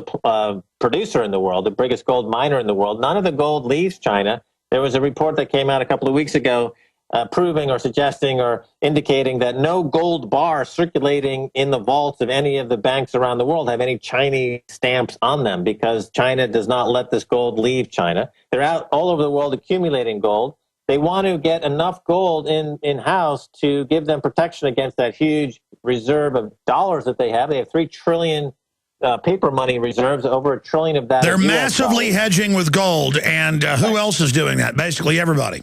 producer in the world, the biggest gold miner in the world. None of the gold leaves China. There was a report that came out a couple of weeks ago proving or suggesting or indicating that no gold bar circulating in the vaults of any of the banks around the world have any Chinese stamps on them, because China does not let this gold leave China. They're out all over the world accumulating gold. They want to get enough gold in-house to give them protection against that huge reserve of dollars that they have. They have 3 trillion paper money reserves, over $1 trillion of that. They're massively hedging with gold, and who else is doing that? Basically everybody.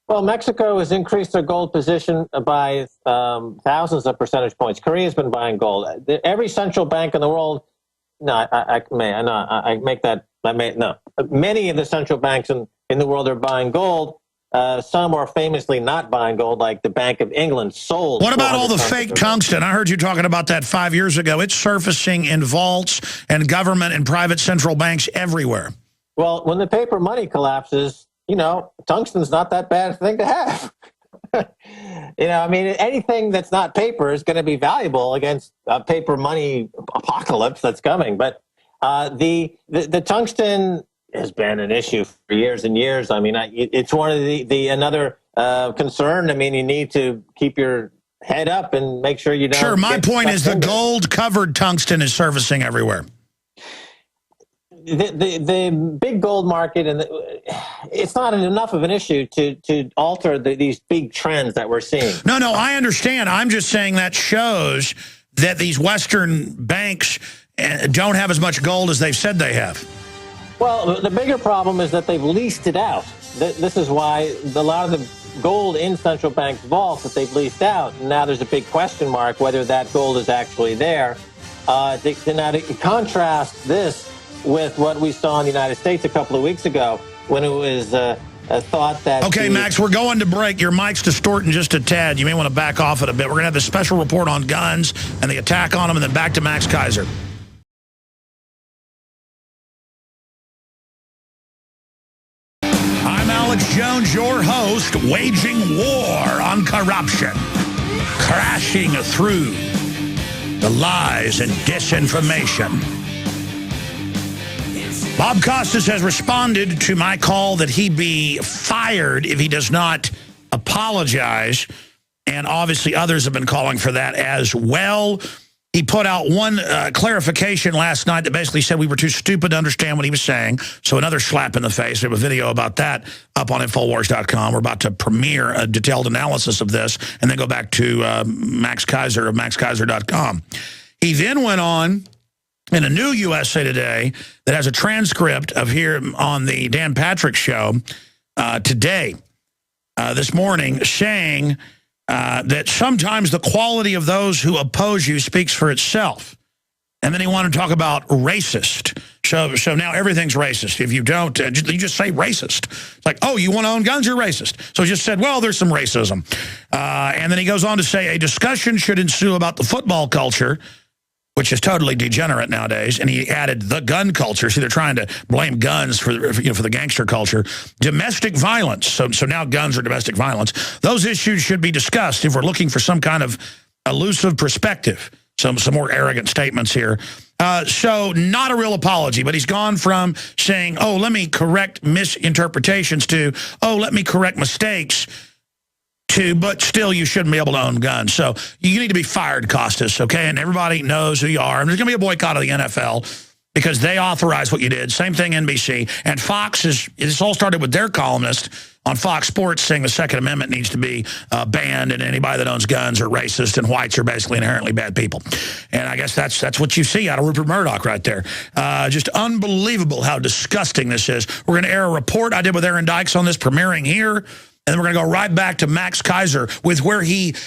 Well, Mexico has increased their gold position by thousands of percentage points. Korea's been buying gold. Every central bank in the world, many of the central banks in the world are buying gold. Some are famously not buying gold, like the Bank of England sold. What about all the fake tungsten? I heard you talking about that 5 years ago. It's surfacing in vaults and government and private central banks everywhere. Well, when the paper money collapses, tungsten's not that bad a thing to have. Anything that's not paper is going to be valuable against a paper money apocalypse that's coming. But the tungsten has been an issue for years and years. It's one of another concern. You need to keep your head up and make sure you don't. Sure, my point is the gold-covered tungsten is surfacing everywhere. The big gold market, and it's not enough of an issue to alter these big trends that we're seeing. No, I understand. I'm just saying that shows that these Western banks don't have as much gold as they've said they have. Well, the bigger problem is that they've leased it out. This is why a lot of the gold in central banks' vaults that they've leased out, now there's a big question mark whether that gold is actually there. Now, to contrast this with what we saw in the United States a couple of weeks ago, when it was thought that... Okay, Max, we're going to break. Your mic's distorting just a tad. You may want to back off it a bit. We're going to have the special report on guns and the attack on them, and then back to Max Keiser. I'm Alex Jones, your host, waging war on corruption, crashing through the lies and disinformation. Bob Costas has responded to my call that he be fired if he does not apologize, and obviously others have been calling for that as well. He put out one clarification last night that basically said we were too stupid to understand what he was saying, so another slap in the face. We have a video about that up on Infowars.com. We're about to premiere a detailed analysis of this and then go back to Max Keiser of MaxKeiser.com. He then went on in a new USA Today that has a transcript of here on the Dan Patrick Show today, this morning, saying that sometimes the quality of those who oppose you speaks for itself. And then he wanted to talk about racist. So now everything's racist. If you don't, you just say racist. It's like, oh, you want to own guns, you're racist. So he just said, well, there's some racism. And then he goes on to say a discussion should ensue about the football culture, which is totally degenerate nowadays, and he added the gun culture. See, they're trying to blame guns for the gangster culture. Domestic violence. So now guns are domestic violence. Those issues should be discussed if we're looking for some kind of elusive perspective. Some more arrogant statements here. So not a real apology, but he's gone from saying, oh, let me correct misinterpretations to, oh, let me correct mistakes, to, but still you shouldn't be able to own guns. So you need to be fired, Costas, okay? And everybody knows who you are. And there's going to be a boycott of the NFL because they authorized what you did. Same thing, NBC. And Fox this all started with their columnist on Fox Sports saying the Second Amendment needs to be banned, and anybody that owns guns are racist, and whites are basically inherently bad people. And I guess that's what you see out of Rupert Murdoch right there. Just unbelievable how disgusting this is. We're going to air a report I did with Aaron Dykes on this, premiering here. And then we're going to go right back to Max Keiser with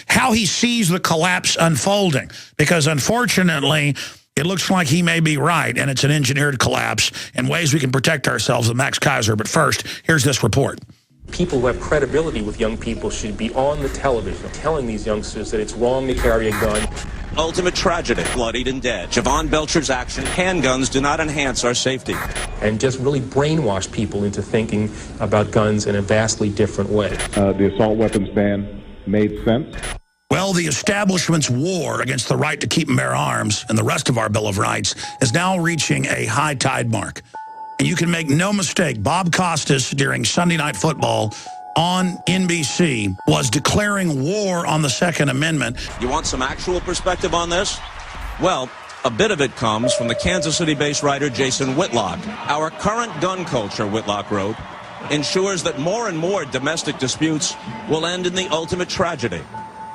how he sees the collapse unfolding. Because unfortunately, it looks like he may be right, and it's an engineered collapse and ways we can protect ourselves with Max Keiser. But first, here's this report. People who have credibility with young people should be on the television telling these youngsters that it's wrong to carry a gun. Ultimate tragedy, bloodied and dead. Javon Belcher's action. Handguns do not enhance our safety. And just really brainwash people into thinking about guns in a vastly different way. The assault weapons ban made sense. Well, the establishment's war against the right to keep and bear arms and the rest of our Bill of Rights is now reaching a high tide mark. And you can make no mistake, Bob Costas during Sunday Night Football on NBC was declaring war on the Second Amendment. You want some actual perspective on this? Well, a bit of it comes from the Kansas City-based writer Jason Whitlock. Our current gun culture, Whitlock wrote, ensures that more and more domestic disputes will end in the ultimate tragedy,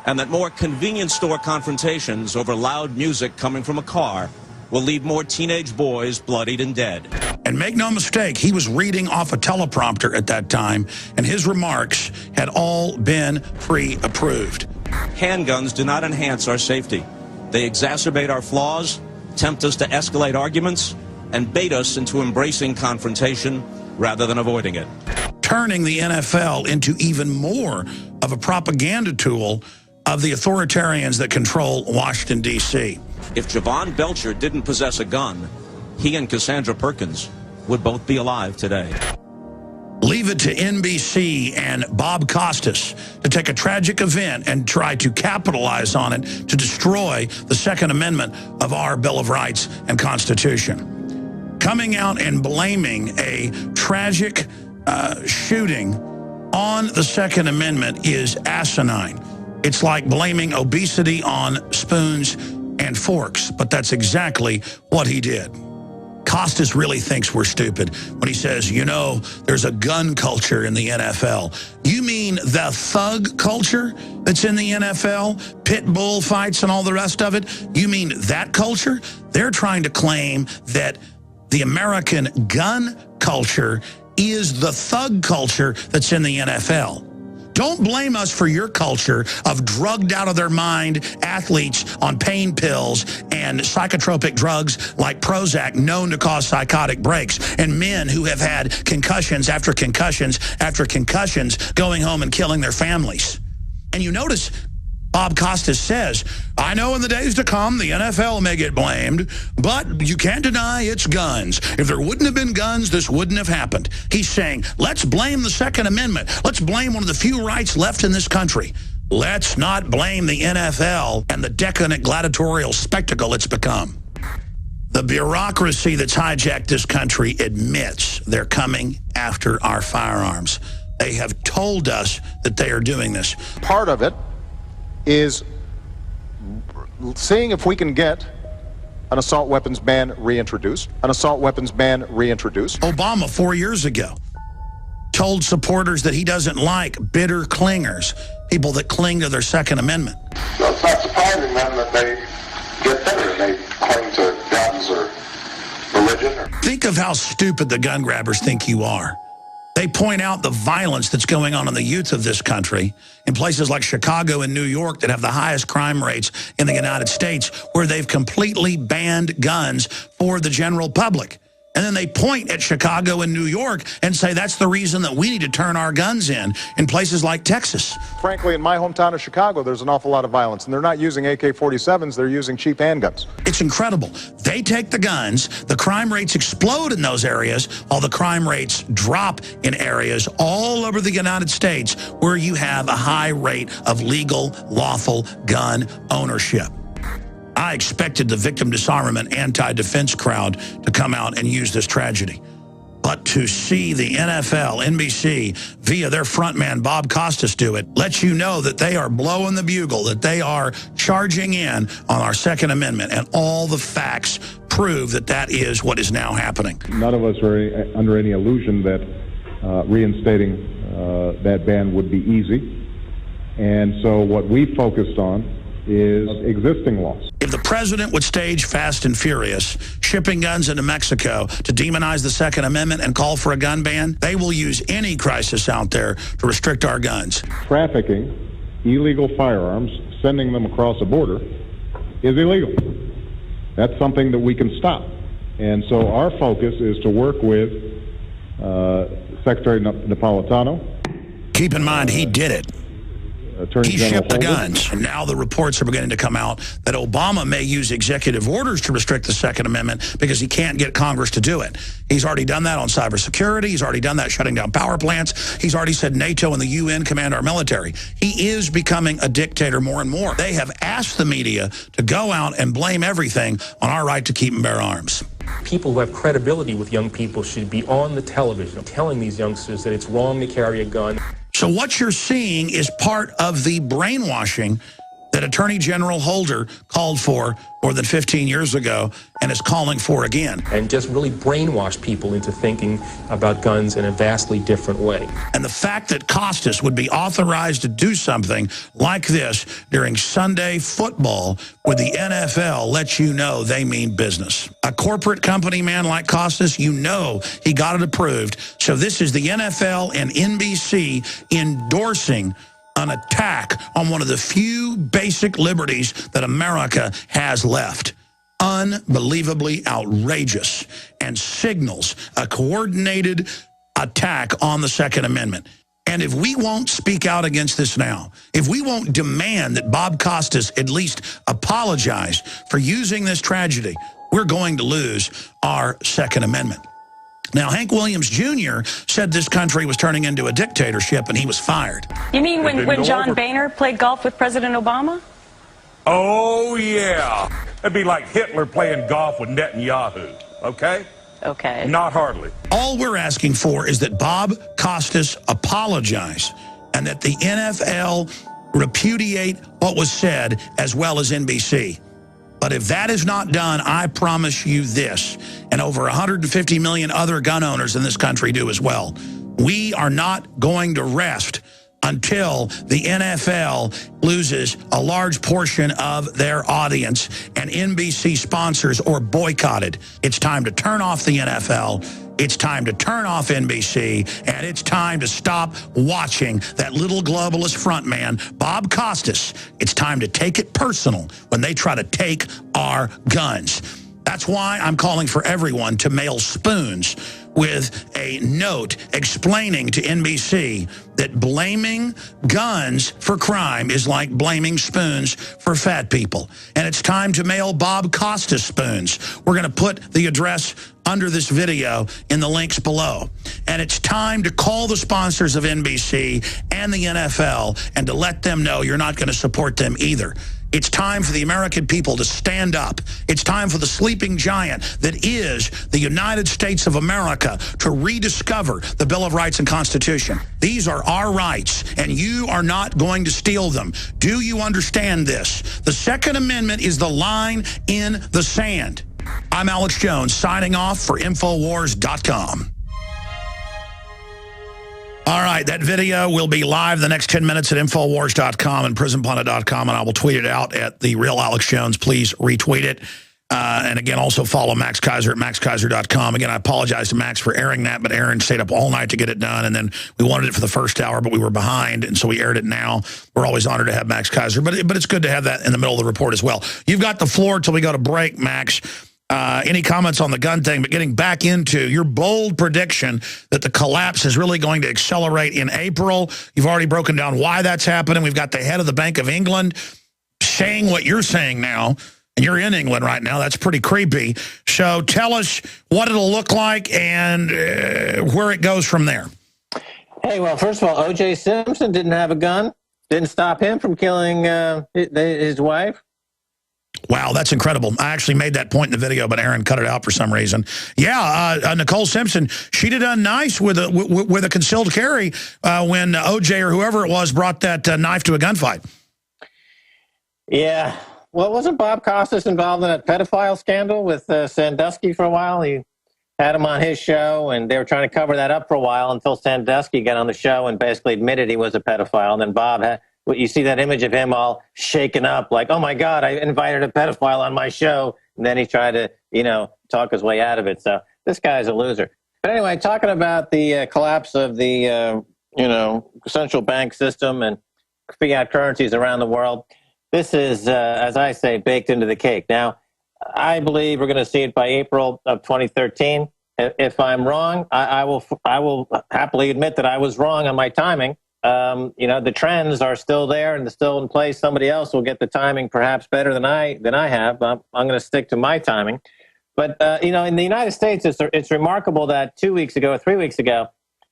and that more convenience store confrontations over loud music coming from a car will leave more teenage boys bloodied and dead. And make no mistake, he was reading off a teleprompter at that time, and his remarks had all been pre-approved. Handguns do not enhance our safety. They exacerbate our flaws, tempt us to escalate arguments, and bait us into embracing confrontation rather than avoiding it. Turning the NFL into even more of a propaganda tool of the authoritarians that control Washington, D.C. If Javon Belcher didn't possess a gun, he and Cassandra Perkins would both be alive today. Leave it to NBC and Bob Costas to take a tragic event and try to capitalize on it to destroy the Second Amendment of our Bill of Rights and Constitution. Coming out and blaming a tragic shooting on the Second Amendment is asinine. It's like blaming obesity on spoons and forks, but that's exactly what he did. Costas really thinks we're stupid when he says, you know, there's a gun culture in the NFL. You mean the thug culture that's in the NFL? Pit bull fights and all the rest of it? You mean that culture? They're trying to claim that the American gun culture is the thug culture that's in the NFL. Don't blame us for your culture of drugged out of their mind athletes on pain pills and psychotropic drugs like Prozac known to cause psychotic breaks, and men who have had concussions after concussions after concussions going home and killing their families. And you notice Bob Costas says, I know in the days to come the NFL may get blamed, but you can't deny it's guns. If there wouldn't have been guns, this wouldn't have happened. He's saying, let's blame the Second Amendment. Let's blame one of the few rights left in this country. Let's not blame the NFL and the decadent gladiatorial spectacle it's become. The bureaucracy that's hijacked this country admits they're coming after our firearms. They have told us that they are doing this. Part of it is seeing if we can get an assault weapons ban reintroduced. Obama 4 years ago told supporters that he doesn't like bitter clingers, people that cling to their Second Amendment. So it's not surprising then that they get bitter and they cling to guns or religion. Think of how stupid the gun grabbers think you are. They point out the violence that's going on in the youth of this country in places like Chicago and New York that have the highest crime rates in the United States, where they've completely banned guns for the general public. And then they point at Chicago and New York and say that's the reason that we need to turn our guns in places like Texas. Frankly, in my hometown of Chicago, there's an awful lot of violence, and they're not using AK-47s, they're using cheap handguns. It's incredible. They take the guns, the crime rates explode in those areas, while the crime rates drop in areas all over the United States where you have a high rate of legal, lawful gun ownership. I expected the victim disarmament anti-defense crowd to come out and use this tragedy. But to see the NFL, NBC, via their frontman, Bob Costas, do it, lets you know that they are blowing the bugle, that they are charging in on our Second Amendment, and all the facts prove that that is what is now happening. None of us are under any illusion that reinstating that ban would be easy. And so what we focused on is existing laws. If the president would stage Fast and Furious, shipping guns into Mexico to demonize the Second Amendment and call for a gun ban, they will use any crisis out there to restrict our guns. Trafficking illegal firearms, sending them across a border, is illegal. That's something that we can stop. And so our focus is to work with Secretary Napolitano. Keep in mind, he did it. Attorney He General shipped the Holder. guns. And now the reports are beginning to come out that Obama may use executive orders to restrict the Second Amendment because he can't get Congress to do it. He's already done that on cybersecurity. He's already done that shutting down power plants. He's already said NATO and the UN command our military. He is becoming a dictator more and more. They have asked the media to go out and blame everything on our right to keep and bear arms. People who have credibility with young people should be on the television telling these youngsters that it's wrong to carry a gun. So what you're seeing is part of the brainwashing that Attorney General Holder called for more than 15 years ago and is calling for again. And just really brainwash people into thinking about guns in a vastly different way. And the fact that Costas would be authorized to do something like this during Sunday football with the NFL lets you know they mean business. A corporate company man like Costas, you know he got it approved. So this is the NFL and NBC endorsing an attack on one of the few basic liberties that America has left. Unbelievably outrageous, and signals a coordinated attack on the Second Amendment. And if we won't speak out against this now, if we won't demand that Bob Costas at least apologize for using this tragedy, we're going to lose our Second Amendment. Now, Hank Williams Jr. said this country was turning into a dictatorship, and he was fired. You mean when John Boehner played golf with President Obama? Oh, yeah. It'd be like Hitler playing golf with Netanyahu, okay? Okay. Not hardly. All we're asking for is that Bob Costas apologize and that the NFL repudiate what was said, as well as NBC. But if that is not done, I promise you this, and over 150 million other gun owners in this country do as well, we are not going to rest until the NFL loses a large portion of their audience and NBC sponsors or boycotted. It's time to turn off the NFL. It's time to turn off NBC, and it's time to stop watching that little globalist frontman, Bob Costas. It's time to take it personal when they try to take our guns. That's why I'm calling for everyone to mail spoons with a note explaining to NBC that blaming guns for crime is like blaming spoons for fat people. And it's time to mail Bob Costas spoons. We're going to put the address under this video in the links below. And it's time to call the sponsors of NBC and the NFL and to let them know you're not going to support them either. It's time for the American people to stand up. It's time for the sleeping giant that is the United States of America to rediscover the Bill of Rights and Constitution. These are our rights, and you are not going to steal them. Do you understand this? The Second Amendment is the line in the sand. I'm Alex Jones, signing off for Infowars.com. All right, that video will be live the next 10 minutes at Infowars.com and PrisonPlanet.com, and I will tweet it out at The Real Alex Jones. Please retweet it. And again, also follow Max Keiser at MaxKeiser.com. Again, I apologize to Max for airing that, but Aaron stayed up all night to get it done, and then we wanted it for the first hour, but we were behind, and so we aired it now. We're always honored to have Max Keiser, but it's good to have that in the middle of the report as well. You've got the floor till we go to break, Max. Any comments on the gun thing, but getting back into your bold prediction that the collapse is really going to accelerate in April. You've already broken down why that's happening. We've got the head of the Bank of England saying what you're saying now, and you're in England right now. That's pretty creepy. So tell us what it'll look like and where it goes from there. Hey, well, first of all, O.J. Simpson didn't have a gun. Didn't stop him from killing his wife. Wow, that's incredible. I actually made that point in the video, but Aaron cut it out for some reason. Yeah, Nicole Simpson, she'd have done nice with a concealed carry when O.J. or whoever it was brought that knife to a gunfight. Yeah. Well, wasn't Bob Costas involved in that pedophile scandal with Sandusky for a while? He had him on his show, and they were trying to cover that up for a while until Sandusky got on the show and basically admitted he was a pedophile. And then Bob had... You see that image of him all shaken up, like, oh, my God, I invited a pedophile on my show. And then he tried to, talk his way out of it. So this guy's a loser. But anyway, talking about the collapse of the, central bank system and fiat currencies around the world, this is, as I say, baked into the cake. Now, I believe we're going to see it by April of 2013. If I'm wrong, I will happily admit that I was wrong on my timing. The trends are still there and they're still in place. Somebody else will get the timing perhaps better than I have. I'm going to stick to my timing. But, in the United States, it's remarkable that 2 weeks ago or 3 weeks ago,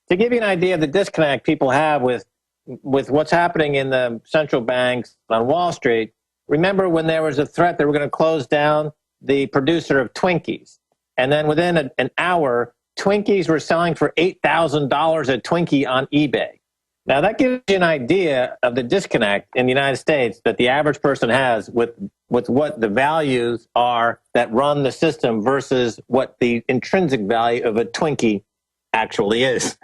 to give you an idea of the disconnect people have with what's happening in the central banks on Wall Street, remember when there was a threat that we're going to close down the producer of Twinkies. And then within an hour, Twinkies were selling for $8,000 a Twinkie on eBay. Now, that gives you an idea of the disconnect in the United States that the average person has with what the values are that run the system versus what the intrinsic value of a Twinkie actually is.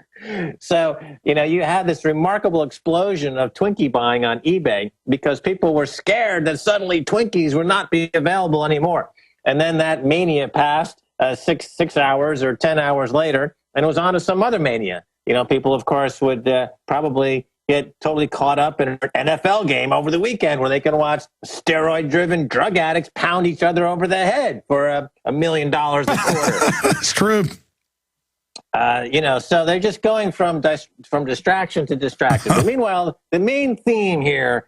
So, you had this remarkable explosion of Twinkie buying on eBay because people were scared that suddenly Twinkies would not be available anymore. And then that mania passed 6 hours or 10 hours later, and it was on to some other mania. People, of course, would probably get totally caught up in an NFL game over the weekend where they can watch steroid-driven drug addicts pound each other over the head for $1 million a quarter. It's true. So they're just going from distraction to distraction. But meanwhile, the main theme here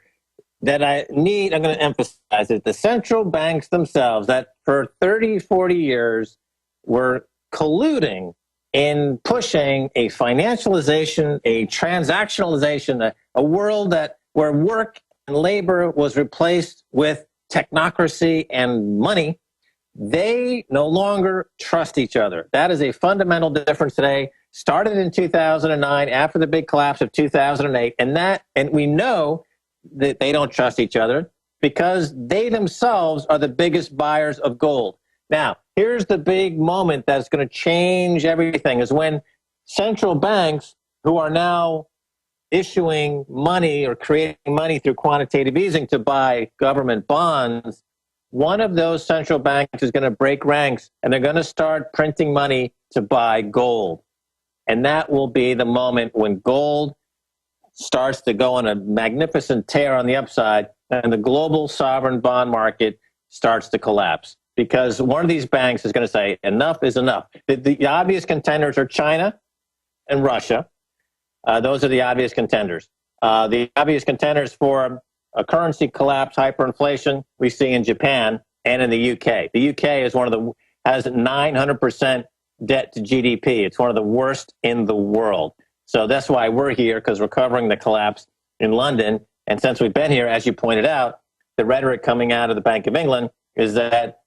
that I'm going to emphasize is the central banks themselves that for 30, 40 years were colluding in pushing a financialization, a transactionalization, a world where work and labor was replaced with technocracy and money. They no longer trust each other. That is a fundamental difference today. Started in 2009 after the big collapse of 2008, and we know that they don't trust each other because they themselves are the biggest buyers of gold. Now, here's the big moment that's going to change everything is when central banks who are now issuing money or creating money through quantitative easing to buy government bonds, one of those central banks is going to break ranks and they're going to start printing money to buy gold. And that will be the moment when gold starts to go on a magnificent tear on the upside and the global sovereign bond market starts to collapse. Because one of these banks is going to say, enough is enough. The obvious contenders are China and Russia. Those are the obvious contenders. The obvious contenders for a currency collapse, hyperinflation, we see in Japan and in the UK. The UK is has 900% debt to GDP. It's one of the worst in the world. So that's why we're here, because we're covering the collapse in London. And since we've been here, as you pointed out, the rhetoric coming out of the Bank of England is that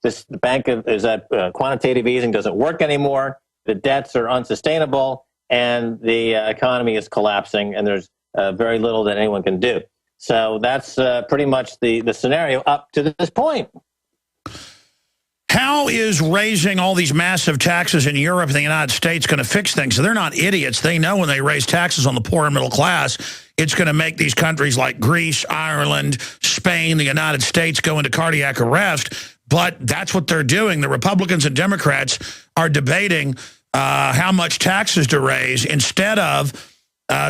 quantitative easing doesn't work anymore, the debts are unsustainable, and the economy is collapsing, and there's very little that anyone can do. So that's pretty much the scenario up to this point. How is raising all these massive taxes in Europe and the United States going to fix things? So they're not idiots. They know when they raise taxes on the poor and middle class, it's going to make these countries like Greece, Ireland, Spain, the United States go into cardiac arrest. But that's what they're doing. The Republicans and Democrats are debating how much taxes to raise instead of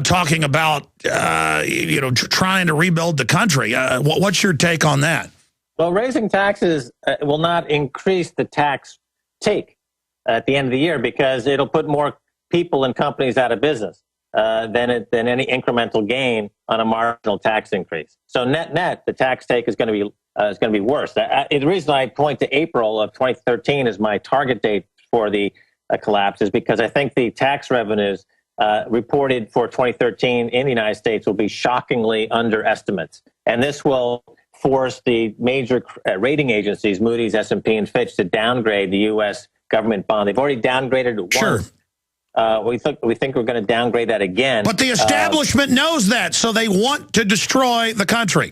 talking about, trying to rebuild the country. What's your take on that? Well, raising taxes will not increase the tax take at the end of the year because it'll put more people and companies out of business than any incremental gain on a marginal tax increase. So net, the tax take is going to be worse. The reason I point to April of 2013 as my target date for the collapse is because I think the tax revenues reported for 2013 in the United States will be shockingly under estimates, and this will force the major rating agencies, Moody's, S&P, and Fitch, to downgrade the U.S. government bond. They've already downgraded it once. Sure. We think we're going to downgrade that again. But the establishment knows that, so they want to destroy the country.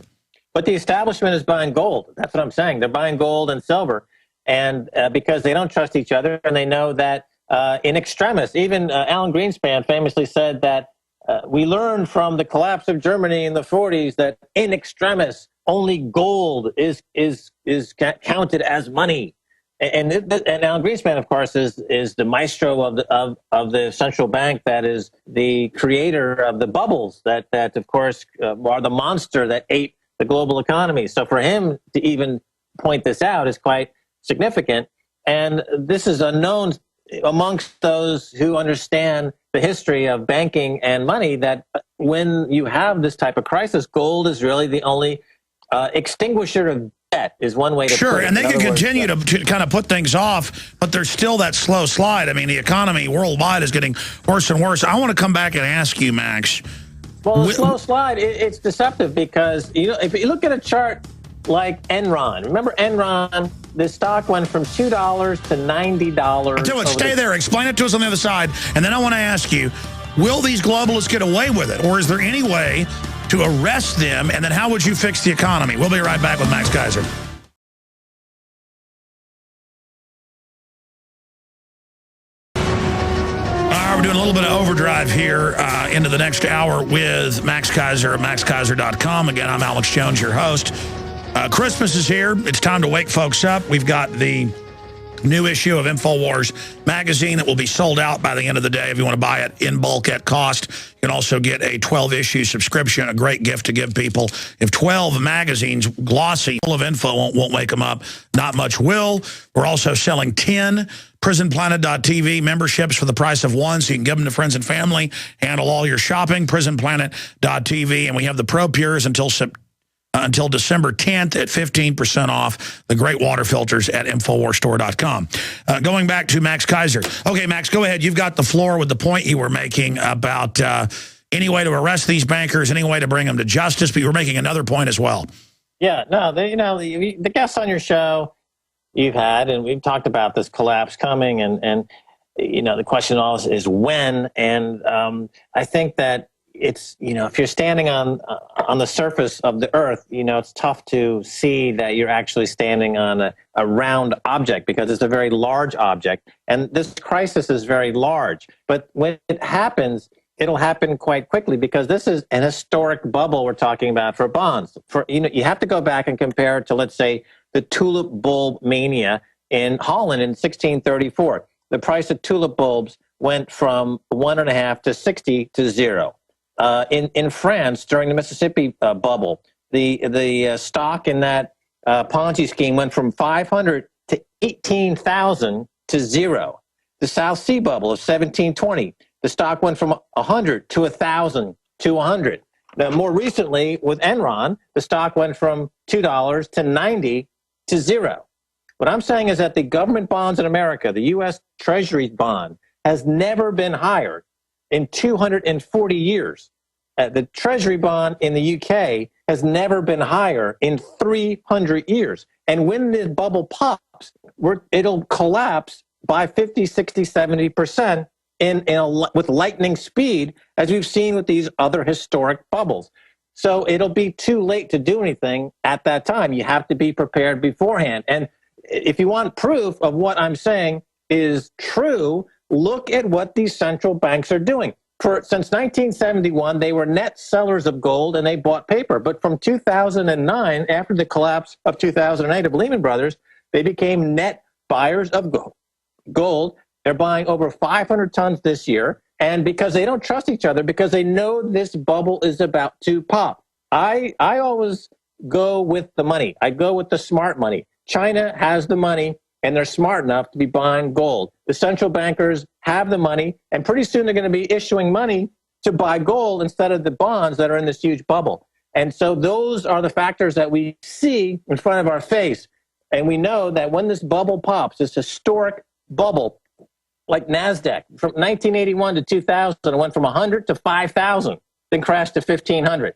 But the establishment is buying gold. That's what I'm saying. They're buying gold and silver, and because they don't trust each other, and they know that in extremis, even Alan Greenspan famously said that we learned from the collapse of Germany in the 40s that in extremis, only gold is counted as money, and Alan Greenspan, of course, is the maestro of the central bank that is the creator of the bubbles that of course are the monster that ate the global economy. So for him to even point this out is quite significant, and this is unknown amongst those who understand the history of banking and money. That when you have this type of crisis, gold is really the only extinguisher of debt is one way to put it. Sure, and they can continue to kind of put things off, but there's still that slow slide. I mean, the economy worldwide is getting worse and worse. I want to come back and ask you, Max. Well, the slow slide, it's deceptive because, if you look at a chart like Enron, remember Enron, the stock went from $2 to $90. I'll tell you what, stay there. Explain it to us on the other side, and then I want to ask you, Will these globalists get away with it? Or is there any way to arrest them? And then how would you fix the economy? We'll be right back with Max Keiser. We're doing a little bit of overdrive here into the next hour with Max Keiser at maxkeiser.com. Again, I'm Alex Jones, your host. Christmas is here. It's time to wake folks up. We've got the new issue of InfoWars magazine that will be sold out by the end of the day if you want to buy it in bulk at cost. You can also get a 12-issue subscription, a great gift to give people. If 12 magazines, glossy, full of info, won't wake them up, not much will. We're also selling 10 PrisonPlanet.tv memberships for the price of one, so you can give them to friends and family, handle all your shopping, PrisonPlanet.tv, and we have the Pro Pures until December 10th at 15% off, the great water filters at InfoWarsStore.com. Going back to Max Keiser. Okay, Max, go ahead. You've got the floor with the point you were making about any way to arrest these bankers, any way to bring them to justice, but you were making another point as well. Yeah, no, the guests on your show you've had, and we've talked about this collapse coming, and the question always is when, and I think that it's, if you're standing on the surface of the earth, it's tough to see that you're actually standing on a round object, because it's a very large object, and this crisis is very large. But when it happens, it'll happen quite quickly, because this is an historic bubble we're talking about for bonds. You have to go back and compare it to, let's say, the tulip bulb mania in Holland in 1634. The price of tulip bulbs went from 1.5 to 60 to 0. In France, during the Mississippi bubble, the stock in that Ponzi scheme went from 500 to 18,000 to 0. The South Sea bubble of 1720, the stock went from 100 to 1,000 to 100. Now, more recently, with Enron, the stock went from $2 to 90 to 0. What I'm saying is that the government bonds in America, the U.S. Treasury bond, has never been higher in 240 years. The Treasury bond in the UK has never been higher in 300 years. And when the bubble pops, it'll collapse by 50, 60, 70% with lightning speed, as we've seen with these other historic bubbles. So it'll be too late to do anything at that time. You have to be prepared beforehand. And if you want proof of what I'm saying is true, look at what these central banks are doing. Since 1971, they were net sellers of gold and they bought paper. But from 2009, after the collapse of 2008 of Lehman Brothers, they became net buyers of gold. They're buying over 500 tons this year. And because they don't trust each other, because they know this bubble is about to pop. I always go with the money. I go with the smart money. China has the money, and they're smart enough to be buying gold. The central bankers have the money, and pretty soon they're going to be issuing money to buy gold instead of the bonds that are in this huge bubble. And so those are the factors that we see in front of our face. And we know that when this bubble pops, this historic bubble, like NASDAQ, from 1981 to 2000, it went from 100 to 5,000, then crashed to 1,500.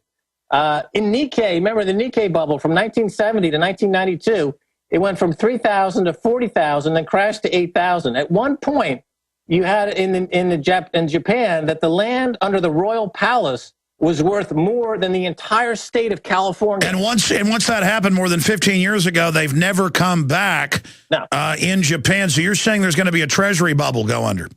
In Nikkei, remember the Nikkei bubble from 1970 to 1992, it went from 3,000 to 40,000, then crashed to 8,000. At one point, you had in Japan that the land under the royal palace was worth more than the entire state of California. And once that happened more than 15 years ago, they've never come back in Japan. So you're saying there's going to be a treasury bubble go under?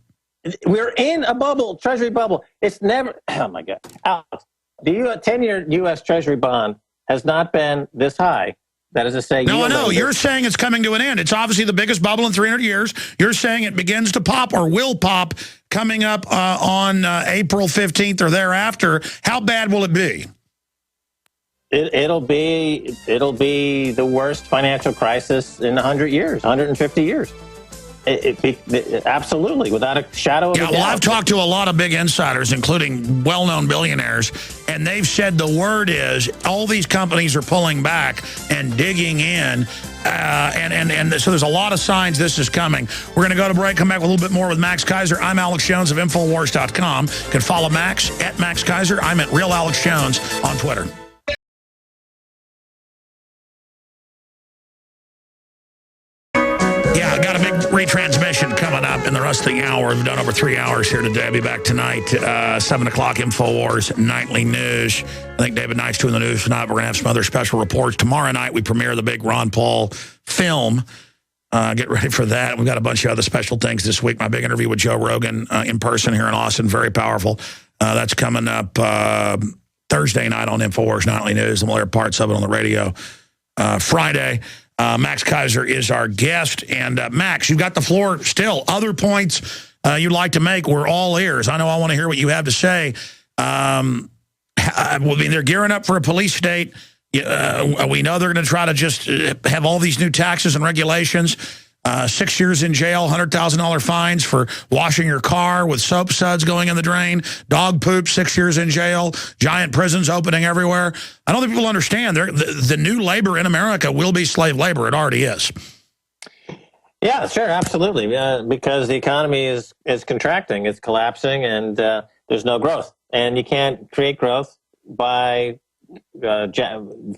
We're in a bubble, treasury bubble. It's never, oh my God. Alex, the 10-year U.S. treasury bond has not been this high. That is to say, no, I know. You're saying it's coming to an end. It's obviously the biggest bubble in 300 years. You're saying it begins to pop or will pop coming up on April 15th or thereafter. How bad will it be? It'll be the worst financial crisis in 100 years, 150 years. Absolutely, without a shadow of a doubt. Well, I've talked to a lot of big insiders, including well-known billionaires, and they've said the word is all these companies are pulling back and digging in, and so there's a lot of signs this is coming. We're going to go to break, come back with a little bit more with Max Keiser. I'm Alex Jones of Infowars.com. You can follow Max at Max Keiser. I'm at Real Alex Jones on Twitter. Yeah, got a big retransmission coming up in the rest of the hour. We've done over 3 hours here today. I'll be back tonight, 7 o'clock, InfoWars Nightly News. I think David Knight's doing the news tonight. We're going to have some other special reports. Tomorrow night, we premiere the big Ron Paul film. Get ready for that. We've got a bunch of other special things this week. My big interview with Joe Rogan in person here in Austin. Very powerful. That's coming up Thursday night on InfoWars Nightly News, and we'll air parts of it on the radio Friday. Max Keiser is our guest. And Max, you've got the floor still. Other points you'd like to make, we're all ears. I know I want to hear what you have to say. I mean, they're gearing up for a police state. We know they're going to try to just have all these new taxes and regulations. 6 years in jail, $100,000 fines for washing your car with soap suds going in the drain, dog poop, 6 years in jail, giant prisons opening everywhere. I don't think people understand. The new labor in America will be slave labor. It already is. Yeah, sure, absolutely. Because the economy is contracting, it's collapsing, and there's no growth. And you can't create growth by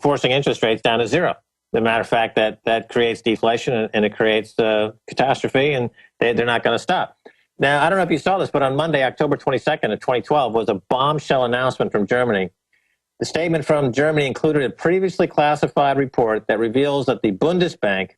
forcing interest rates down to zero. As a matter of fact, that creates deflation and it creates catastrophe, and they're not going to stop. Now, I don't know if you saw this, but on Monday, October 22nd of 2012, was a bombshell announcement from Germany. The statement from Germany included a previously classified report that reveals that the Bundesbank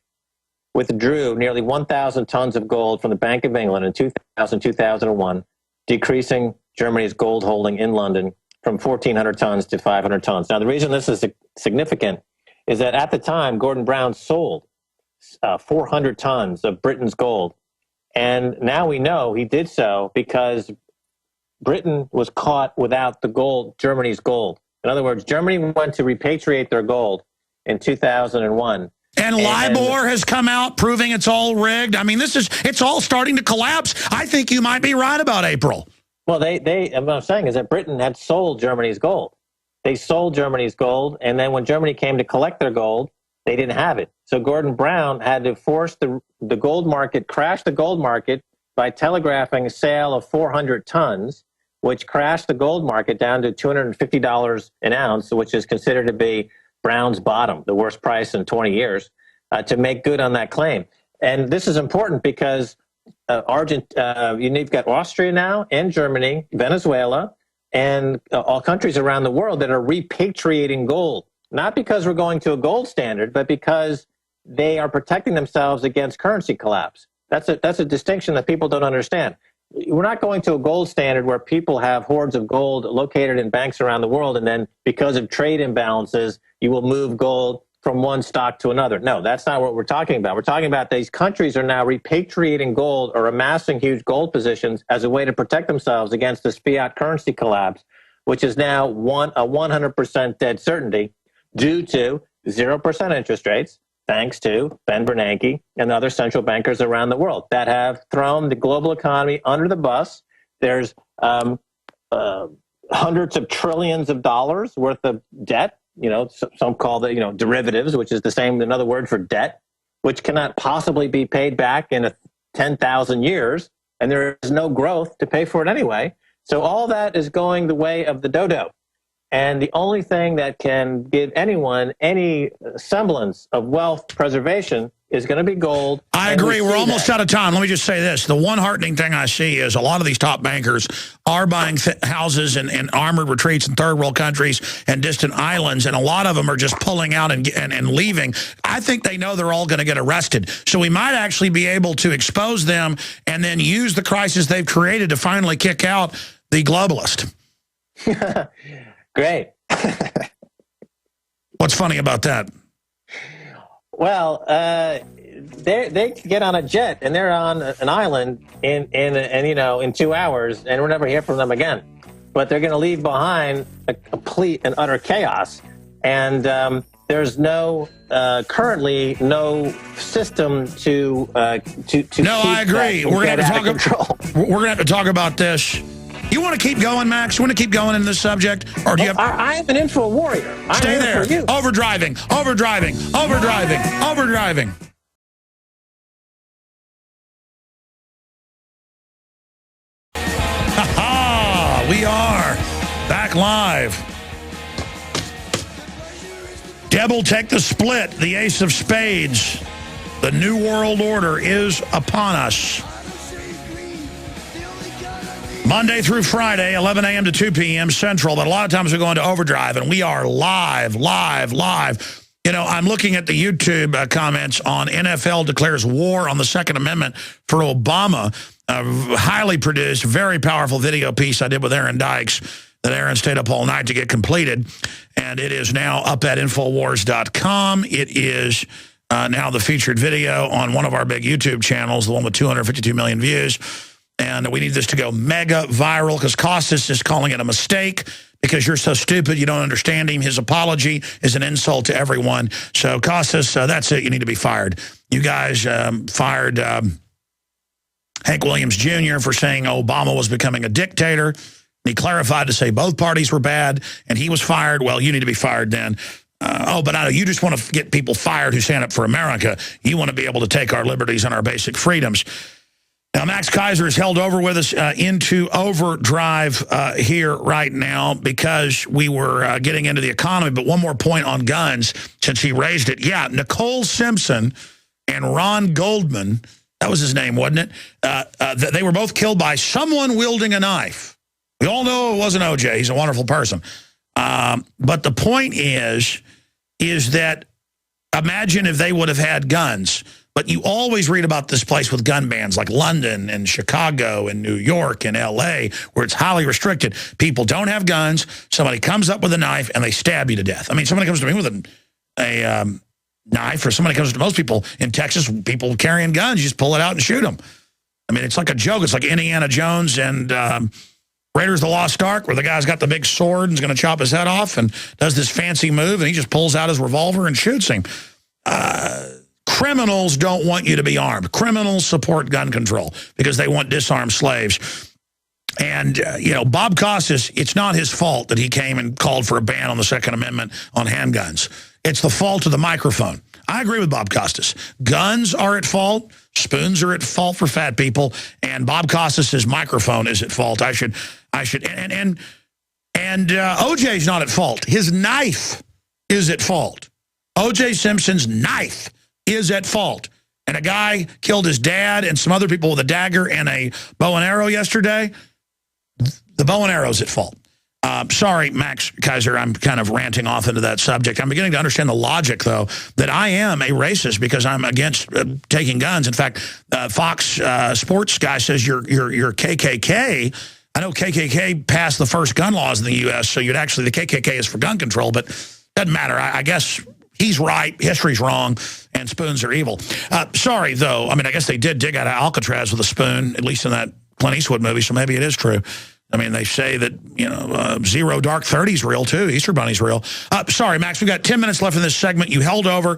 withdrew nearly 1,000 tons of gold from the Bank of England in 2001, decreasing Germany's gold holding in London from 1,400 tons to 500 tons. Now, the reason this is significant is that at the time, Gordon Brown sold 400 tons of Britain's gold. And now we know he did so because Britain was caught without the gold, Germany's gold. In other words, Germany went to repatriate their gold in 2001. And LIBOR has come out proving it's all rigged. I mean, it's all starting to collapse. I think you might be right about April. Well, what I'm saying is that Britain had sold Germany's gold. They sold Germany's gold, and then when Germany came to collect their gold, they didn't have it. So Gordon Brown had to force the gold market, crash the gold market by telegraphing a sale of 400 tons, which crashed the gold market down to $250 an ounce, which is considered to be Brown's bottom, the worst price in 20 years, to make good on that claim. And this is important because you've got Austria now and Germany, Venezuela, and all countries around the world that are repatriating gold, not because we're going to a gold standard, but because they are protecting themselves against currency collapse. That's a distinction that people don't understand. We're not going to a gold standard where people have hoards of gold located in banks around the world, and then because of trade imbalances, you will move gold from one stock to another. No, that's not what we're talking about. We're talking about these countries are now repatriating gold or amassing huge gold positions as a way to protect themselves against this fiat currency collapse, which is now a 100% dead certainty due to 0% interest rates, thanks to Ben Bernanke and other central bankers around the world that have thrown the global economy under the bus. There's hundreds of trillions of dollars worth of debt. Some call it, derivatives, which is another word for debt, which cannot possibly be paid back in 10,000 years, and there is no growth to pay for it anyway. So all that is going the way of the dodo. And the only thing that can give anyone any semblance of wealth preservation is going to be gold. I agree. We're almost out of time. Let me just say this. The one heartening thing I see is a lot of these top bankers are buying houses in armored retreats in third world countries and distant islands, and a lot of them are just pulling out and leaving. I think they know they're all going to get arrested. So we might actually be able to expose them and then use the crisis they've created to finally kick out the globalist. Great. What's funny about that? Well, they get on a jet and they're on an island in 2 hours, and we'll never hear from them again. But they're going to leave behind a complete and utter chaos, and there's currently no system to No, keep I agree. We're going to have to talk about this. You want to keep going, Max? You want to keep going in this subject? Or do you have... I'm an info warrior. Stay there. Overdriving. Ha-ha! We are back live. Devil take the split, the ace of spades. The new world order is upon us. Monday through Friday, 11 a.m. to 2 p.m. Central, but a lot of times we go into overdrive, and we are live. You know, I'm looking at the YouTube comments on NFL declares war on the Second Amendment for Obama. A highly produced, very powerful video piece I did with Aaron Dykes that Aaron stayed up all night to get completed, and it is now up at Infowars.com. It is now the featured video on one of our big YouTube channels, the one with 252 million views. And we need this to go mega viral because Costas is calling it a mistake because you're so stupid you don't understand him. His apology is an insult to everyone. So, Costas, that's it. You need to be fired. You guys fired Hank Williams Jr. for saying Obama was becoming a dictator. He clarified to say both parties were bad, and he was fired. Well, you need to be fired then. But I know you just want to get people fired who stand up for America. You want to be able to take our liberties and our basic freedoms. Now, Max Keiser is held over with us into overdrive here right now because we were getting into the economy. But one more point on guns, since he raised it. Yeah, Nicole Simpson and Ron Goldman, that was his name, wasn't it? They were both killed by someone wielding a knife. We all know it wasn't O.J. He's a wonderful person. But the point is that imagine if they would have had guns. But you always read about this place with gun bans like London and Chicago and New York and L.A. where it's highly restricted. People don't have guns. Somebody comes up with a knife and they stab you to death. I mean, somebody comes to me with a knife, or somebody comes to most people in Texas, people carrying guns, you just pull it out and shoot them. I mean, it's like a joke. It's like Indiana Jones and Raiders of the Lost Ark, where the guy's got the big sword and is going to chop his head off and does this fancy move, and he just pulls out his revolver and shoots him. Criminals don't want you to be armed. Criminals support gun control because they want disarmed slaves. And, you know, Bob Costas, it's not his fault that he came and called for a ban on the Second Amendment on handguns. It's the fault of the microphone. I agree with Bob Costas. Guns are at fault. Spoons are at fault for fat people. And Bob Costas's microphone is at fault. And O.J.'s not at fault. His knife is at fault. O.J. Simpson's knife is at fault. And a guy killed his dad and some other people with a dagger and a bow and arrow yesterday. The bow and arrow's at fault. Sorry, Max Keiser, I'm kind of ranting off into that subject. I'm beginning to understand the logic, though, that I am a racist because I'm against taking guns. In fact, Fox Sports guy says you're KKK. I know KKK passed the first gun laws in the U.S., so you'd actually, the KKK is for gun control, but doesn't matter. I guess he's right, history's wrong, and spoons are evil. Sorry, though. I mean, I guess they did dig out of Alcatraz with a spoon, at least in that Clint Eastwood movie, so maybe it is true. I mean, they say that, you know, Zero Dark 30's real, too. Easter Bunny's real. Sorry, Max, we've got 10 minutes left in this segment. You held over.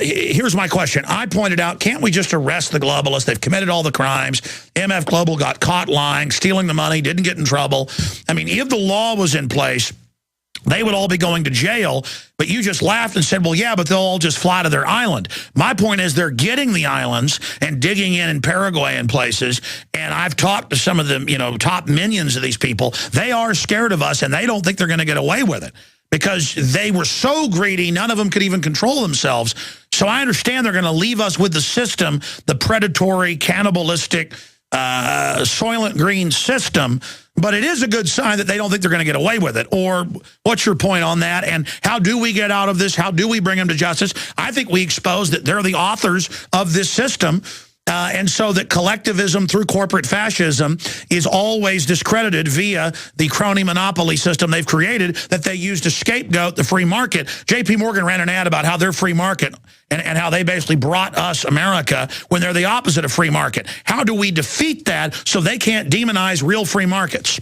Here's my question. I pointed out, can't we just arrest the globalists? They've committed all the crimes. MF Global got caught lying, stealing the money, didn't get in trouble. I mean, if the law was in place, they would all be going to jail, but you just laughed and said, well, yeah, but they'll all just fly to their island. My point is they're getting the islands and digging in Paraguay and places, and I've talked to some of the, you know, top minions of these people. They are scared of us, and they don't think they're going to get away with it because they were so greedy, none of them could even control themselves. So I understand they're going to leave us with the system, the predatory, cannibalistic, Soylent Green system, but it is a good sign that they don't think they're going to get away with it. Or what's your point on that? And how do we get out of this? How do we bring them to justice? I think we expose that they're the authors of this system. And so that collectivism through corporate fascism is always discredited via the crony monopoly system they've created that they use to scapegoat the free market. J.P. Morgan ran an ad about how they're free market and how they basically brought us America when they're the opposite of free market. How do we defeat that so they can't demonize real free markets?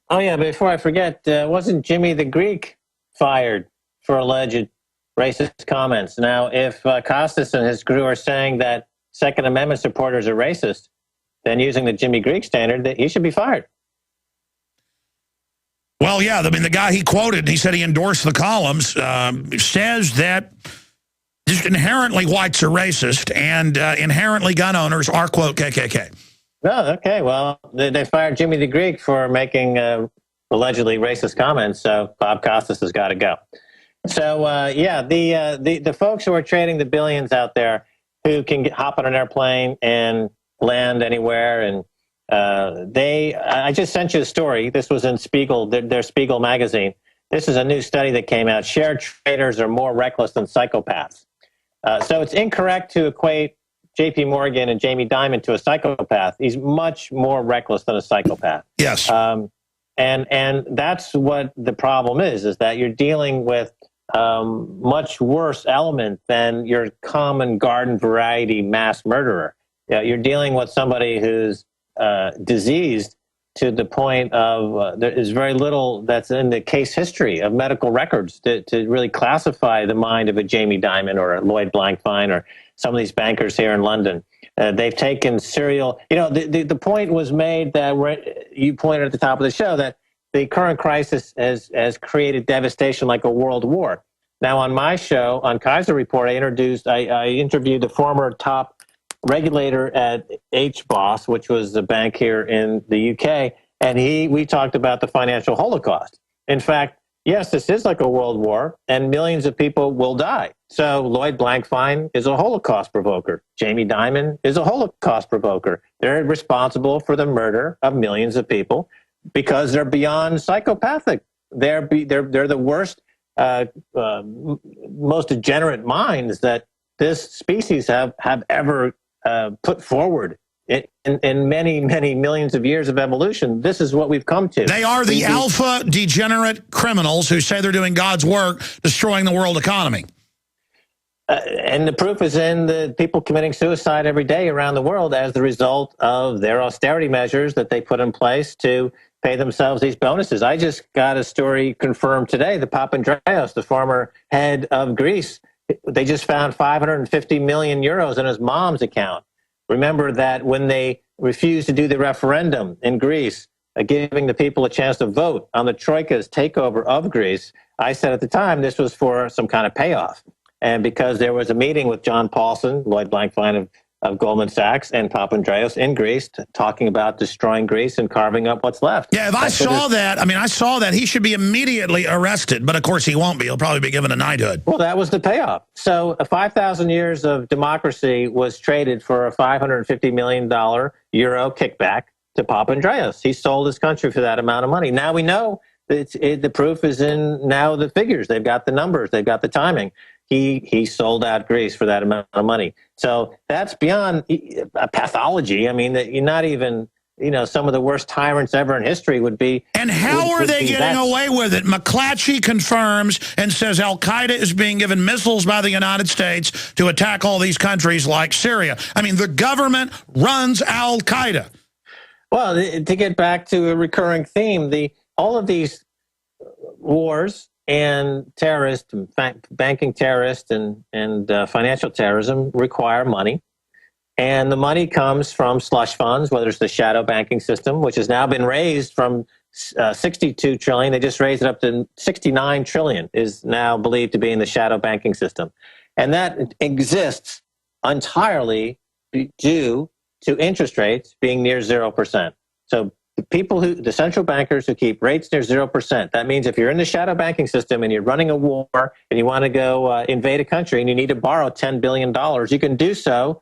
Oh, yeah, before I forget, wasn't Jimmy the Greek fired for alleged racist comments? Now, if Costas and his crew are saying that Second Amendment supporters are racist, then using the Jimmy Greek standard, that he should be fired. Well, yeah, I mean, the guy he quoted, he said he endorsed the columns, says that just inherently whites are racist and inherently gun owners are, quote, KKK. Oh, okay. Well, they fired Jimmy the Greek for making allegedly racist comments, so Bob Costas has got to go. So, yeah, the folks who are trading the billions out there who can hop on an airplane and land anywhere and I just sent you a story. This was in Spiegel, their Spiegel magazine. This is a new study that came out. Share traders are more reckless than psychopaths. So it's incorrect to equate J.P. Morgan and Jamie Dimon to a psychopath. He's much more reckless than a psychopath. Yes. And that's what the problem is that you're dealing with much worse element than your common garden variety mass murderer. You're dealing with somebody who's diseased to the point of there is very little that's in the case history of medical records to really classify the mind of a Jamie Dimon or a Lloyd Blankfein or some of these bankers here in London. They've taken serial, the point was made that you pointed at the top of the show that the current crisis has created devastation like a world war. Now on my show, on Keiser Report, I interviewed the former top regulator at HBOS, which was the bank here in the UK, and we talked about the financial holocaust. In fact, yes, this is like a world war, and millions of people will die. So Lloyd Blankfein is a Holocaust provoker. Jamie Dimon is a Holocaust provoker. They're responsible for the murder of millions of people because they're beyond psychopathic. They're the worst, most degenerate minds that this species have ever put forward in many, many millions of years of evolution. This is what we've come to. They are the alpha degenerate criminals who say they're doing God's work, destroying the world economy. And the proof is in the people committing suicide every day around the world as the result of their austerity measures that they put in place to pay themselves these bonuses. I just got a story confirmed today that Papandreou, the former head of Greece, they just found 550 million euros in his mom's account. Remember that when they refused to do the referendum in Greece, giving the people a chance to vote on the Troika's takeover of Greece, I said at the time this was for some kind of payoff. And because there was a meeting with John Paulson, Lloyd Blankfein of Goldman Sachs, and Papandreou in Greece, talking about destroying Greece and carving up what's left. Yeah, if I saw that, he should be immediately arrested. But of course he won't be. He'll probably be given a knighthood. Well, that was the payoff. So 5,000 years of democracy was traded for a $550 million euro kickback to Papandreou. He sold his country for that amount of money. Now we know that the proof is in now the figures. They've got the numbers. They've got the timing. He sold out Greece for that amount of money. So that's beyond a pathology. I mean, that you're not even, some of the worst tyrants ever in history would be. And how are they getting away with it? McClatchy confirms and says Al-Qaeda is being given missiles by the United States to attack all these countries like Syria. I mean, the government runs Al-Qaeda. Well, to get back to a recurring theme, all of these wars and terrorist, banking terrorist and financial terrorism require money. And the money comes from slush funds, whether it's the shadow banking system, which has now been raised from 62 trillion. They just raised it up to 69 trillion is now believed to be in the shadow banking system. And that exists entirely due to interest rates being near 0%. So the central bankers who keep rates near 0%, that means if you're in the shadow banking system and you're running a war and you want to go invade a country and you need to borrow $10 billion, you can do so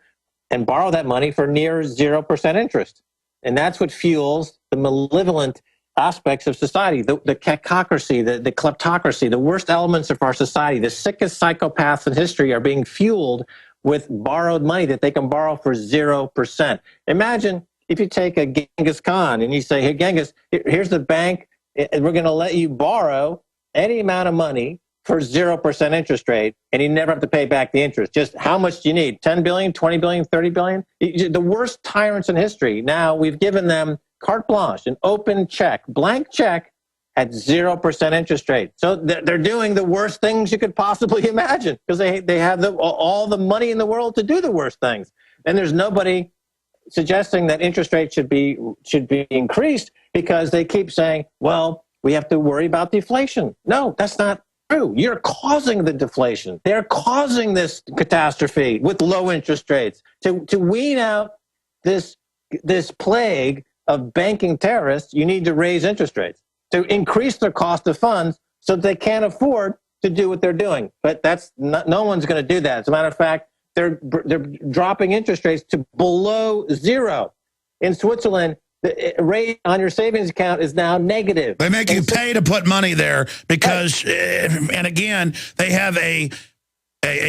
and borrow that money for near 0% interest. And that's what fuels the malevolent aspects of society, the cacocracy, the kleptocracy, the worst elements of our society. The sickest psychopaths in history are being fueled with borrowed money that they can borrow for 0%. Imagine if you take a Genghis Khan and you say, hey, Genghis, here's the bank, and we're going to let you borrow any amount of money for 0% interest rate, and you never have to pay back the interest. Just how much do you need? 10 billion, 20 billion, 30 billion? The worst tyrants in history. Now we've given them carte blanche, an open check, blank check at 0% interest rate. So they're doing the worst things you could possibly imagine because they have all the money in the world to do the worst things. And there's nobody suggesting that interest rates should be increased because they keep saying, well, we have to worry about deflation. No, that's not true. You're causing the deflation. They're causing this catastrophe with low interest rates. To weed out this plague of banking terrorists, you need to raise interest rates to increase their cost of funds so they can't afford to do what they're doing. But no one's going to do that. As a matter of fact, they're dropping interest rates to below zero. In Switzerland, the rate on your savings account is now negative. They make you pay to put money there because, and again, they have a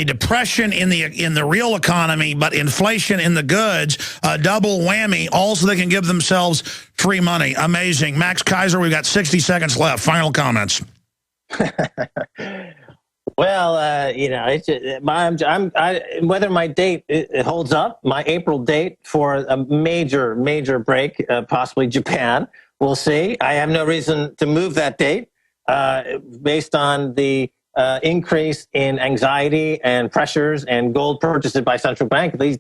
depression in the real economy, but inflation in the goods, a double whammy. Also, they can give themselves free money. Amazing. Max Keiser, we've got 60 seconds left. Final comments. Well, you know, it's whether my date it holds up, my April date for a major break, possibly Japan, we'll see. I have no reason to move that date based on the increase in anxiety and pressures and gold purchases by central bank. These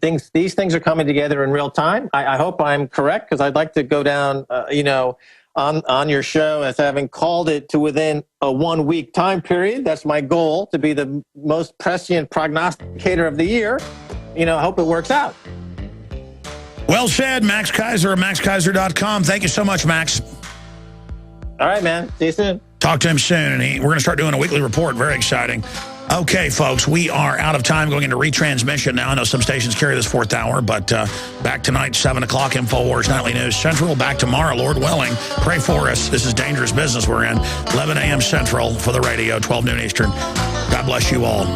things are coming together in real time. I hope I'm correct, because I'd like to go down, you know, on your show as having called it to within a 1 week time period. That's my goal, to be the most prescient prognosticator of the year. You know, I hope it works out. Well said, Max Keiser of maxkeiser.com. Thank you so much, Max. All right, man. See you soon. Talk to him soon, and we're going to start doing a weekly report. Very exciting. Okay, folks, we are out of time going into retransmission now. I know some stations carry this fourth hour, but back tonight, 7 o'clock, InfoWars Nightly News Central. Back tomorrow, Lord willing. Pray for us. This is dangerous business we're in. 11 a.m. Central for the radio, 12 noon Eastern. God bless you all.